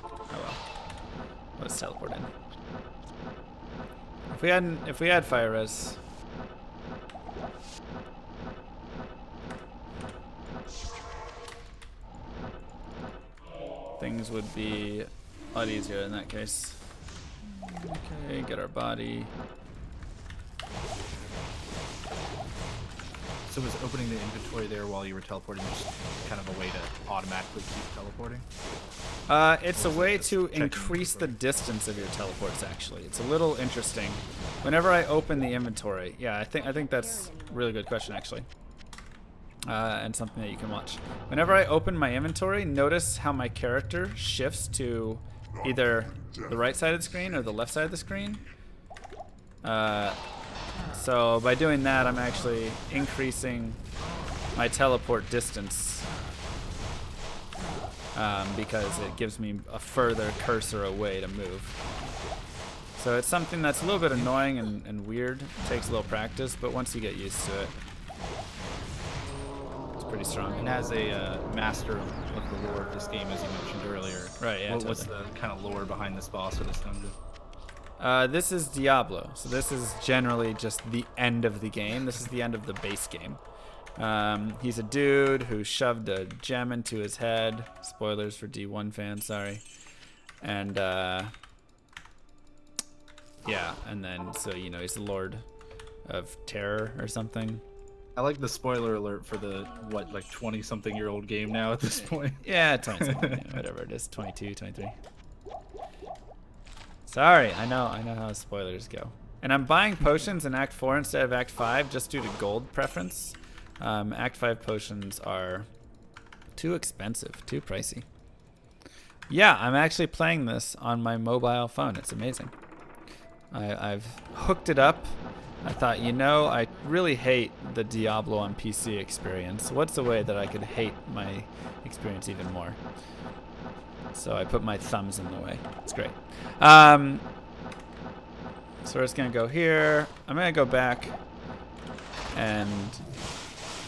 Oh well, let's teleport in. If we had fire res, things would be a lot easier in that case. Okay, get our body. So was opening the inventory there while you were teleporting just kind of a way to automatically keep teleporting? It's a way to increase the distance of your teleports, actually. It's a little interesting. Whenever I open the inventory, yeah, I think that's a really good question, actually. And something that you can watch. Whenever I open my inventory, notice how my character shifts to either the right side of the screen or the left side of the screen. So by doing that, I'm actually increasing my teleport distance because it gives me a further cursor away to move. So it's something that's a little bit annoying and weird. It takes a little practice, but once you get used to it, it's pretty strong. And as a master of the lore of this game, as you mentioned earlier, right? Yeah. What's the kind of lore behind this boss or this dungeon? This is Diablo, so this is generally just the end of the game. This is the end of the base game. He's a dude who shoved a gem into his head. Spoilers for D1 fans, sorry. And yeah, and then so you know he's the Lord of Terror or something. I like the spoiler alert for the what, like 20-something-year-old game now at this point. Yeah, 20-something, yeah, whatever it is, 22, 23. Sorry, I know how spoilers go. And I'm buying potions in Act 4 instead of Act 5 just due to gold preference. Act 5 potions are too expensive, too pricey. Yeah, I'm actually playing this on my mobile phone. It's amazing. I've hooked it up. I thought, you know, I really hate the Diablo on PC experience. What's a way that I could hate my experience even more? So I put my thumbs in the way. It's great. So we're just going to go here. I'm going to go back and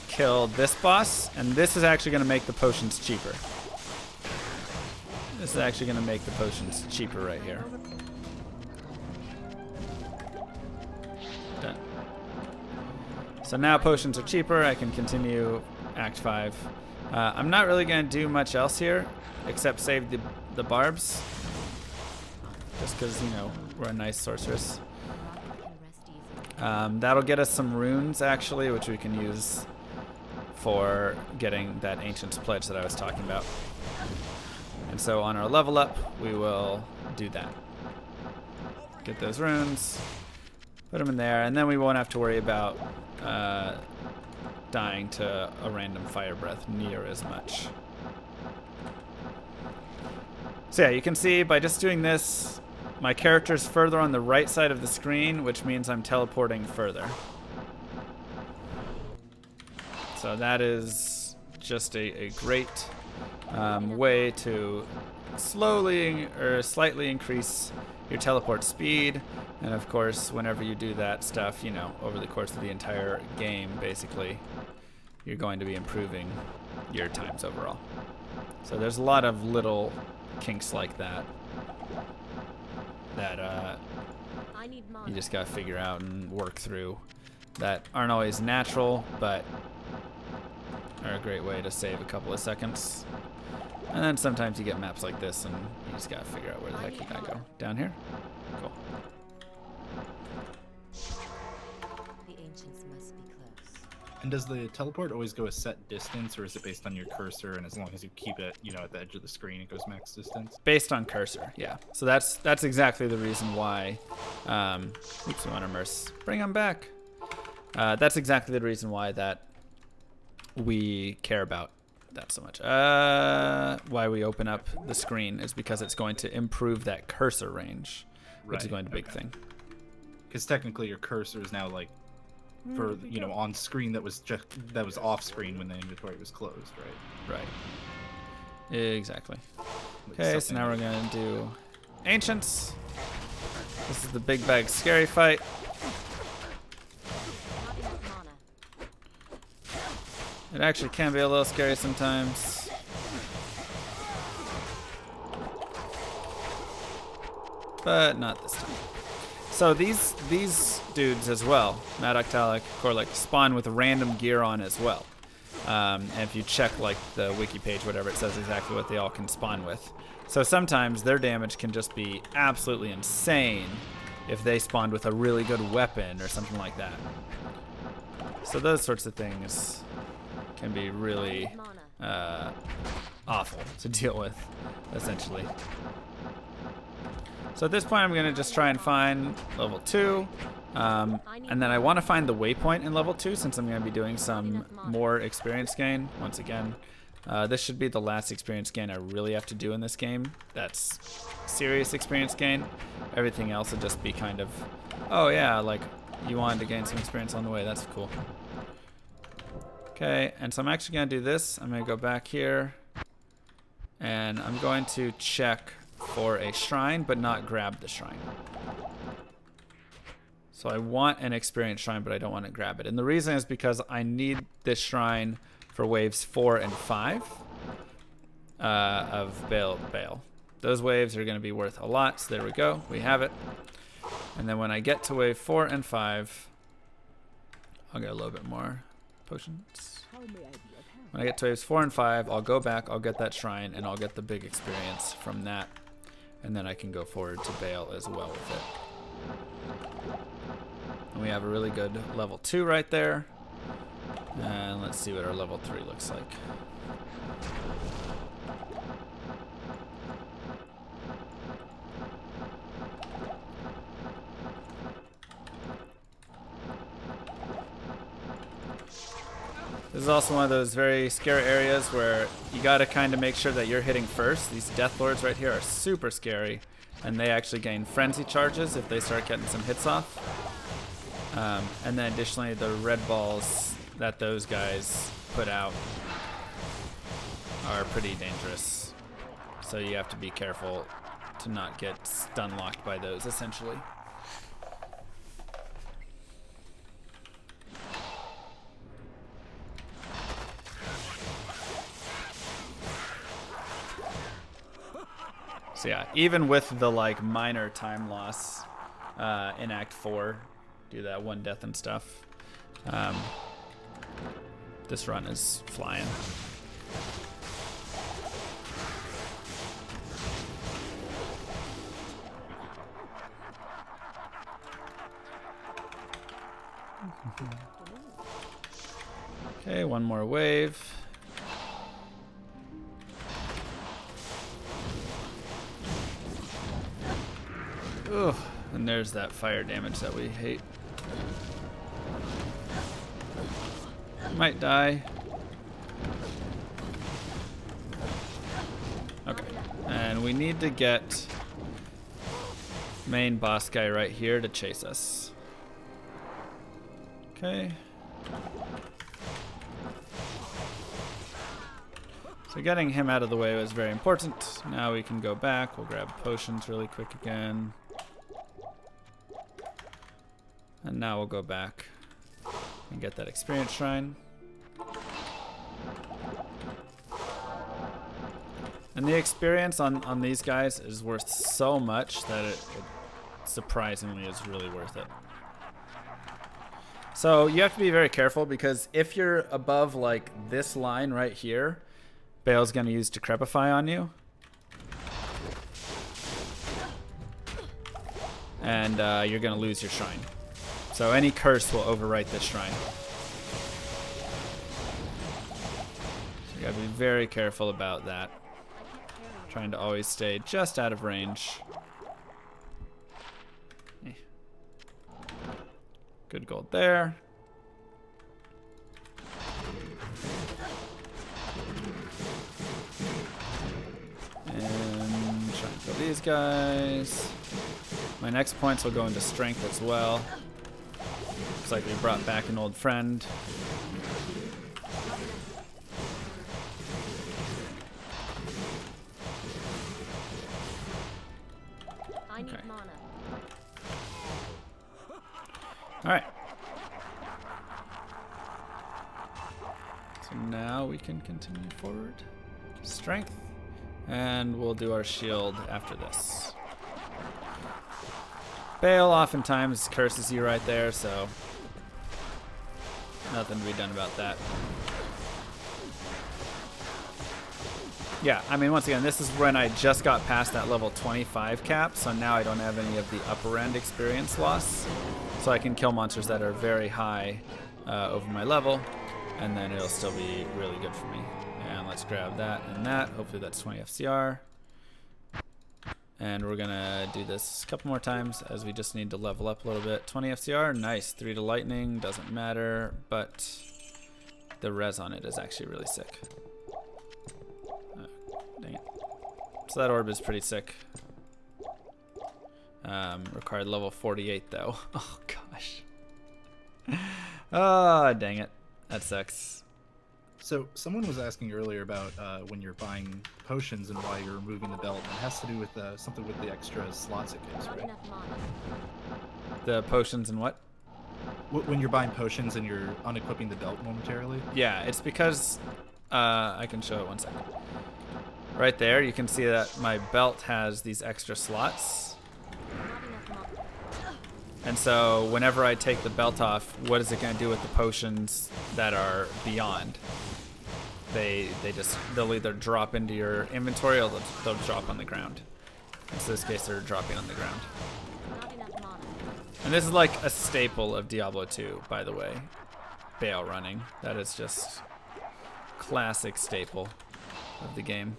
kill this boss. And this is actually going to make the potions cheaper. This is actually going to make the potions cheaper right here. Done. So now potions are cheaper. I can continue Act 5. I'm not really going to do much else here except save the barbs. Just because, you know, we're a nice sorceress. That'll get us some runes, actually, which we can use for getting that Ancient's Pledge that I was talking about. And so on our level up, we will do that. Get those runes, put them in there, and then we won't have to worry about dying to a random fire breath near as much. So yeah, you can see by just doing this, my character's further on the right side of the screen, which means I'm teleporting further. So that is just a great way to slowly or slightly increase your teleport speed. And of course, whenever you do that stuff, you know, over the course of the entire game, basically, you're going to be improving your times overall. So there's a lot of little kinks like that that you just gotta figure out and work through. that aren't always natural, but are a great way to save a couple of seconds. And then sometimes you get maps like this, and you just gotta figure out where the heck you gotta go. Down here? Cool. The ancients must be close. And does the teleport always go a set distance, or is it based on your cursor? And as long as you keep it, you know, at the edge of the screen, it goes max distance. Based on cursor, yeah. So that's exactly the reason why. Oops, we want to immerse. Bring them back. That's exactly the reason why that we care about that so much. Why we open up the screen is because it's going to improve that cursor range, which is going to be a big thing. Because technically, your cursor is now like for on screen that was off screen when the inventory was closed, right? Right. Exactly. Like Okay, so something now we're like- gonna do ancients. This is the big bag scary fight. Not enough mana. It actually can be a little scary sometimes. But not this time. So these dudes as well, Mad Octalic, Corlic, spawn with random gear on as well. And if you check like the wiki page, whatever, it says exactly what they all can spawn with. So sometimes their damage can just be absolutely insane if they spawned with a really good weapon or something like that. So those sorts of things can be really Mana. awful to deal with, essentially. So at this point, I'm going to just try and find level 2. And then I want to find the waypoint in level 2 since I'm going to be doing some more experience gain. Once again, this should be the last experience gain I really have to do in this game. That's serious experience gain. Everything else would just be kind of, oh yeah, like you wanted to gain some experience on the way. That's cool. Okay, and so I'm actually going to do this. I'm going to go back here. And I'm going to check for a shrine, but not grab the shrine. So I want an experience shrine, but I don't want to grab it. And the reason is because I need this shrine for waves 4 and 5 of Bale. Those waves are going to be worth a lot, so there we go. We have it. And then when I get to wave 4 and 5, I'll get a little bit more potions. When I get to waves 4 and 5, I'll go back, I'll get that shrine, and I'll get the big experience from that. And then I can go forward to Bale as well with it. And we have a really good level 2 right there. And let's see what our level 3 looks like. This is also one of those very scary areas where you gotta kind of make sure that you're hitting first. These Death Lords right here are super scary, and they actually gain frenzy charges if they start getting some hits off. And then additionally, the red balls that those guys put out are pretty dangerous. So you have to be careful to not get stun locked by those, essentially. So yeah, even with the like minor time loss in Act 4, do that 1 death and stuff, this run is flying. Okay, 1 more wave. Ugh, and there's that fire damage that we hate. Might die. Okay, and we need to get main boss guy right here to chase us. Okay. So getting him out of the way was very important. Now we can go back. We'll grab potions really quick again. And now we'll go back and get that experience shrine. And the experience on these guys is worth so much that it surprisingly is really worth it. So you have to be very careful because if you're above like this line right here, Bale's going to use Decrepify on you. And you're going to lose your shrine. So any curse will overwrite this shrine. So you got to be very careful about that. Trying to always stay just out of range. Good gold there. And try and kill these guys. My next points will go into strength as well. Looks like we brought back an old friend. I need mana. All right. So now we can continue forward. Strength. And we'll do our shield after this. Bale oftentimes curses you right there, so nothing to be done about that. Yeah, I mean, once again, this is when I just got past that level 25 cap, so now I don't have any of the upper end experience loss. So I can kill monsters that are very high over my level, and then it'll still be really good for me. And let's grab that and that. Hopefully that's 20 FCR. And we're gonna do this a couple more times as we just need to level up a little bit. 20 FCR, nice. 3 to lightning, doesn't matter, but the res on it is actually really sick. Dang it. So that orb is pretty sick. Required level 48 though. Oh gosh. Oh, dang it. That sucks. So someone was asking earlier about when you're buying potions and why you're removing the belt. It has to do with something with the extra slots it gives, Not right? enough mana. The potions and what? When you're buying potions and you're unequipping the belt momentarily. Yeah, it's because I can show it 1 second. Right there, you can see that my belt has these extra slots. Not enough mana. And so whenever I take the belt off, what is it going to do with the potions that are beyond? They'll either drop into your inventory or they'll drop on the ground. In this case, they're dropping on the ground. Not enough mana. And this is like a staple of Diablo 2, by the way. Bale running. That is just classic staple of the game.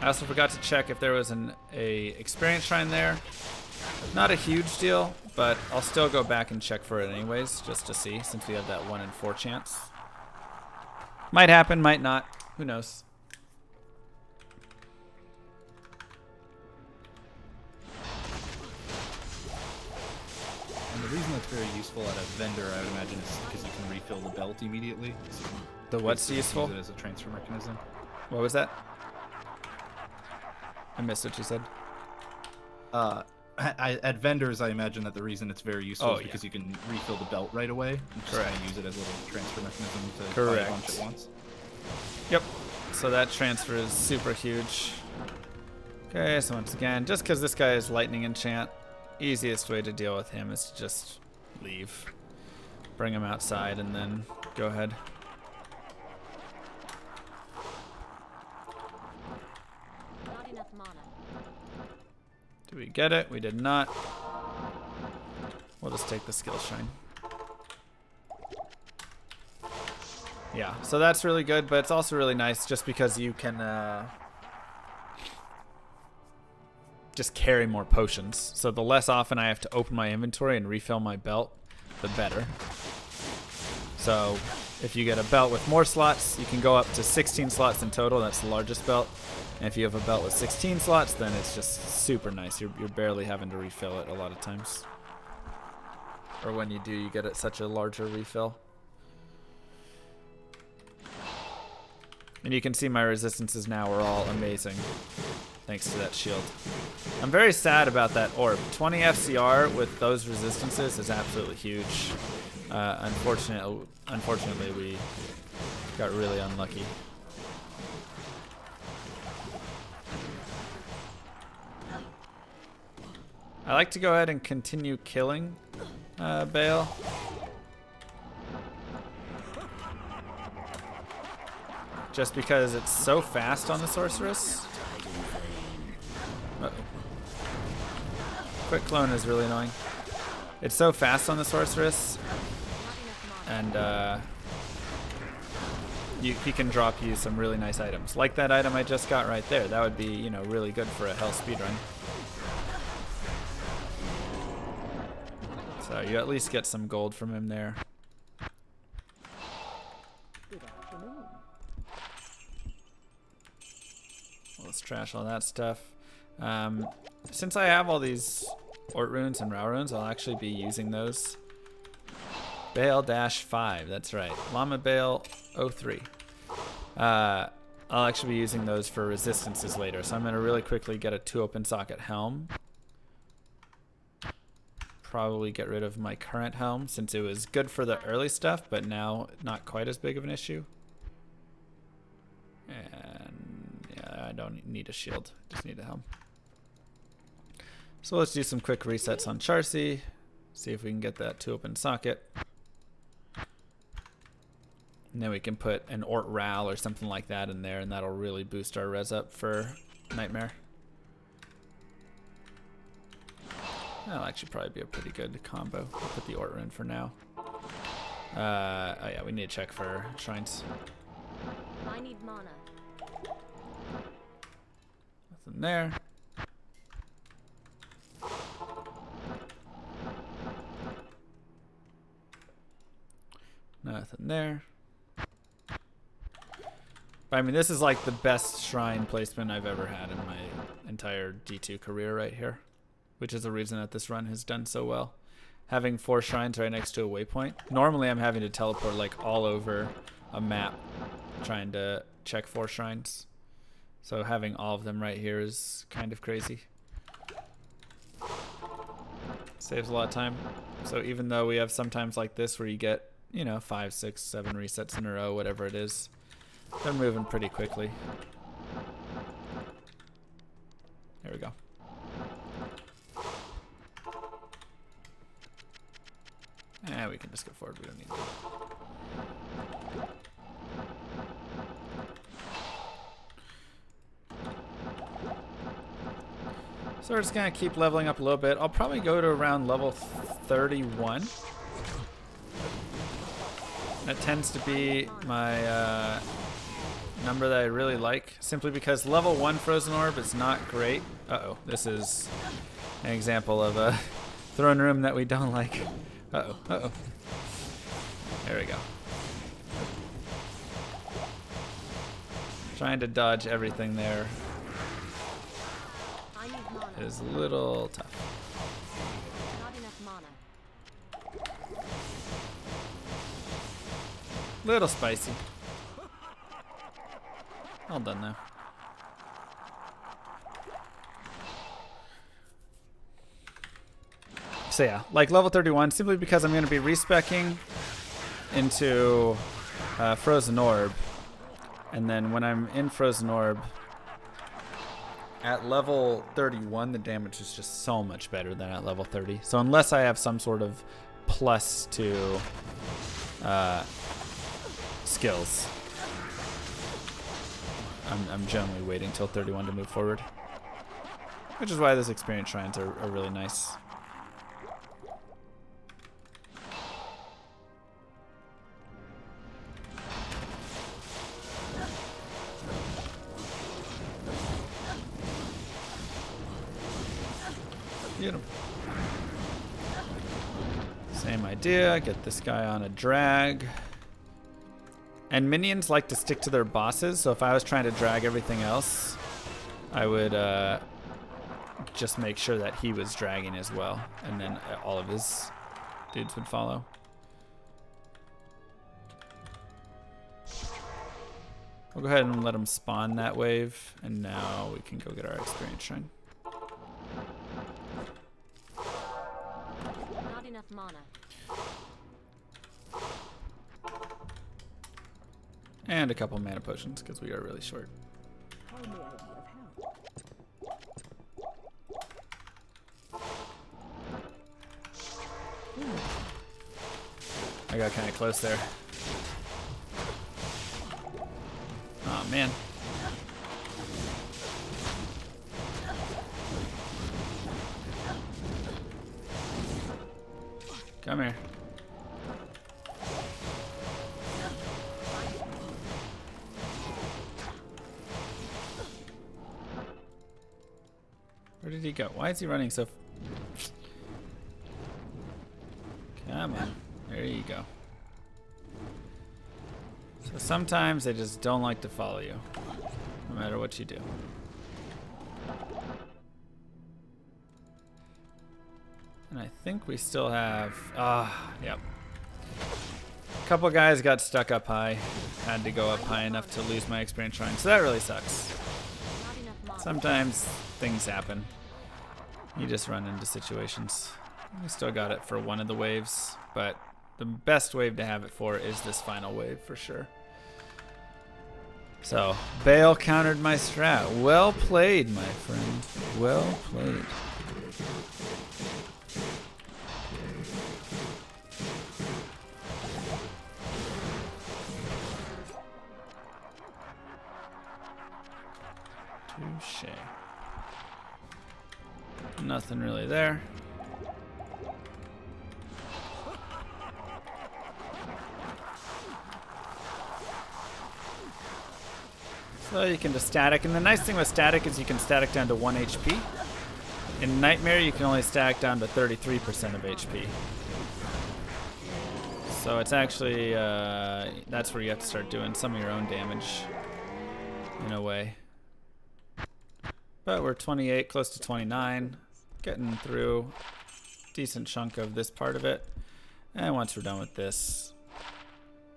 I also forgot to check if there was a experience shrine there. Not a huge deal, but I'll still go back and check for it anyways, just to see, since we have that 1 in 4 chance. Might happen, might not. Who knows? And the reason that's very useful at a vendor, I would imagine, is because you can refill the belt immediately. So The what's basically useful? Use it as a transfer mechanism. What was that? I missed what you said. At vendors, I imagine that the reason it's very useful Oh, is because you can refill the belt right away and just Correct. kind of use it as a little transfer mechanism to buy Correct. a bunch at once. Yep. So that transfer is super huge. Okay, so once again, just because this guy is lightning enchant, easiest way to deal with him is to just leave. Bring him outside and then go ahead. Not enough mana. Do we get it? We did not. We'll just take the skill shrine. Yeah, so that's really good, but it's also really nice just because you can just carry more potions. So the less often I have to open my inventory and refill my belt, the better. So if you get a belt with more slots, you can go up to 16 slots in total. That's the largest belt. And if you have a belt with 16 slots, then it's just super nice. You're barely having to refill it a lot of times. Or when you do, you get it such a larger refill. And you can see my resistances now are all amazing, thanks to that shield. I'm very sad about that orb. 20 FCR with those resistances is absolutely huge. Unfortunately, we got really unlucky. I like to go ahead and continue killing Bale. Just because it's so fast on the Sorceress. Uh-oh. Quick clone is really annoying. It's so fast on the Sorceress, and he can drop you some really nice items. Like that item I just got right there. That would be, you know, really good for a hell speedrun. So you at least get some gold from him there. Good afternoon. Let's trash all that stuff. Since I have all these Ort runes and Rao runes, I'll actually be using those. Bale-5, that's right. Llama Bale 03. I'll actually be using those for resistances later, so I'm going to really quickly get a 2 open socket helm. Probably get rid of my current helm since it was good for the early stuff, but now not quite as big of an issue. And yeah, I don't need a shield, just need a helm. So let's do some quick resets on Charcy. See if we can get that 2 open socket. And then we can put an Ort Ral or something like that in there, and that'll really boost our res up for Nightmare. That'll actually probably be a pretty good combo. We'll put the Ort Rune for now. Oh yeah, we need to check for shrines. I need mana. Nothing there. Nothing there. But I mean, this is like the best shrine placement I've ever had in my entire D2 career right here, which is the reason that this run has done so well. Having 4 shrines right next to a waypoint. Normally I'm having to teleport like all over a map trying to check 4 shrines. So having all of them right here is kind of crazy. Saves a lot of time. So even though we have sometimes like this where you get, you know, 5, 6, 7 resets in a row, whatever it is, they're moving pretty quickly. There we go. We can just go forward. We don't need to. So we're just gonna keep leveling up a little bit. I'll probably go to around level 31. That tends to be my number that I really like, simply because level 1 Frozen Orb is not great. Uh-oh, this is an example of a throne room that we don't like. Uh-oh, uh-oh. There we go. Trying to dodge everything there I need mana. is a little tough. Not enough mana. Little spicy. All done now. So yeah, like level 31, simply because I'm going to be respecking into Frozen Orb. And then when I'm in Frozen Orb, at level 31, the damage is just so much better than at level 30. So unless I have some sort of plus to skills, I'm generally waiting till 31 to move forward. Which is why those experience shrines are really nice. Get him. Same idea, get this guy on a drag. And minions like to stick to their bosses, so if I was trying to drag everything else, I would just make sure that he was dragging as well, and then all of his dudes would follow. We'll go ahead and let him spawn that wave, and now we can go get our experience shrine. Not enough mana. And a couple mana potions, because we are really short. How may I be of help? I got kind of close there. Oh man. Come here. Where did he go? Why is he running so... Come on. There you go. So sometimes they just don't like to follow you, no matter what you do. And I think we still have... yep. A couple guys got stuck up high. Had to go up high enough to lose my experience shrine, so that really sucks. Sometimes things happen. You just run into situations. We still got it for one of the waves, but the best wave to have it for is this final wave for sure. So, Bale countered my strat. Well played, my friend. Well played. Touché. Nothing really there. So you can just static, and the nice thing with static is you can static down to 1 HP. In Nightmare, you can only static down to 33% of HP. So it's actually, that's where you have to start doing some of your own damage, in a way. But we're 28, close to 29, getting through a decent chunk of this part of it. And once we're done with this,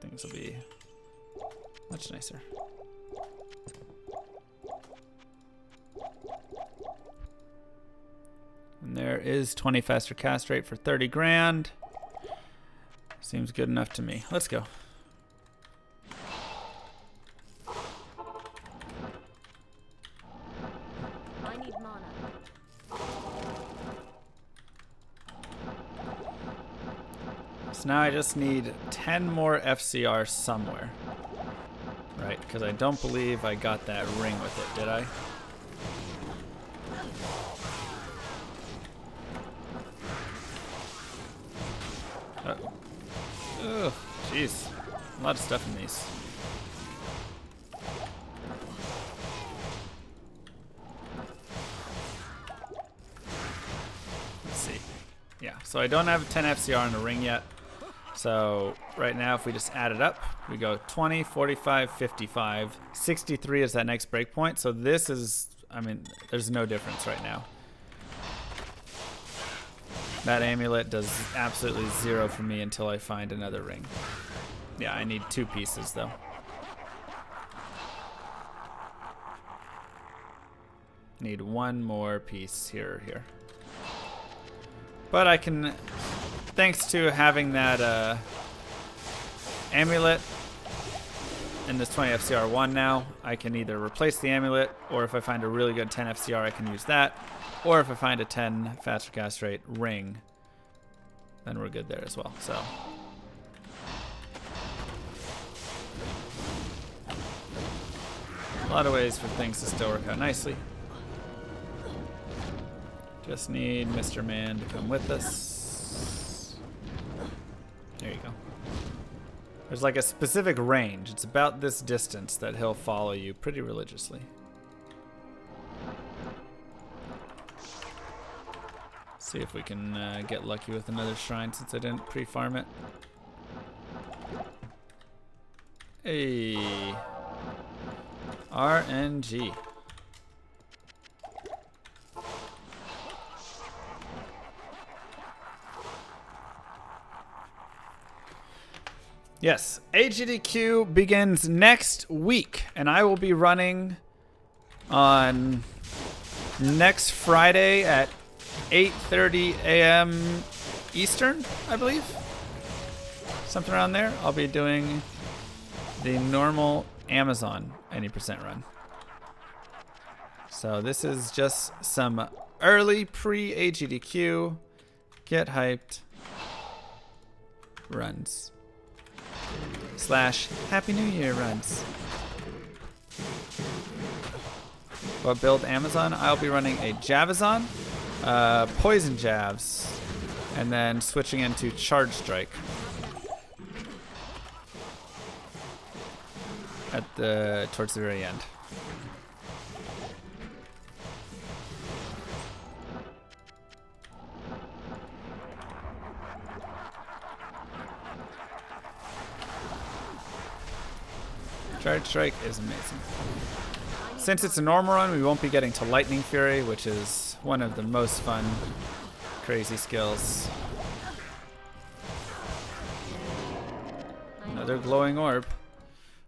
things will be much nicer. And there is 20 faster cast rate for 30 grand. Seems good enough to me. Let's go. I need mana. So now I just need 10 more FCR somewhere. Right, because I don't believe I got that ring with it, did I? Oh, jeez. A lot of stuff in these. Let's see. Yeah, so I don't have 10 FCR in the ring yet. So right now, if we just add it up, we go 20, 45, 55. 63 is that next breakpoint. So this is, I mean, there's no difference right now. That amulet does absolutely zero for me until I find another ring. Yeah, I need 2 pieces though. Need 1 more piece here or here. But I can, thanks to having that amulet in this 20 FCR1 now, I can either replace the amulet, or if I find a really good 10 FCR, I can use that. Or if I find a 10 faster cast rate ring, then we're good there as well. So a lot of ways for things to still work out nicely. Just need Mr. Man to come with us. There you go. There's like a specific range. It's about this distance that he'll follow you pretty religiously. See if we can get lucky with another shrine since I didn't pre-farm it. Hey. RNG. Yes, AGDQ begins next week, and I will be running on next Friday at 8:30 a.m. Eastern, I believe. Something around there. I'll be doing the normal Amazon any percent run. So this is just some early pre-AGDQ, get hyped runs. / Happy New Year runs. What build Amazon? I'll be running a Javazon, Poison Javs, and then switching into Charge Strike towards the very end. Charge Strike is amazing. Since it's a normal run, we won't be getting to Lightning Fury, which is one of the most fun, crazy skills. Another glowing orb.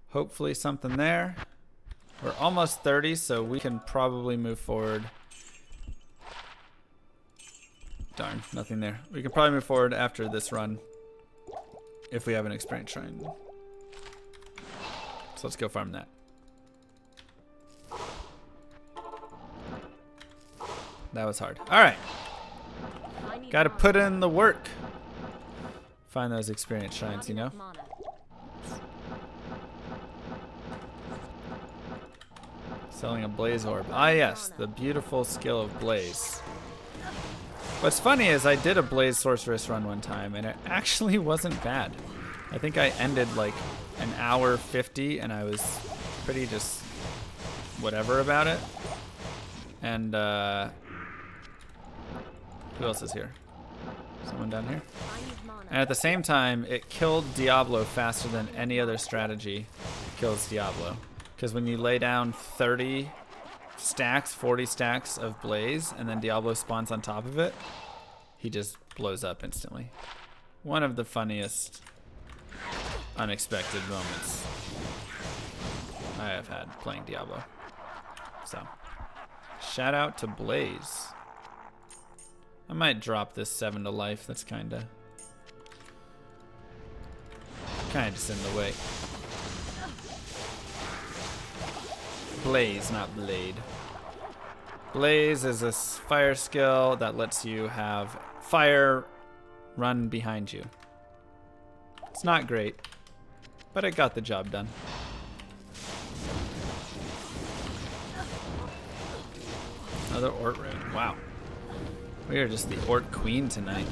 Hopefully something there. We're almost 30, so we can probably move forward. Darn, nothing there. We can probably move forward after this run if we have an experience shrine. So let's go farm that. That was hard. All right. Got to put in the work. Find those experience shrines, you know? Selling a blaze orb. Ah, yes, the beautiful skill of blaze. What's funny is I did a blaze sorceress run one time, and it actually wasn't bad. I think I ended like an hour 50, and I was pretty just whatever about it. And who else is here? Someone down here? And at the same time, it killed Diablo faster than any other strategy kills Diablo. Because when you lay down 30 stacks, 40 stacks of blaze, and then Diablo spawns on top of it, he just blows up instantly. One of the funniest unexpected moments I have had playing Diablo. So, shout out to Blaze. I might drop this 7 to life. That's kinda just in the way. Blaze, not blade. Blaze is a fire skill that lets you have fire run behind you. It's not great, but it got the job done. Another Ort raid. Wow. We are just the Ort queen tonight.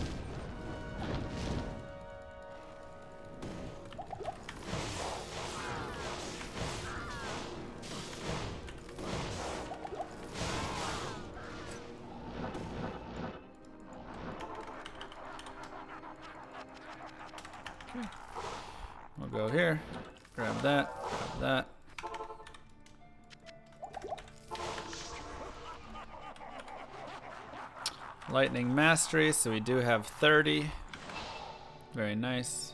Okay. We'll go here. Grab that. Grab that. Lightning Mastery, so we do have 30. Very nice.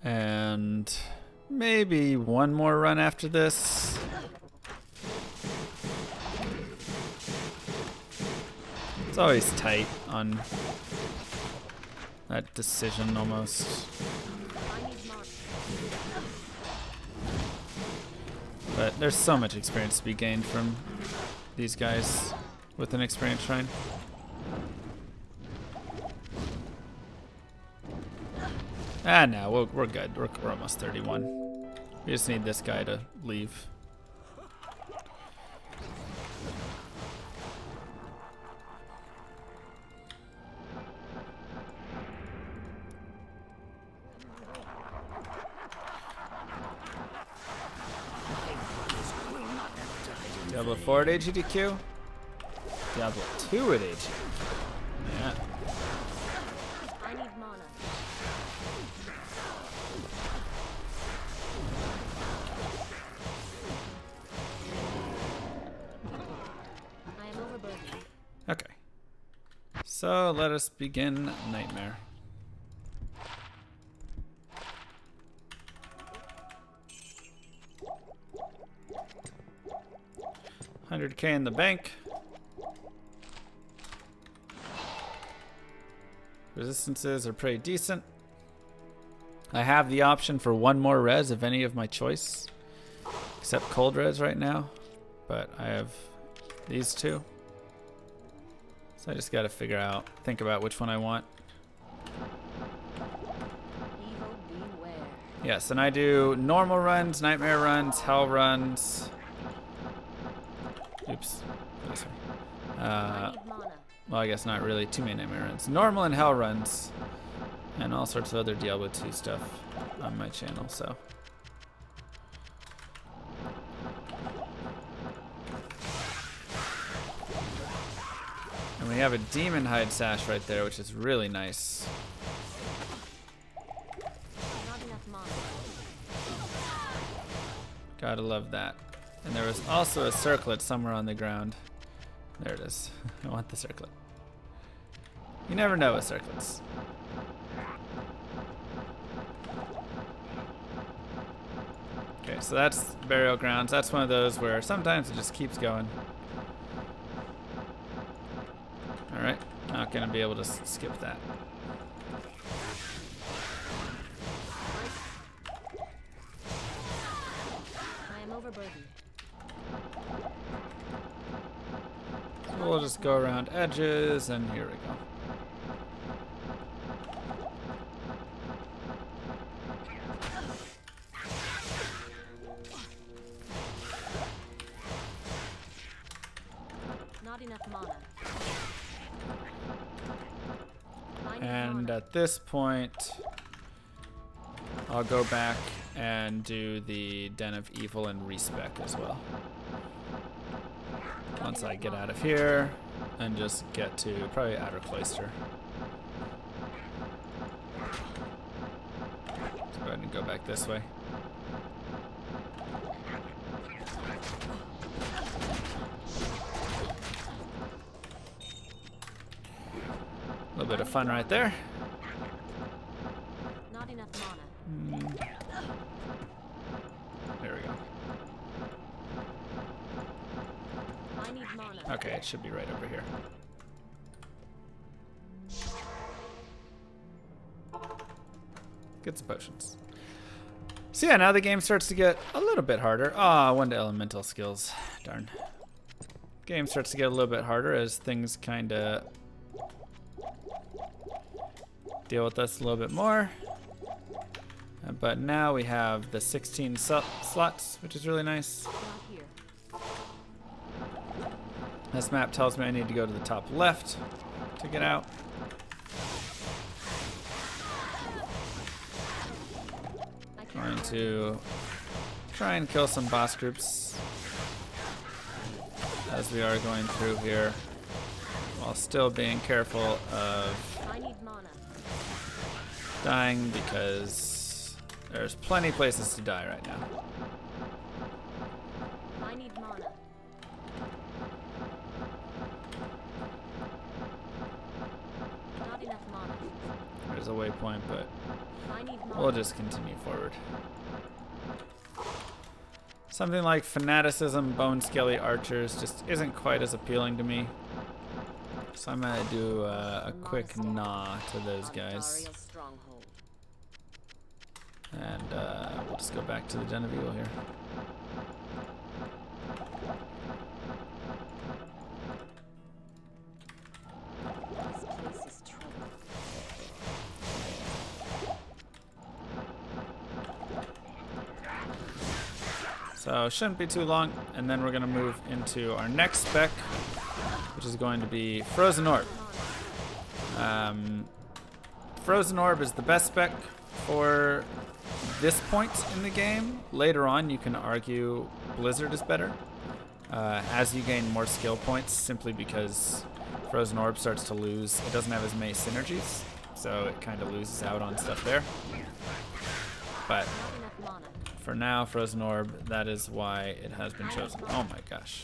And maybe one more run after this. It's always tight on that decision almost. But there's so much experience to be gained from these guys with an experience shrine. Ah, no, we're good. We're almost 31. We just need this guy to leave. Diablo 4 at AGDQ? Diablo 2 at AGDQ. Yeah. I need mana. I am overburdened. Okay. So let us begin Nightmare. 100K in the bank. Resistances are pretty decent. I have the option for one more res of any of my choice, except cold res right now, but I have these two. So I just gotta think about which one I want. Evil beware. Yes, and I do normal runs, nightmare runs, hell runs. Oops. This way. I need mana. Well, I guess not really too many nightmare runs. Normal and hell runs. And all sorts of other Diablo 2 stuff on my channel, so. And we have a demon hide sash right there, which is really nice. Not enough mana. Gotta love that. And there was also a circlet somewhere on the ground. There it is. I want the circlet. You never know with circlets. Okay, so that's burial grounds. That's one of those where sometimes it just keeps going. Alright, not gonna be able to skip that. I am overburdened. We'll just go around edges, and here we go. Not enough mana. I need And mana. at this point, I'll go back and do the Den of Evil and respec as well. Once I get out of here and just get to probably Outer Cloister. Let's go ahead and go back this way. A little bit of fun right there. Not enough mana. There we go. I need mana. Okay, it should be right over here. Get some potions. So yeah, now the game starts to get a little bit harder. Ah, one to elemental skills. Darn. Game starts to get a little bit harder as things kind of deal with us a little bit more. But now we have the 16 slots, which is really nice. Not here. This map tells me I need to go to the top left to get out. I can't Going burn. to try and kill some boss groups as we are going through here, while still being careful of I need mana. dying because there's plenty of places to die right now. I need mana. Not enough mana. There's a waypoint, but I need mana. we'll just continue forward. Something like Fanaticism, Bone Skelly Archers just isn't quite as appealing to me. So I'm gonna do a quick gnaw to those guys. Altarial stronghold. And we'll just go back to the Den of Evil here. This place is trouble. So shouldn't be too long, and then we're gonna move into our next spec, which is going to be Frozen Orb. Frozen Orb is the best spec for this point in the game. Later on, you can argue Blizzard is better as you gain more skill points, simply because Frozen Orb starts to lose. It doesn't have as many synergies, so it kind of loses out on stuff there. But Not enough mana. for now, Frozen Orb, that is why it has been chosen. Oh my gosh.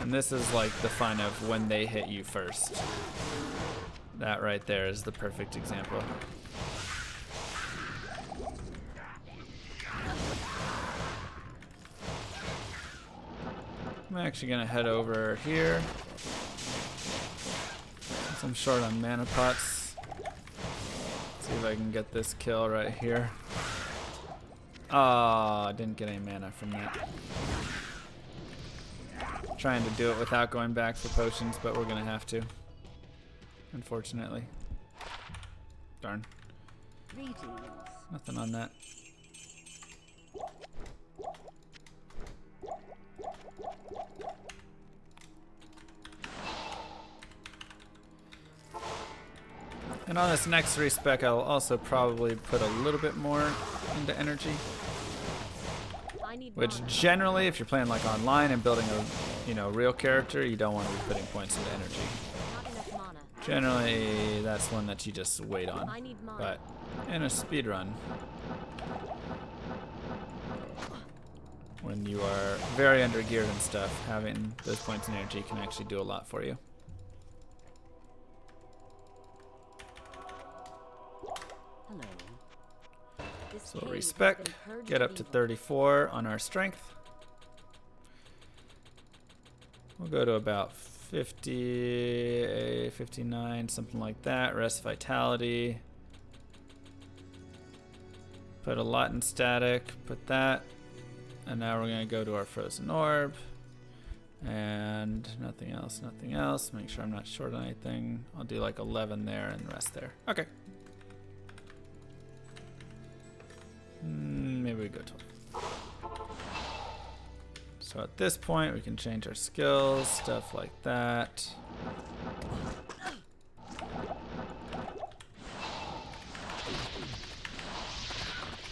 And this is like the fun of when they hit you first. That right there is the perfect example. I'm actually gonna head over here So I'm short on mana pots. See if I can get this kill right here. Oh, I didn't get any mana from that. Trying to do it without going back for potions, but we're gonna have to. Unfortunately. Darn. Greetings. Nothing on that. And on this next respec, I'll also probably put a little bit more into energy. I need Which mana. generally, if you're playing like online and building a real character, you don't want to be putting points into energy. Not enough mana. Generally, that's one that you just wait on. I need mana. But in a speed run, when you are very undergeared and stuff, having those points in energy can actually do a lot for you. Hello. This So cave has respec, been purged get of up to evil. 34 on our strength. We'll go to about 50, 59, something like that. Rest vitality. Put a lot in static, put that. And now we're gonna go to our frozen orb. And nothing else, nothing else. Make sure I'm not short on anything. I'll do like 11 there and rest there. Okay. Maybe we go 12. So at this point, we can change our skills, stuff like that.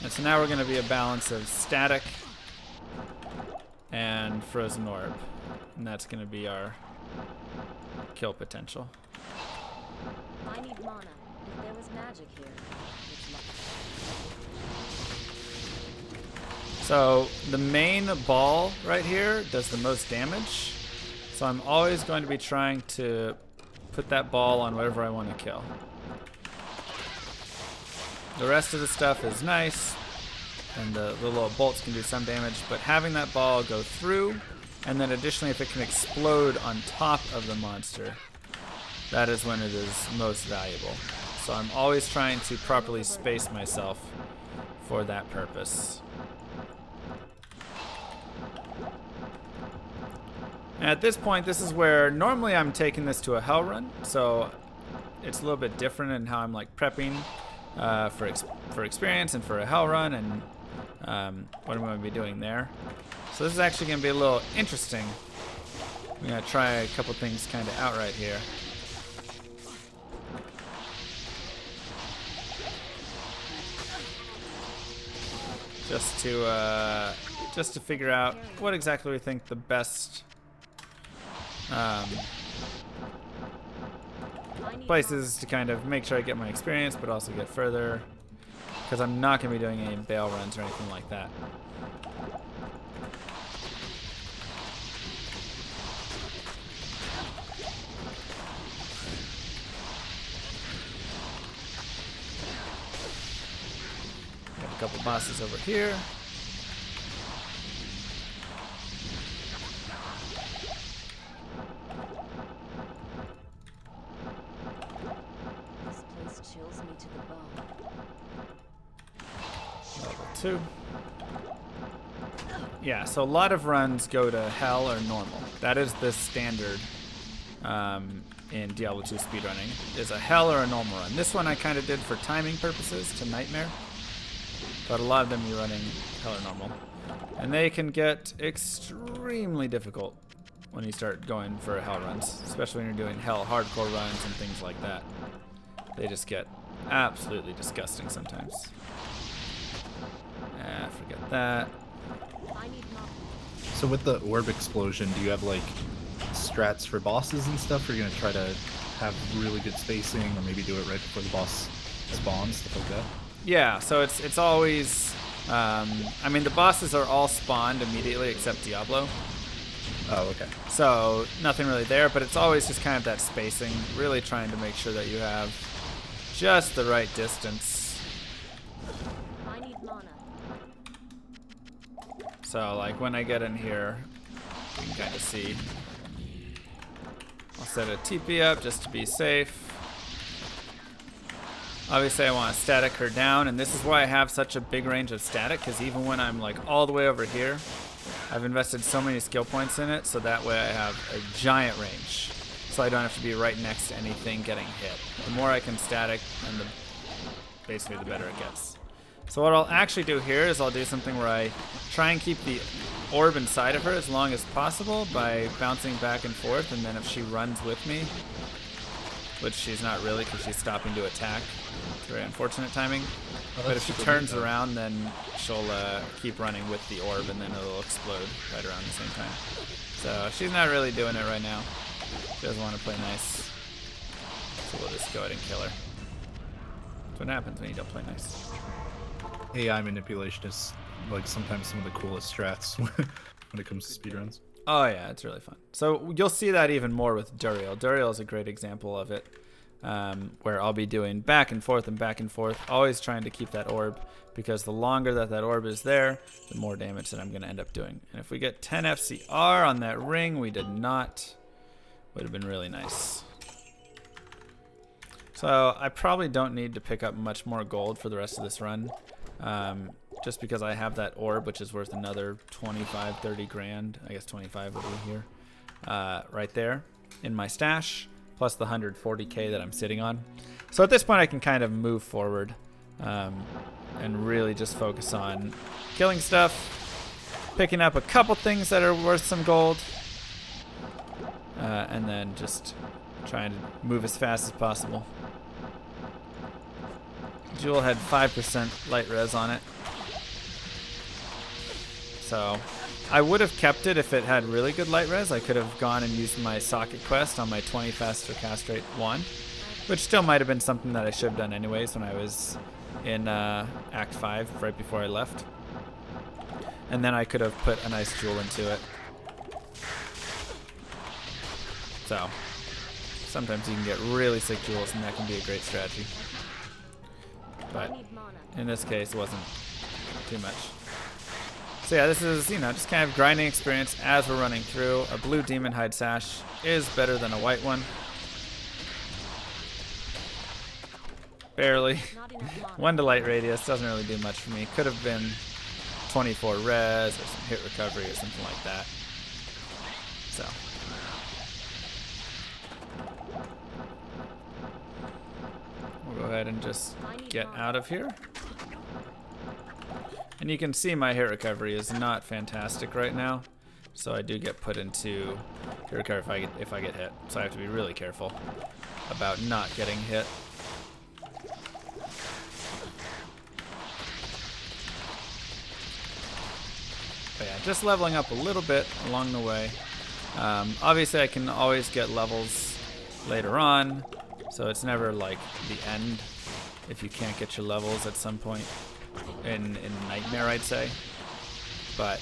And so now we're going to be a balance of static and frozen orb. And that's going to be our kill potential. I need mana. If there was magic here, it's lost. So the main ball right here does the most damage. So I'm always going to be trying to put that ball on whatever I want to kill. The rest of the stuff is nice, and the little bolts can do some damage, but having that ball go through, and then additionally if it can explode on top of the monster, that is when it is most valuable. So I'm always trying to properly space myself for that purpose. And at this point, this is where normally I'm taking this to a hell run, so it's a little bit different in how I'm like prepping for experience and for a hell run and what I'm going to be doing there. So this is actually going to be a little interesting. I'm going to try a couple things kind of out right here. Just to figure out what exactly we think the best places to kind of make sure I get my experience, but also get further, because I'm not going to be doing any bail runs or anything like that. Got a couple bosses over here. This place chills me to the bone. Level 2. Yeah, so a lot of runs go to hell or normal. That is the standard in Diablo 2 speedrunning, is a hell or a normal run. This one I kind of did for timing purposes to nightmare, but a lot of them you're running hell or normal. And they can get extremely difficult when you start going for hell runs, especially when you're doing hell hardcore runs and things like that. They just get absolutely disgusting sometimes. Forget that. I need mana. So with the orb explosion, do you have like strats for bosses and stuff? Or are you gonna try to have really good spacing, or maybe do it right before the boss spawns, stuff like that? Yeah, so it's always, I mean, the bosses are all spawned immediately except Diablo. Oh, okay. So nothing really there, but it's always just kind of that spacing, really trying to make sure that you have just the right distance. I need mana. So like when I get in here, you can kind of see. I'll set a TP up just to be safe. Obviously, I want to static her down, and this is why I have such a big range of static, because even when I'm like all the way over here, I've invested so many skill points in it, so that way I have a giant range. So I don't have to be right next to anything getting hit. The more I can static, and basically the better it gets. So what I'll actually do here is I'll do something where I try and keep the orb inside of her as long as possible by bouncing back and forth, and then if she runs with me, which she's not really because she's stopping to attack. It's very unfortunate timing. Oh, but if she turns around, then she'll keep running with the orb, and then it'll explode right around the same time. So she's not really doing it right now. She doesn't want to play nice. So we'll just go ahead and kill her. That's what happens when you don't play nice. AI manipulation is like sometimes some of the coolest strats when it comes to speedruns. Oh yeah, it's really fun. So you'll see that even more with Duriel. Duriel is a great example of it, where I'll be doing back and forth, always trying to keep that orb, because the longer that orb is there, the more damage that I'm going to end up doing. And if we get 10 FCR on that ring, we did not. Would have been really nice. So I probably don't need to pick up much more gold for the rest of this run. Just because I have that orb, which is worth another 25, 30 grand. I guess 25 would be here. Right there in my stash, plus the 140k that I'm sitting on. So at this point I can kind of move forward and really just focus on killing stuff, picking up a couple things that are worth some gold, and then just trying to move as fast as possible. Jewel had 5% light res on it. So I would have kept it if it had really good light res. I could have gone and used my socket quest on my 20 faster cast rate 1, which still might have been something that I should have done anyways when I was in Act 5 right before I left. And then I could have put a nice jewel into it. So sometimes you can get really sick jewels, and that can be a great strategy. But in this case, it wasn't too much. So yeah, this is, just kind of grinding experience as we're running through. A blue demon hide sash is better than a white one. Barely. 1 to light radius doesn't really do much for me. Could have been 24 res or some hit recovery or something like that. So. We'll go ahead and just get out of here. And you can see my hit recovery is not fantastic right now. So I do get put into hit recovery if I get hit. So I have to be really careful about not getting hit. But yeah, just leveling up a little bit along the way. Obviously I can always get levels later on. So it's never like the end if you can't get your levels at some point in Nightmare, I'd say. But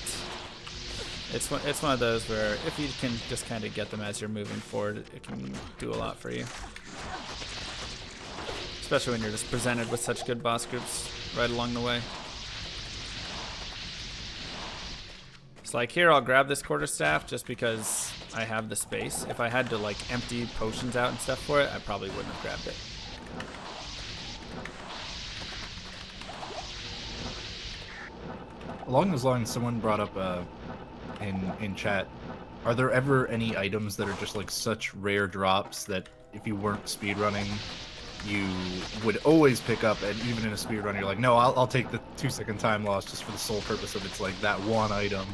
it's one of those where if you can just kind of get them as you're moving forward, it can do a lot for you. Especially when you're just presented with such good boss groups right along the way. So like here, I'll grab this quarterstaff just because I have the space. If I had to like empty potions out and stuff for it, I probably wouldn't have grabbed it. Along those lines, someone brought up in chat, are there ever any items that are just like such rare drops that if you weren't speedrunning, you would always pick up, and even in a speedrun, you're like, no, I'll take the 2-second time loss just for the sole purpose of it's like that one item,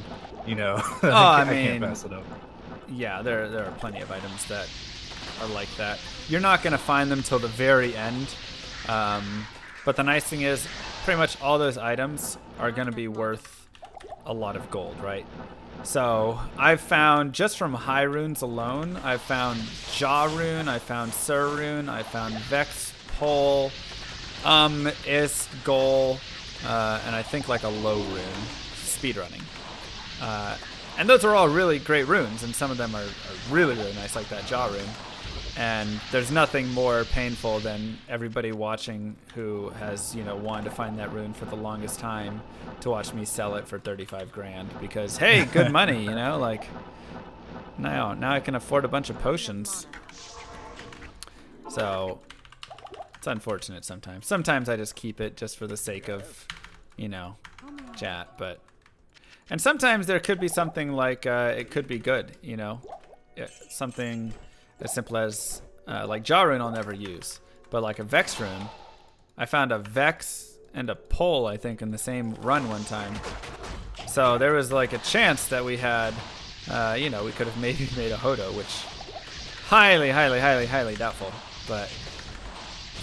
Oh, I can't pass it up. Yeah, there are plenty of items that are like that. You're not going to find them till the very end. But the nice thing is, pretty much all those items are going to be worth a lot of gold, right? So I've found, just from high runes alone, I've found Jaw rune, I found Sur rune, I found Vex Pole, Ist, Goal, and I think like a low rune, speedrunning. And those are all really great runes, and some of them are really, really nice, like that Jaw rune. And there's nothing more painful than everybody watching who has, wanted to find that rune for the longest time to watch me sell it for 35 grand because, hey, good money, like Now I can afford a bunch of potions. So it's unfortunate sometimes. Sometimes I just keep it just for the sake of, you know, chat. And sometimes there could be something like it could be good, you know, something as simple as like Jaw Rune I'll never use, but like a Vex Rune. I found a Vex and a Pole, I think, in the same run one time. So there was like a chance that we had, you know, we could have maybe made a Hodo, which highly doubtful, but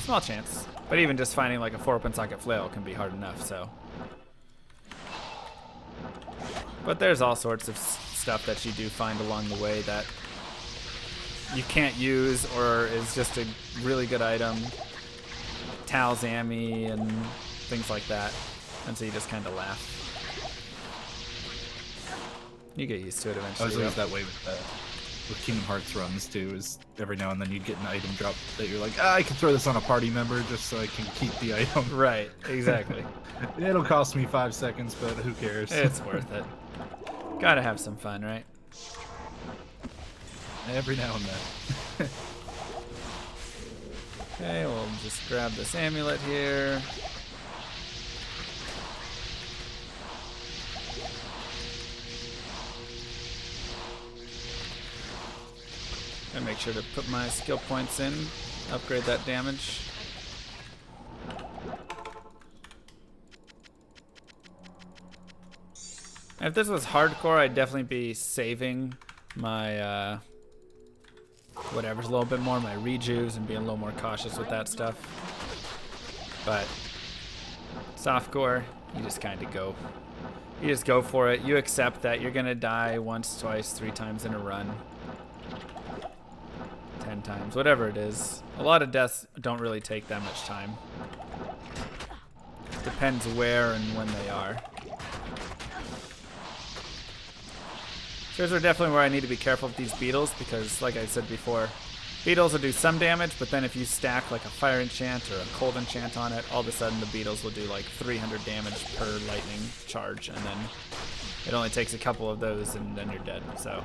small chance. But even just finding like a 4-open socket flail can be hard enough, so. But there's all sorts of stuff that you do find along the way that you can't use or is just a really good item. Talzami and things like that. And so you just kind of laugh. You get used to it eventually. I was always that way with Kingdom Hearts runs too, is every now and then you'd get an item drop that you're like, I can throw this on a party member just so I can keep the item. Right, exactly. It'll cost me 5 seconds, but who cares? It's worth it. Gotta have some fun, right? Every now and then. Okay, we'll just grab this amulet here. And make sure to put my skill points in, upgrade that damage. If this was hardcore, I'd definitely be saving my whatever's a little bit more, my rejuves, and being a little more cautious with that stuff. But softcore, you just kind of go. You just go for it. You accept that you're gonna die once, twice, 3 times in a run. 10 times, whatever it is. A lot of deaths don't really take that much time. Depends where and when they are. So those are definitely where I need to be careful with these beetles because, like I said before, beetles will do some damage, but then if you stack like a fire enchant or a cold enchant on it, all of a sudden the beetles will do like 300 damage per lightning charge, and then it only takes a couple of those and then you're dead, so.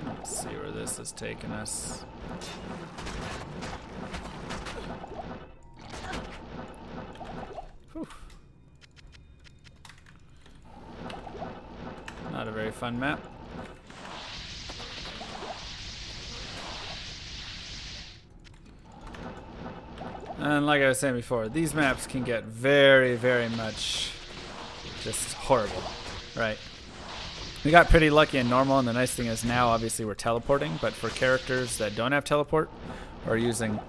Let's see where this is taking us. Whew. Not a very fun map. And like I was saying before, these maps can get very, very much just horrible, right? We got pretty lucky in normal, and the nice thing is now obviously we're teleporting, but for characters that don't have teleport or using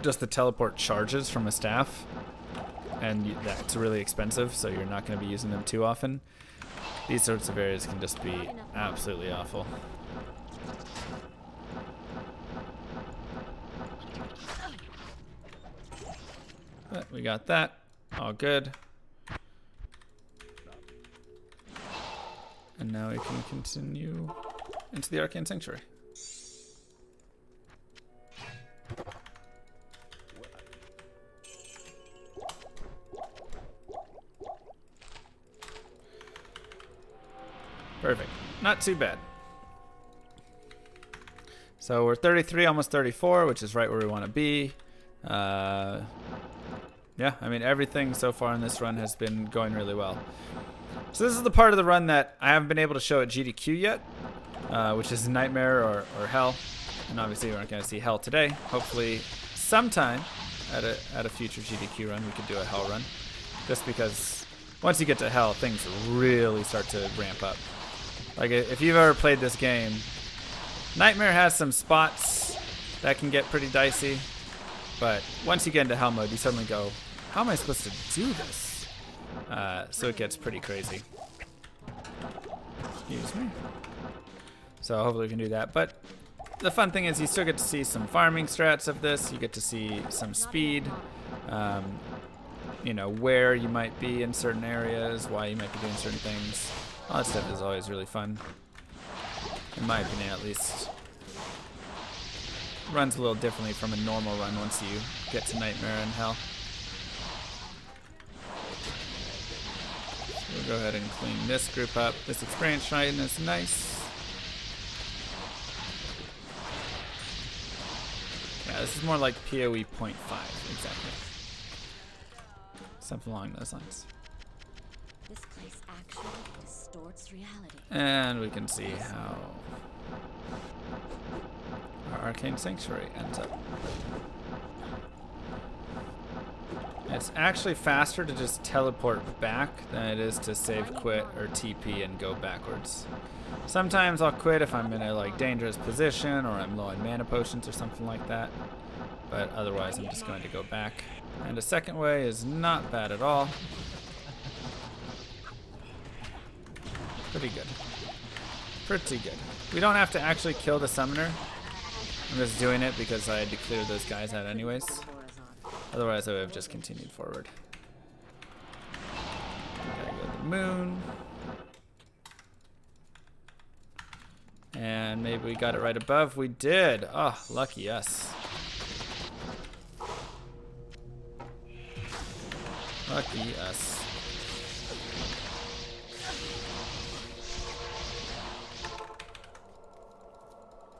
just the teleport charges from a staff, and that's really expensive, so you're not going to be using them too often, these sorts of areas can just be absolutely awful. But we got that. All good. And now we can continue into the Arcane Sanctuary. Perfect. Not too bad. So we're 33, almost 34, which is right where we want to be. Yeah, I mean, everything so far in this run has been going really well. So this is the part of the run that I haven't been able to show at GDQ yet, which is Nightmare or Hell. And obviously we aren't going to see Hell today. Hopefully sometime at a future GDQ run we could do a Hell run. Just because once you get to Hell, things really start to ramp up. Like if you've ever played this game, Nightmare has some spots that can get pretty dicey. But once you get into Hell mode, you suddenly go, how am I supposed to do this? So it gets pretty crazy. Excuse me. So hopefully we can do that. But the fun thing is you still get to see some farming strats of this. You get to see some speed. You know, where you might be in certain areas, why you might be doing certain things. All that stuff is always really fun. In my opinion, at least. Runs a little differently from a normal run once you get to Nightmare and Hell. go ahead and clean this group up. This experience shrine is nice. Yeah, this is more like PoE 0.5, exactly. Something along those lines. This place actually distorts reality. And we can see how our Arcane Sanctuary ends up. It's actually faster to just teleport back than it is to save, quit, or TP and go backwards. Sometimes I'll quit if I'm in a like dangerous position or I'm low on mana potions or something like that. But otherwise I'm just going to go back. And a second way is not bad at all. Pretty good. Pretty good. We don't have to actually kill the summoner. I'm just doing it because I had to clear those guys out anyways. Otherwise I would have just continued forward. Gotta go to the moon. And maybe we got it right above. We did. Oh, lucky us. Lucky us.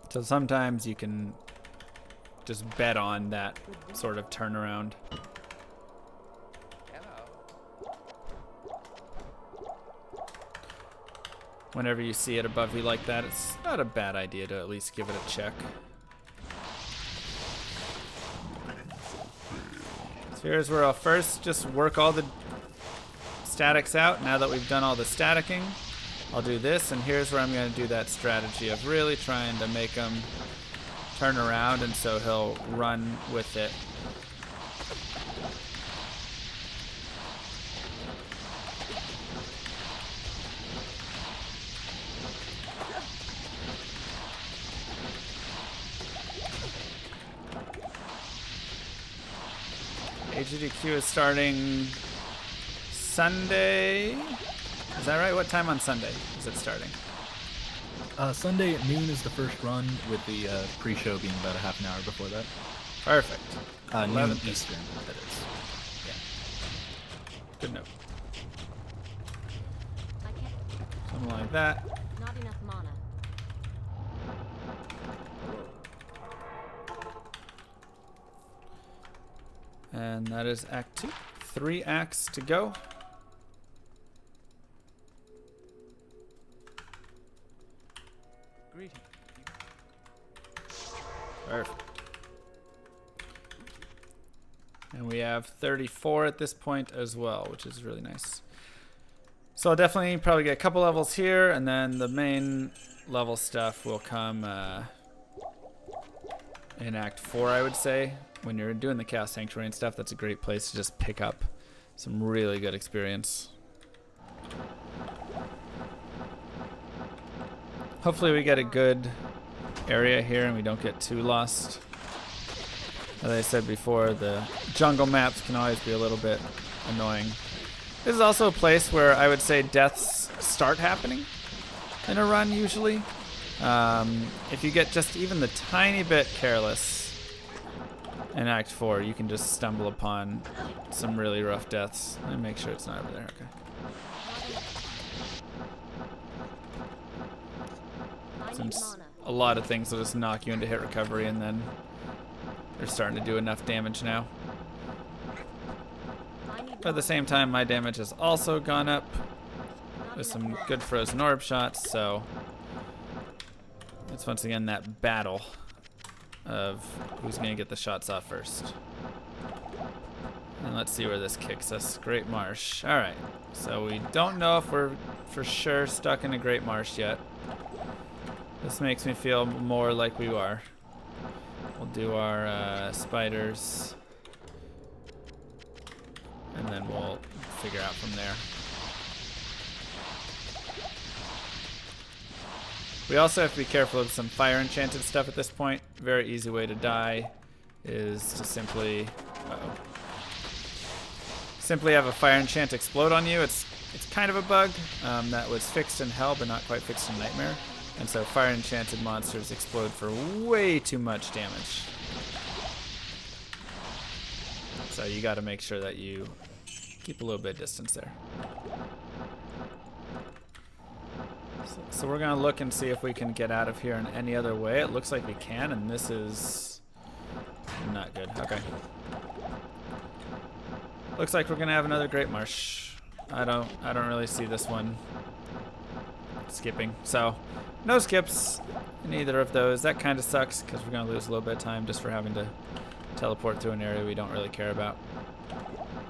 So sometimes you can just bet on that sort of turnaround. Whenever you see it above you like that, it's not a bad idea to at least give it a check. So here's where I'll first just work all the statics out. Now that we've done all the staticking, I'll do this, and here's where I'm going to do that strategy of really trying to make him turn around, and so he'll run with it. AGDQ is starting Sunday. Is that right? What time on Sunday is it starting? Sunday at noon is the first run, with the pre-show being about a half an hour before that. Perfect. Noon Eastern, that is. Yeah. Good note. I can't. Something like that. Not enough mana. And that is Act 2. 3 acts to go. Perfect. And we have 34 at this point as well, which is really nice. So I'll definitely probably get a couple levels here, and then the main level stuff will come in Act 4, I would say. When you're doing the Chaos Sanctuary and stuff, that's a great place to just pick up some really good experience. Hopefully we get a good area here and we don't get too lost. As I said before, the jungle maps can always be a little bit annoying. This is also a place where I would say deaths start happening in a run usually. If you get just even the tiny bit careless in Act 4, you can just stumble upon some really rough deaths. Let me make sure it's not over there. Okay. Since a lot of things will just knock you into hit recovery, and then they're starting to do enough damage now. But at the same time, my damage has also gone up with some good frozen orb shots, so it's once again that battle of who's going to get the shots off first. And let's see where this kicks us. Great Marsh. Alright, so we don't know if we're for sure stuck in a Great Marsh yet. This makes me feel more like we are. We'll do our spiders, and then we'll figure out from there. We also have to be careful of some fire enchanted stuff at this point. Very easy way to die is to simply simply have a fire enchant explode on you. It's kind of a bug that was fixed in Hell, but not quite fixed in Nightmare. And so fire enchanted monsters explode for way too much damage. So you got to make sure that you keep a little bit of distance there. So we're gonna look and see if we can get out of here in any other way. It looks like we can, and this is not good. Okay. Looks like we're gonna have another Great Marsh. I don't really see this one skipping. So no skips in either of those. That kind of sucks because we're gonna lose a little bit of time just for having to teleport through an area we don't really care about.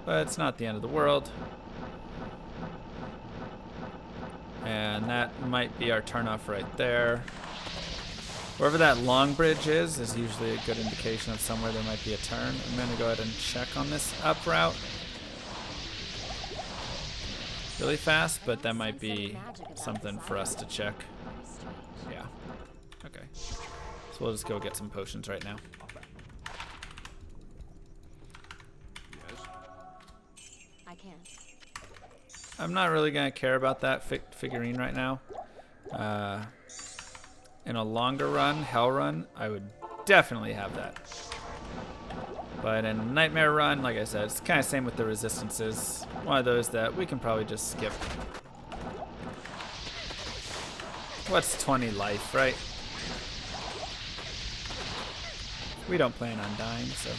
But it's not the end of the world. And that might be our turnoff right there. Wherever that long bridge is usually a good indication of somewhere there might be a turn. I'm going to go ahead and check on this up route really fast, but that might be something for us to check. Yeah. Okay. So we'll just go get some potions right now. I can't. I'm not really going to care about that figurine right now. In a longer run, hell run, I would definitely have that. But in a nightmare run, like I said, it's kind of same with the resistances. One of those that we can probably just skip. What's 20 life, right? We don't plan on dying, so.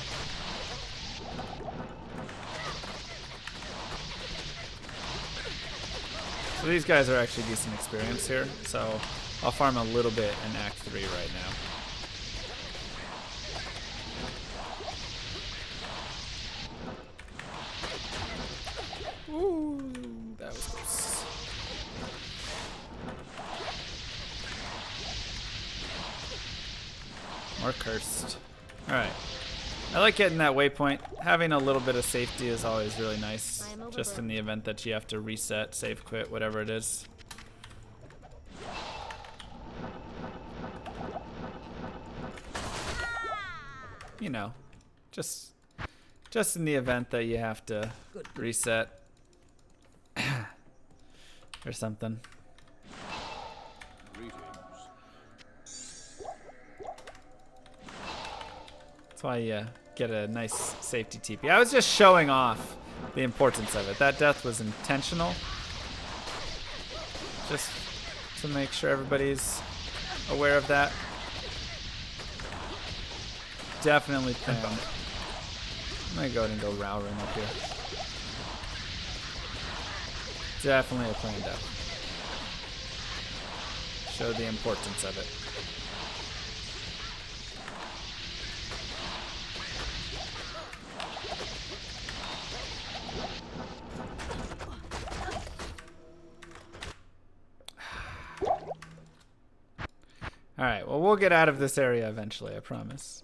So these guys are actually decent experience here, so I'll farm a little bit in Act 3 right now. Ooh, that was close. More cursed. Alright. I like getting that waypoint. Having a little bit of safety is always really nice. Just in the event that you have to reset, save, quit, whatever it is. You know, just in the event that you have to reset or something. That's why you get a nice safety TP. I was just showing off the importance of it. That death was intentional. Just to make sure everybody's aware of that. Definitely planned. I'm gonna go ahead and go Rowring up here. Definitely a planned death. Show the importance of it. Alright, well, we'll get out of this area eventually, I promise.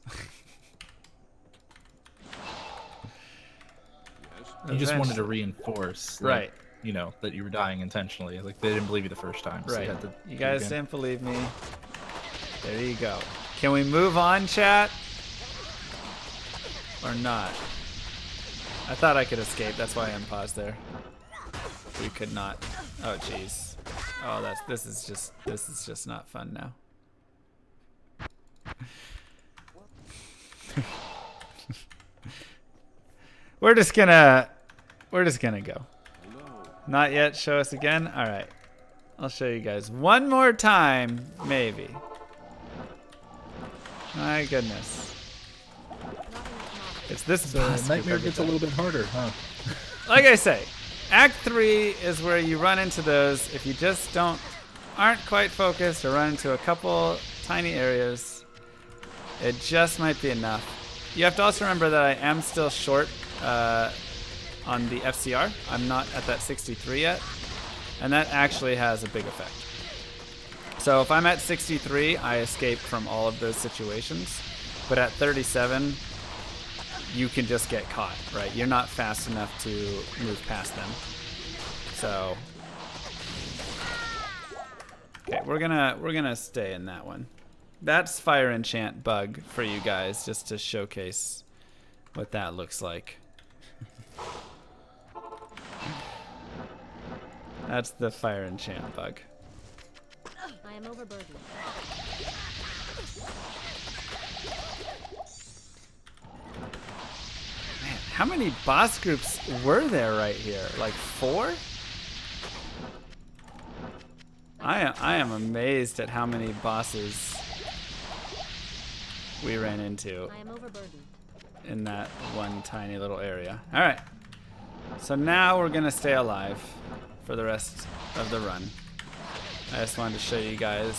You just wanted to reinforce, like, right? You know, that you were dying intentionally. Like, they didn't believe you the first time. So Right. you guys didn't believe me. There you go. Can we move on, chat? Or not? I thought I could escape. That's why I unpaused there. We could not. Oh, jeez. Oh, this is just not fun now. We're just gonna go. Not yet. Show us again. All right. I'll show you guys one more time, maybe. My goodness. It's this boss Nightmare group gets a every little bit harder, huh? Like I say, Act 3 is where you run into those if you just aren't quite focused or run into a couple tiny areas. It just might be enough. You have to also remember that I am still short on the FCR. I'm not at that 63 yet, and that actually has a big effect. So if I'm at 63, I escape from all of those situations, but at 37, you can just get caught, right? You're not fast enough to move past them. So, okay, we're gonna stay in that one. That's fire enchant bug for you guys, just to showcase what that looks like. That's the fire enchant bug. I am overburdened. Man, how many boss groups were there right here? Like 4? I am amazed at how many bosses we ran into I am overburdened. in that one tiny little area. All right. So now we're gonna stay alive for the rest of the run. I just wanted to show you guys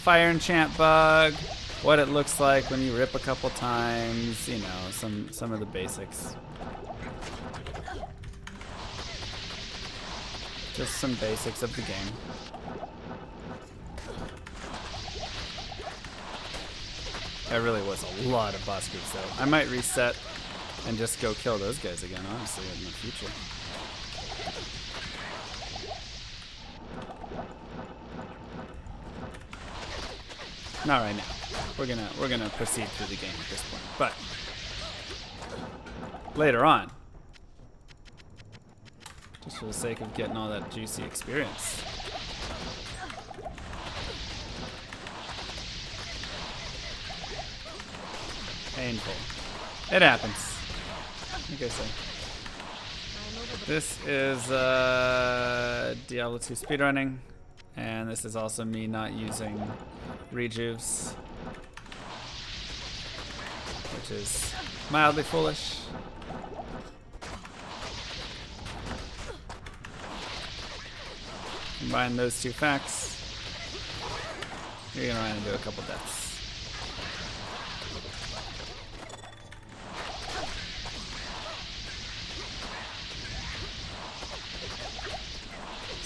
fire enchant bug, what it looks like when you rip a couple times, you know, some of the basics. Just some basics of the game. That really was a lot of boss groups though. I might reset and just go kill those guys again, honestly, in the future. Not right now. We're gonna proceed through the game at this point. But later on, just for the sake of getting all that juicy experience. Painful. It happens. Like I say. This is Diablo 2 speedrunning, and this is also me not using rejuves, which is mildly foolish. Combine those two facts, you're gonna run into a couple deaths.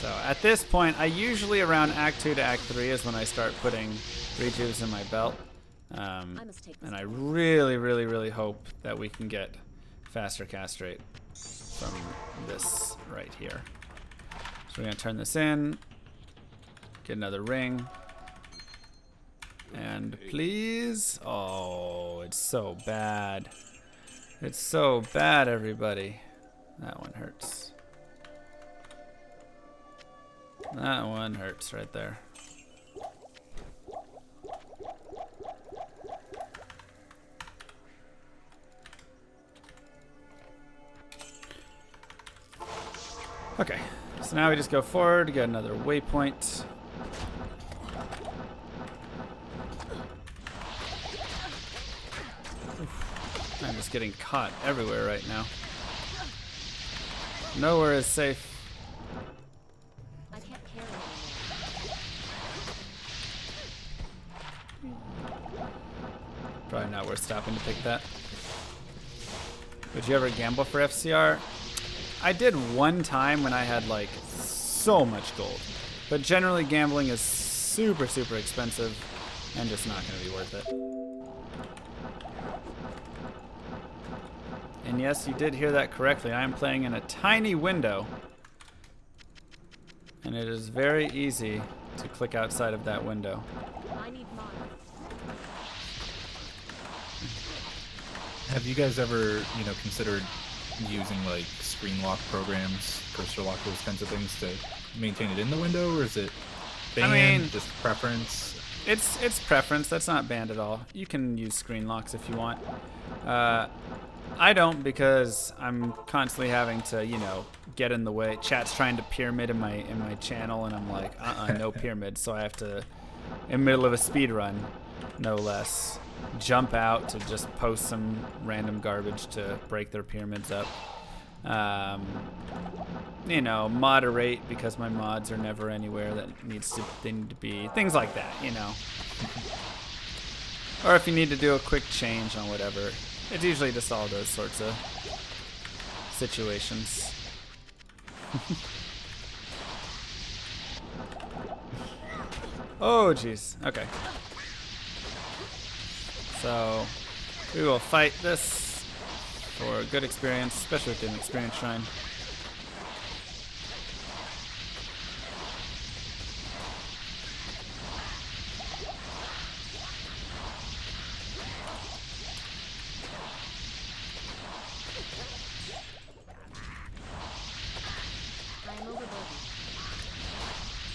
So at this point, I usually around Act 2 to Act 3 is when I start putting rejuves in my belt. And I really hope that we can get faster cast rate from this right here. So we're gonna turn this in, get another ring, and please, oh, it's so bad. It's so bad, everybody. That one hurts. That one hurts right there. Okay, so now we just go forward, get another waypoint. Oof. I'm just getting caught everywhere right now. Nowhere is safe. I can't carry anymore. Probably not worth stopping to pick that. Would you ever gamble for FCR? I did one time when I had like so much gold, but generally gambling is super expensive and just not going to be worth it. And yes, you did hear that correctly. I am playing in a tiny window, and it is very easy to click outside of that window. I need mana. Have you guys ever, considered using like screen lock programs, cursor lock, those kinds of things to maintain it in the window, or is it banned? Just preference? It's preference. That's not banned at all. You can use screen locks if you want. I don't, because I'm constantly having to, get in the way. Chat's trying to pyramid in my channel, and I'm like, no pyramid. So I have to, in the middle of a speed run, no less, jump out to just post some random garbage to break their pyramids up. Moderate because my mods are never anywhere that they need to be. Things like that, Or if you need to do a quick change on whatever. It's usually just all those sorts of situations. Oh, jeez. Okay. So, we will fight this for a good experience, especially with an experience shrine.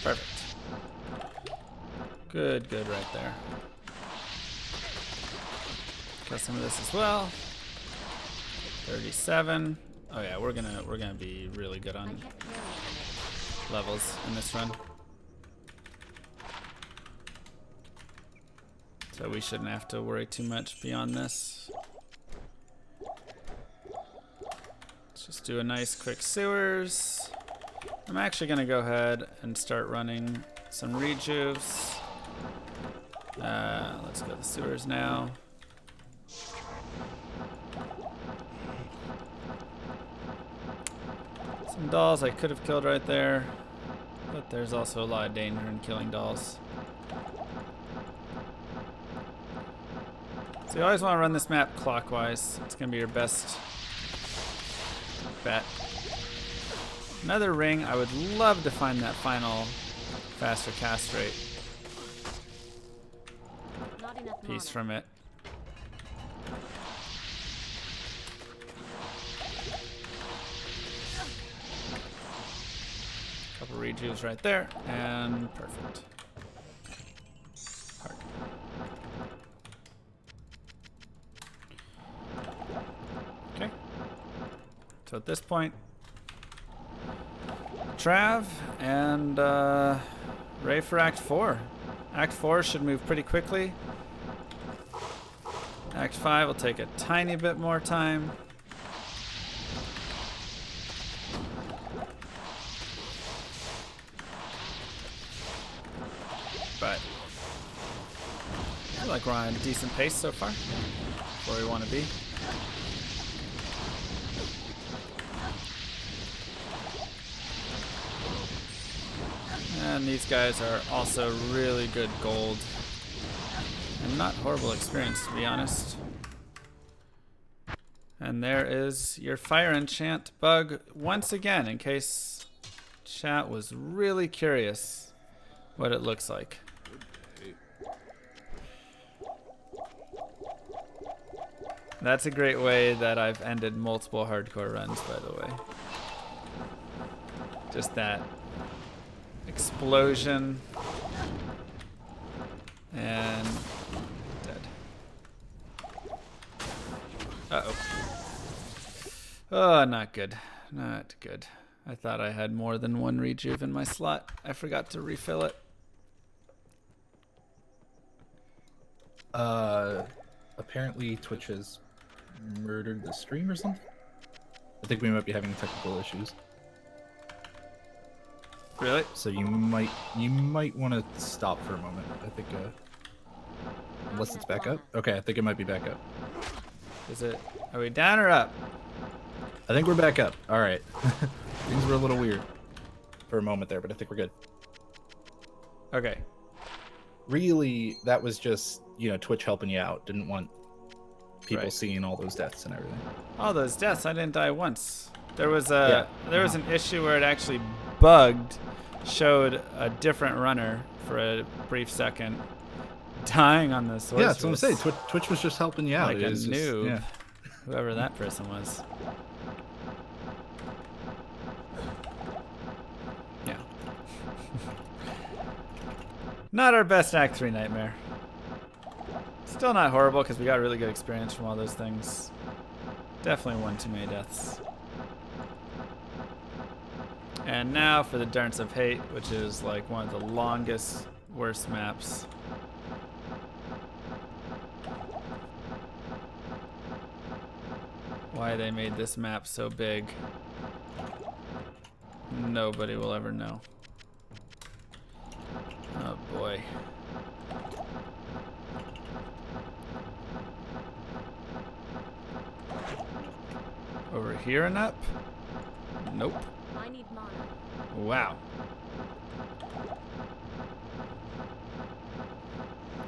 Perfect. Good right there. Got some of this as well. 37. Oh yeah, we're gonna be really good on levels in this run. So we shouldn't have to worry too much beyond this. Let's just do a nice quick sewers. I'm actually gonna go ahead and start running some rejuves. Let's go to the sewers now. Some dolls I could have killed right there, but there's also a lot of danger in killing dolls. So you always want to run this map clockwise. It's going to be your best bet. Another ring. I would love to find that final faster cast rate Not enough piece mana. from it. Couple rejuves right there, and perfect. Hard. Okay. So at this point, Trav and Ray for Act 4. Act 4 should move pretty quickly. Act 5 will take a tiny bit more time. But I feel like we're on a decent pace so far. Where we want to be. And these guys are also really good gold. And not horrible experience, to be honest. And there is your fire enchant bug once again, in case chat was really curious what it looks like. That's a great way that I've ended multiple hardcore runs, by the way. Just that explosion and dead. Uh-oh. Oh, not good. Not good. I thought I had more than one rejuve in my slot. I forgot to refill it. Apparently Twitch has murdered the stream or something. I think we might be having technical issues. Really? So you might want to stop for a moment. I think unless it's back up. Okay, I think it might be back up. Is it? Are we down or up? I think we're back up. All right. Things were a little weird for a moment there, but I think we're good. Okay. Really, that was just, Twitch helping you out. Didn't want people Right. seeing all those deaths and everything. All those deaths. I didn't die once. There was Yeah. an issue where it actually bugged, showed a different runner for a brief second, dying on the Sorceress. Yeah, that's what I'm saying. Twitch was just helping you out. Like It a was just- noob. yeah. Whoever that person was. Yeah. Not our best Act 3 nightmare. Still not horrible because we got really good experience from all those things. Definitely one too many deaths. And now for the Darts of Hate, which is like one of the longest, worst maps. Why they made this map so big, nobody will ever know. Oh boy. Over here and up? Nope. I need mana. Wow.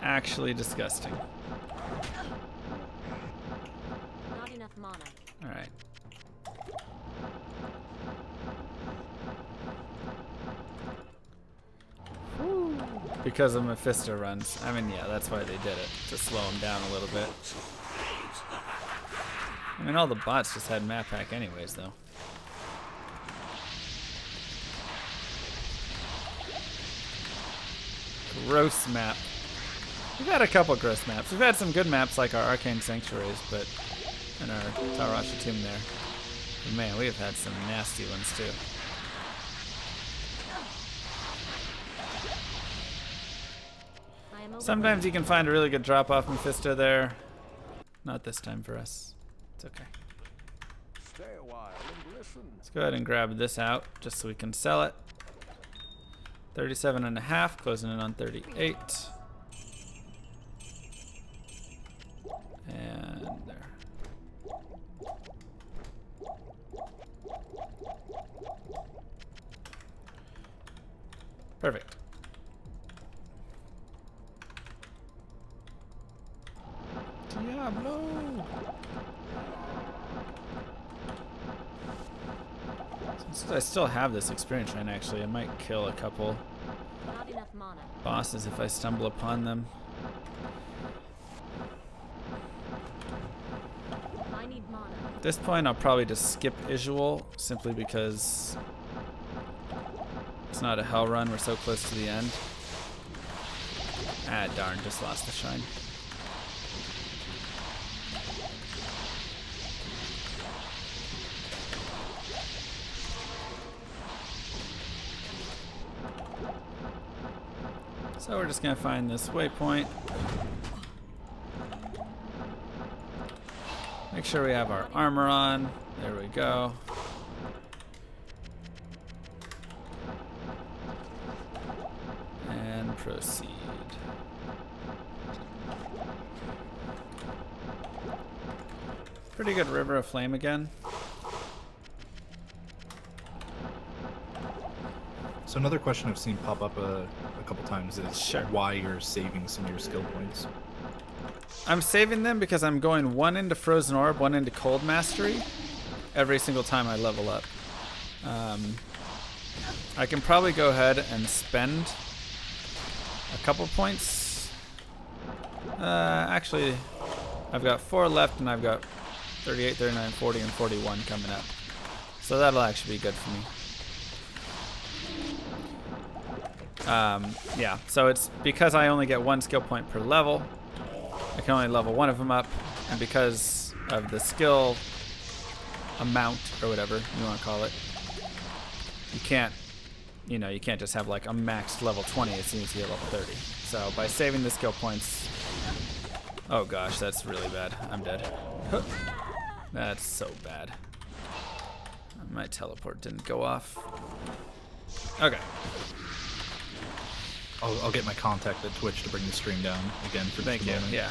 Actually disgusting. Not enough mana. Alright. Because of Mephisto runs. I mean, yeah, that's why they did it. To slow them down a little bit. I mean, all the bots just had map hack anyways, though. Gross map. We've had a couple gross maps. We've had some good maps like our Arcane Sanctuaries, but and our Tarashi Tomb there. But man, we have had some nasty ones too. I am Sometimes you can find a really good drop off Mephisto there. Not this time for us. It's okay. Stay a while and listen. Let's go ahead and grab this out just so we can sell it. 37.5, closing in on 38. And there. Perfect. Diablo! Since I still have this experience shrine, actually, I might kill a couple Not enough mana. bosses if I stumble upon them. I need mana. At this point, I'll probably just skip Isual, simply because it's not a hell run. We're so close to the end. Ah, darn, just lost the shrine. So we're just gonna find this waypoint. Make sure we have our armor on. There we go. And proceed. Pretty good River of Flame again. So another question I've seen pop up a couple times is Sure. why you're saving some of your skill points. I'm saving them because I'm going one into Frozen Orb, one into Cold Mastery every single time I level up. I can probably go ahead and spend a couple points. Actually, I've got 4 left and I've got 38, 39, 40, and 41 coming up. So that'll actually be good for me. Yeah, so it's because I only get 1 skill point per level. I can only level one of them up, and because of the skill amount or whatever you want to call it, you can't just have like a maxed level 20 as soon as you hit level 30. So by saving the skill points, oh gosh, that's really bad. I'm dead. That's so bad. My teleport didn't go off. Okay. I'll get my contact at Twitch to bring the stream down again for Thank just a you. moment. Yeah.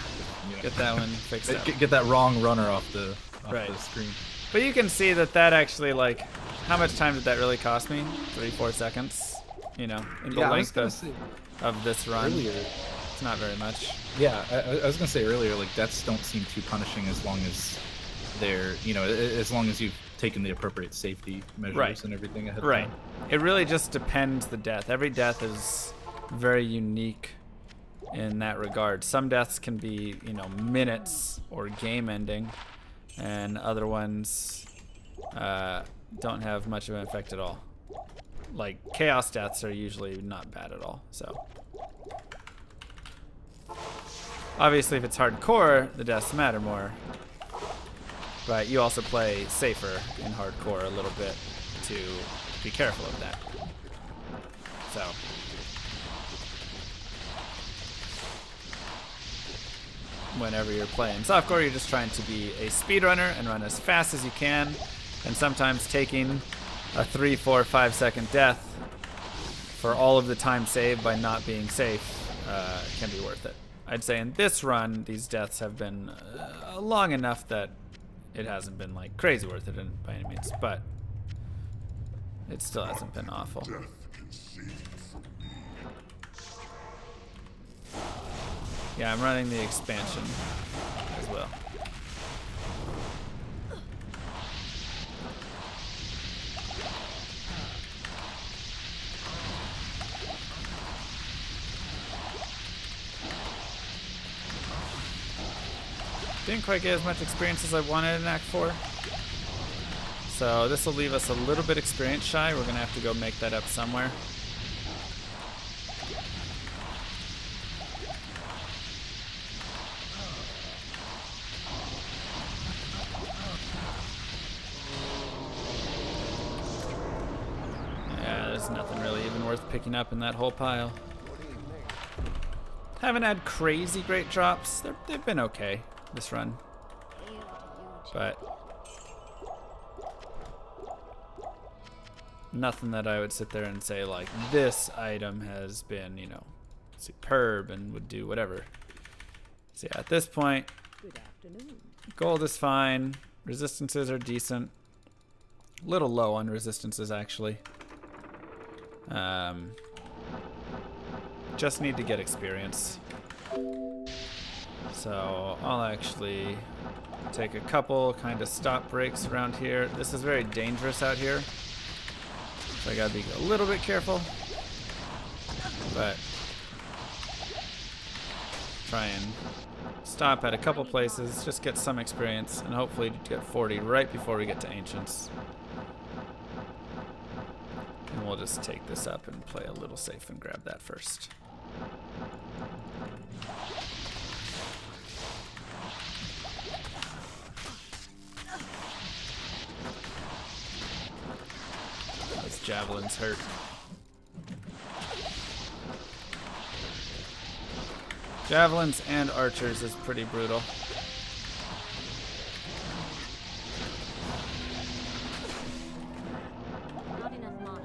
Yeah. Get that one fixed up. Get that wrong runner off the Right. screen. But you can see that actually, like, how much time did that really cost me? 3-4 seconds, in the Yeah, I was length gonna of, say of this run. earlier. It's not very much. Yeah, I was gonna say earlier, like deaths don't seem too punishing as long as they're, as long as you've taken the appropriate safety measures Right. and everything ahead of Right. time. It really just depends the death. Every death is very unique in that regard. Some deaths can be, minutes or game ending, and other ones don't have much of an effect at all. Like chaos deaths are usually not bad at all. So obviously if it's hardcore, the deaths matter more. But you also play safer in hardcore a little bit to be careful of that. So whenever you're playing softcore, you're just trying to be a speedrunner and run as fast as you can, and sometimes taking a 3, 4, 5 second death for all of the time saved by not being safe can be worth it. I'd say in this run, these deaths have been long enough that it hasn't been like crazy worth it by any means, but it still hasn't been awful. Yeah, I'm running the expansion as well. Didn't quite get as much experience as I wanted in Act 4. So this will leave us a little bit experience shy. We're going to have to go make that up somewhere. Yeah, there's nothing really even worth picking up in that whole pile. Haven't had crazy great drops. They've been okay this run, Hail to you, but nothing that I would sit there and say like this item has been, you know, superb and would do whatever. So yeah, at this point, Good afternoon. gold is fine. Resistances are decent. A little low on resistances actually. Just need to get experience. So I'll actually take a couple kind of stop breaks around here. This is very dangerous out here, so I gotta be a little bit careful. But try and stop at a couple places, just get some experience, and hopefully get 40 right before we get to Ancients. And we'll just take this up and play a little safe and grab that first. Those javelins hurt. Javelins and archers is pretty brutal. Not enough mana.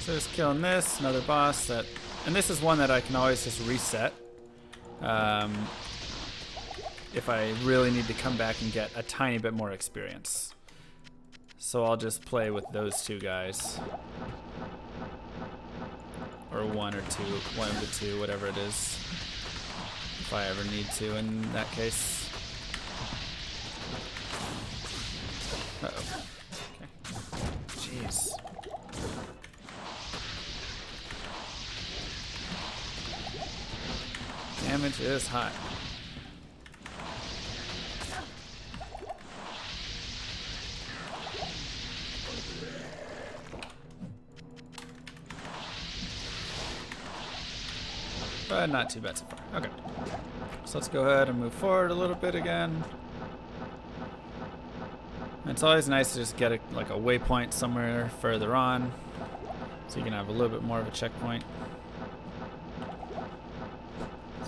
So just killing this, another boss that, and this is one that I can always just reset if I really need to come back and get a tiny bit more experience. So I'll just play with those two guys, or one or two, one of the two, whatever it is, if I ever need to in that case. Uh-oh. Okay. Jeez. Damage is high. But not too bad so far. Okay. So let's go ahead and move forward a little bit again. And it's always nice to just get a, like a waypoint somewhere further on, so you can have a little bit more of a checkpoint.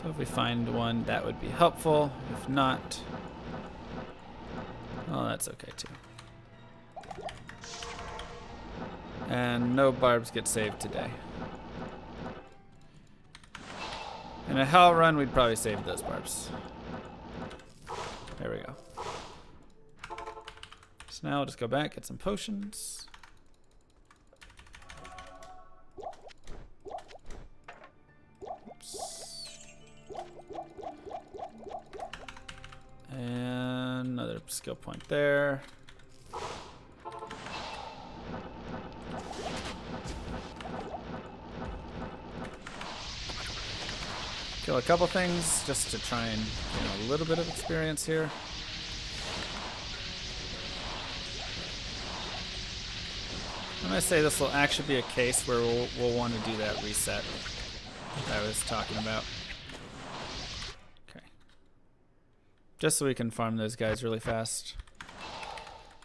So if we find one, that would be helpful. If not, well, that's okay too. And no barbs get saved today. In a hell run, we'd probably save those barbs. There we go. So now I'll just go back, get some potions. Oops. And another skill point there. Kill a couple things just to try and gain a little bit of experience here. I'm going to say this will actually be a case where we'll want to do that reset that I was talking about. Okay. Just so we can farm those guys really fast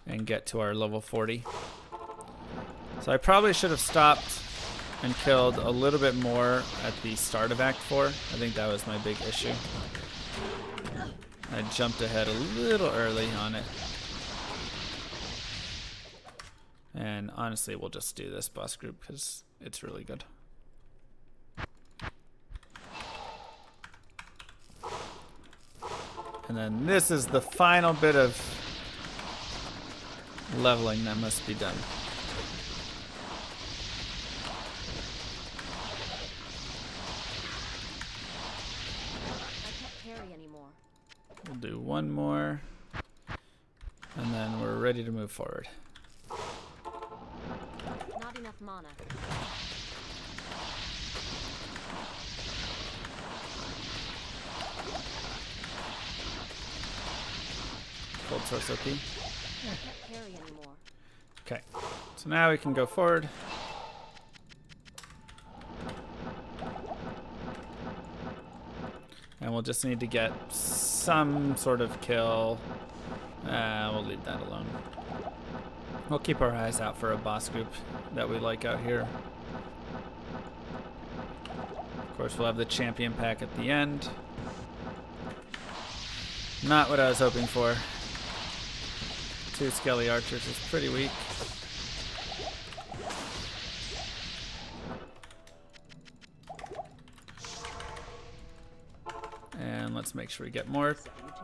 and get to our level 40. So I probably should have stopped and killed a little bit more at the start of Act 4. I think that was my big issue. I jumped ahead a little early on it. And honestly, we'll just do this boss group because it's really good. And then this is the final bit of leveling that must be done. We'll do one more, and then we're ready to move forward. Not enough mana. Cold source OP. I can't carry anymore. Okay, so now we can go forward. And And we'll just need to get some sort of kill. We'll leave that alone. We'll keep our eyes out for a boss group that we like out here. Of course, we'll have the champion pack at the end. Not what I was hoping for. 2 Skelly Archers is pretty weak. And let's make sure we get more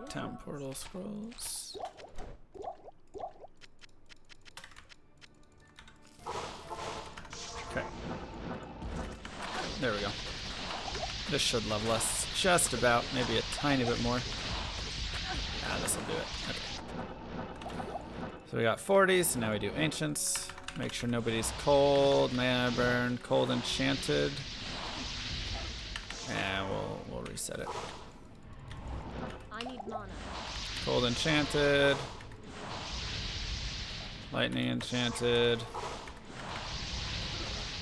Town Portal Scrolls. Okay. There we go. This should level us just about, maybe a tiny bit more. Ah, this will do it. Okay. So we got 40s, so now we do Ancients. Make sure nobody's cold. Mana burn, cold enchanted. And we'll reset it. I need mana. Cold enchanted. Lightning enchanted.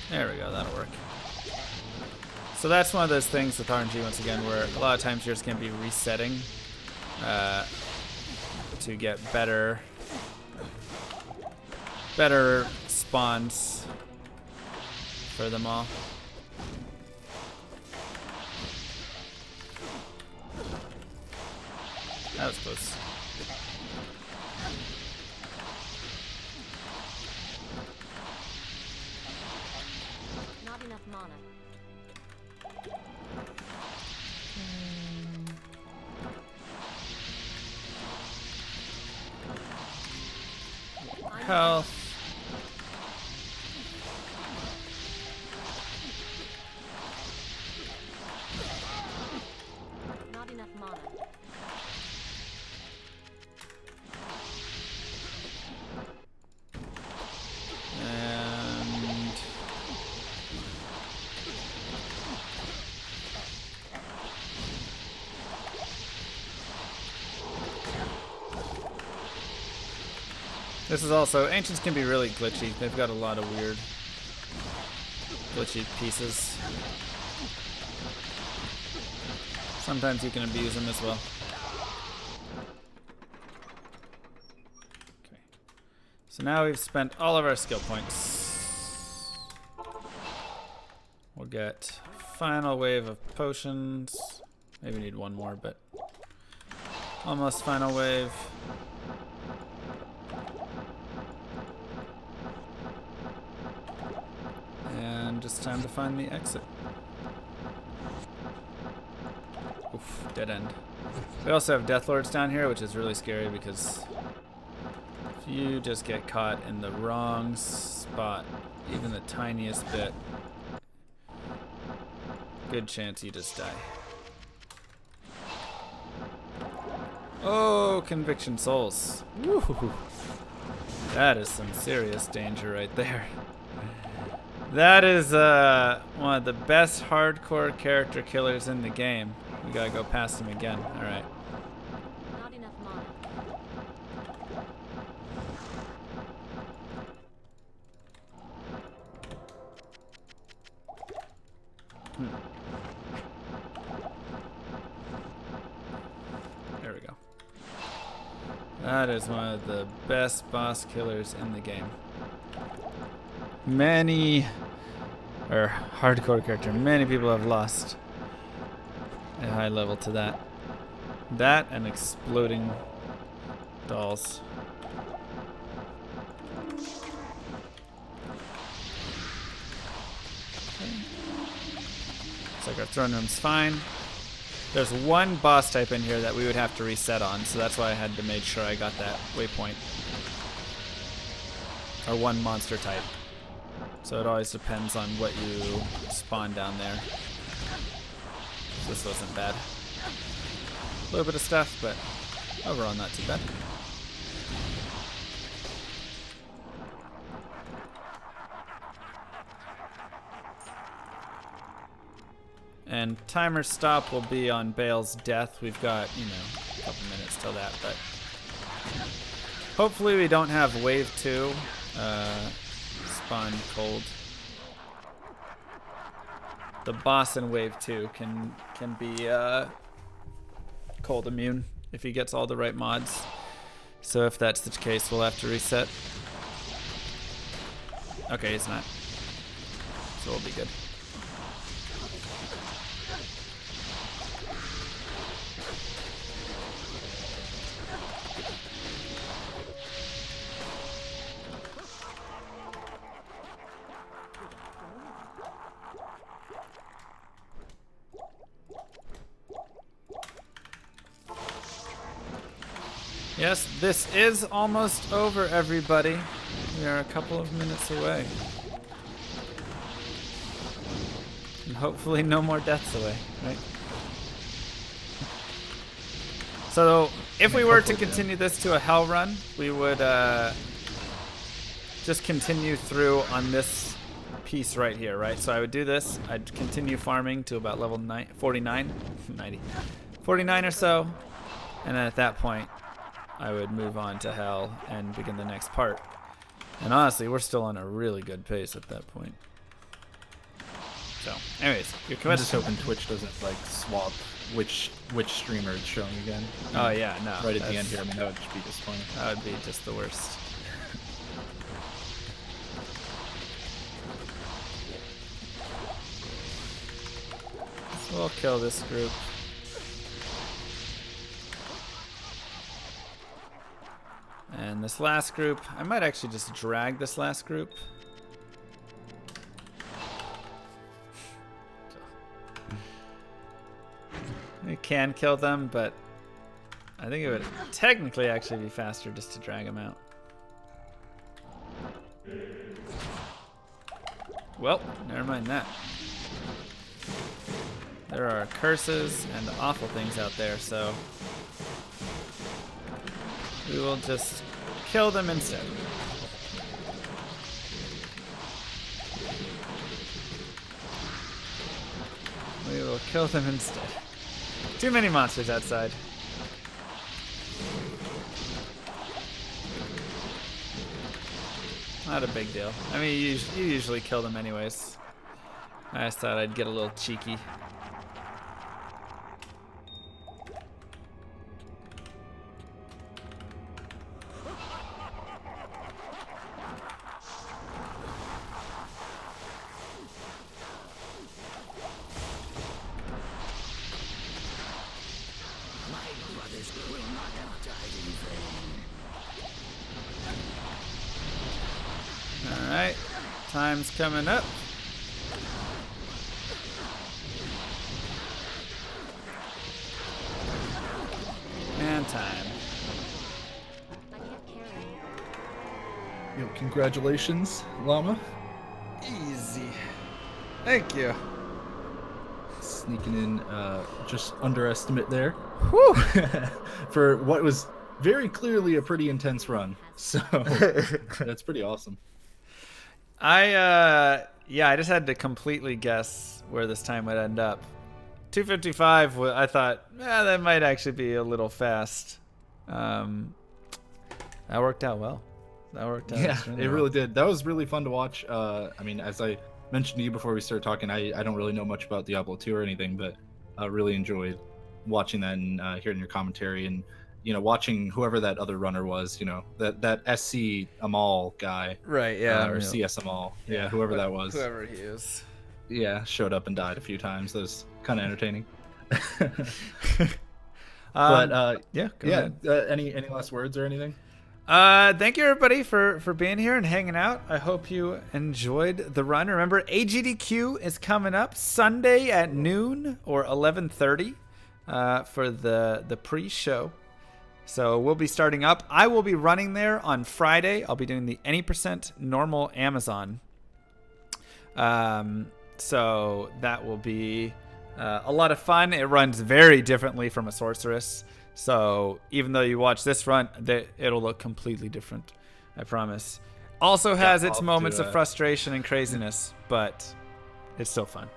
There we go, that'll work. So that's one of those things with RNG, once again, where a lot of times you're just going to be resetting to get better spawns for them all. That was close. Not enough mana. Health. Not enough mana. And this is also, Ancients can be really glitchy. They've got a lot of weird glitchy pieces. Sometimes you can abuse them as well. Okay. So now we've spent all of our skill points. We'll get final wave of potions. Maybe need one more, but almost final wave. And just time to find the exit. Oof, dead end. We also have Death Lords down here, which is really scary because if you just get caught in the wrong spot, even the tiniest bit, good chance you just die. Oh, Conviction Souls. Woo. That is some serious danger right there. That is one of the best hardcore character killers in the game. We gotta go past him again. Alright. Not enough mana. There we go. That is one of the best boss killers in the game. Many people have lost a high level to that. That and exploding dolls. Looks like our throne room's fine. There's one boss type in here that we would have to reset on, so that's why I had to make sure I got that waypoint. Or one monster type. So it always depends on what you spawn down there. This wasn't bad. A little bit of stuff, but overall not too bad. And timer stop will be on Bale's death. We've got, a couple minutes till that, but hopefully we don't have wave 2 spawn cold. The boss in wave 2 can be cold immune if he gets all the right mods. So if that's the case, we'll have to reset. Okay, he's not. So we'll be good. Yes, this is almost over, everybody. We are a couple of minutes away. And hopefully no more deaths away, right? So if we were to continue this to a hell run, we would just continue through on this piece right here, right? So I would do this. I'd continue farming to about level 49, 90, 49 or so. And then at that point, I would move on to hell and begin the next part. And honestly, we're still on a really good pace at that point. So, anyways, your I'm just question. hoping Twitch doesn't like swap which streamer it's showing again. Oh yeah, no. Right at the end here. I mean, that would just be disappointing. That would be just the worst. So we'll kill this group. And this last group, I might actually just drag this last group. We can kill them, but I think it would technically actually be faster just to drag them out. Well, never mind that. There are curses and awful things out there, so we will just kill them instead. We will kill them instead. Too many monsters outside. Not a big deal. I mean, you usually kill them anyways. I just thought I'd get a little cheeky. Alright, time's coming up. And time. I can't carry him. Yo, congratulations, Llama. Easy. Thank you. Sneaking in just underestimate there. Whew. For what was very clearly a pretty intense run. So that's pretty awesome. I just had to completely guess where this time would end up. 255, I thought, that might actually be a little fast. That worked out well. That worked out. Yeah, extremely it well. really did. That was really fun to watch. I mean, as I mentioned to you before we started talking, I don't really know much about Diablo 2 or anything, but I really enjoyed watching that and hearing your commentary and, you know, watching whoever that other runner was, you know, that SC Amal guy. Right, yeah. Or CS Amal. Yeah, whoever that was. Whoever he is. Yeah, showed up and died a few times. That was kind of entertaining. But yeah, go yeah. ahead. Any last words or anything? Thank you everybody for being here and hanging out. I hope you enjoyed the run. Remember, AGDQ is coming up Sunday at noon or 11:30 for the pre-show. So we'll be starting up. I will be running there on Friday. I'll be doing the any percent normal Amazon. So that will be a lot of fun. It runs very differently from a Sorceress. So even though you watch this run, it'll look completely different. I promise. Also has its moments of frustration and craziness, but it's still fun.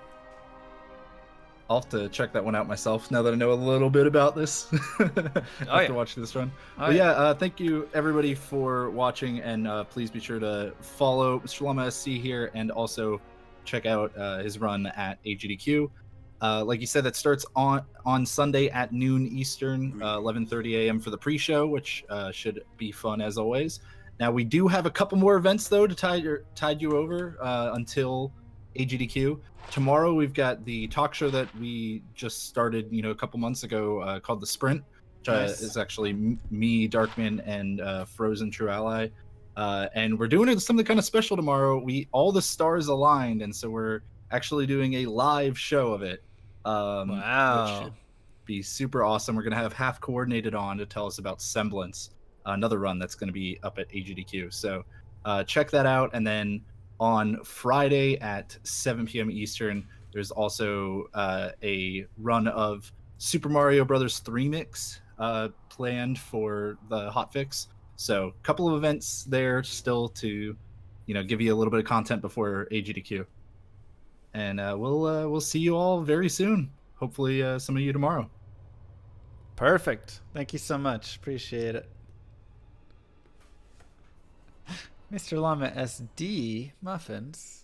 I'll have to check that one out myself now that I know a little bit about this. After watching this run. But yeah, thank you everybody for watching, and please be sure to follow Mr. Llama SC here and also check out his run at AGDQ. Like you said, that starts on Sunday at noon Eastern, 11:30 a.m. for the pre-show, which should be fun as always. Now we do have a couple more events though to tide you over until AGDQ. Tomorrow we've got the talk show that we just started, a couple months ago, called the Sprint, which Nice. is actually me, Darkman, and Frozen True Ally. And we're doing something kind of special tomorrow. All the stars aligned, and so we're actually doing a live show of it. Which Wow. should be super awesome. We're going to have Half Coordinated on to tell us about Semblance, another run that's going to be up at AGDQ. So check that out. And then on Friday at 7 p.m. Eastern, there's also a run of Super Mario Brothers 3 Mix planned for the Hotfix. So a couple of events there still to, give you a little bit of content before AGDQ. And we'll see you all very soon. Hopefully, some of you tomorrow. Perfect. Thank you so much. Appreciate it. Mr. Llama SD Muffins.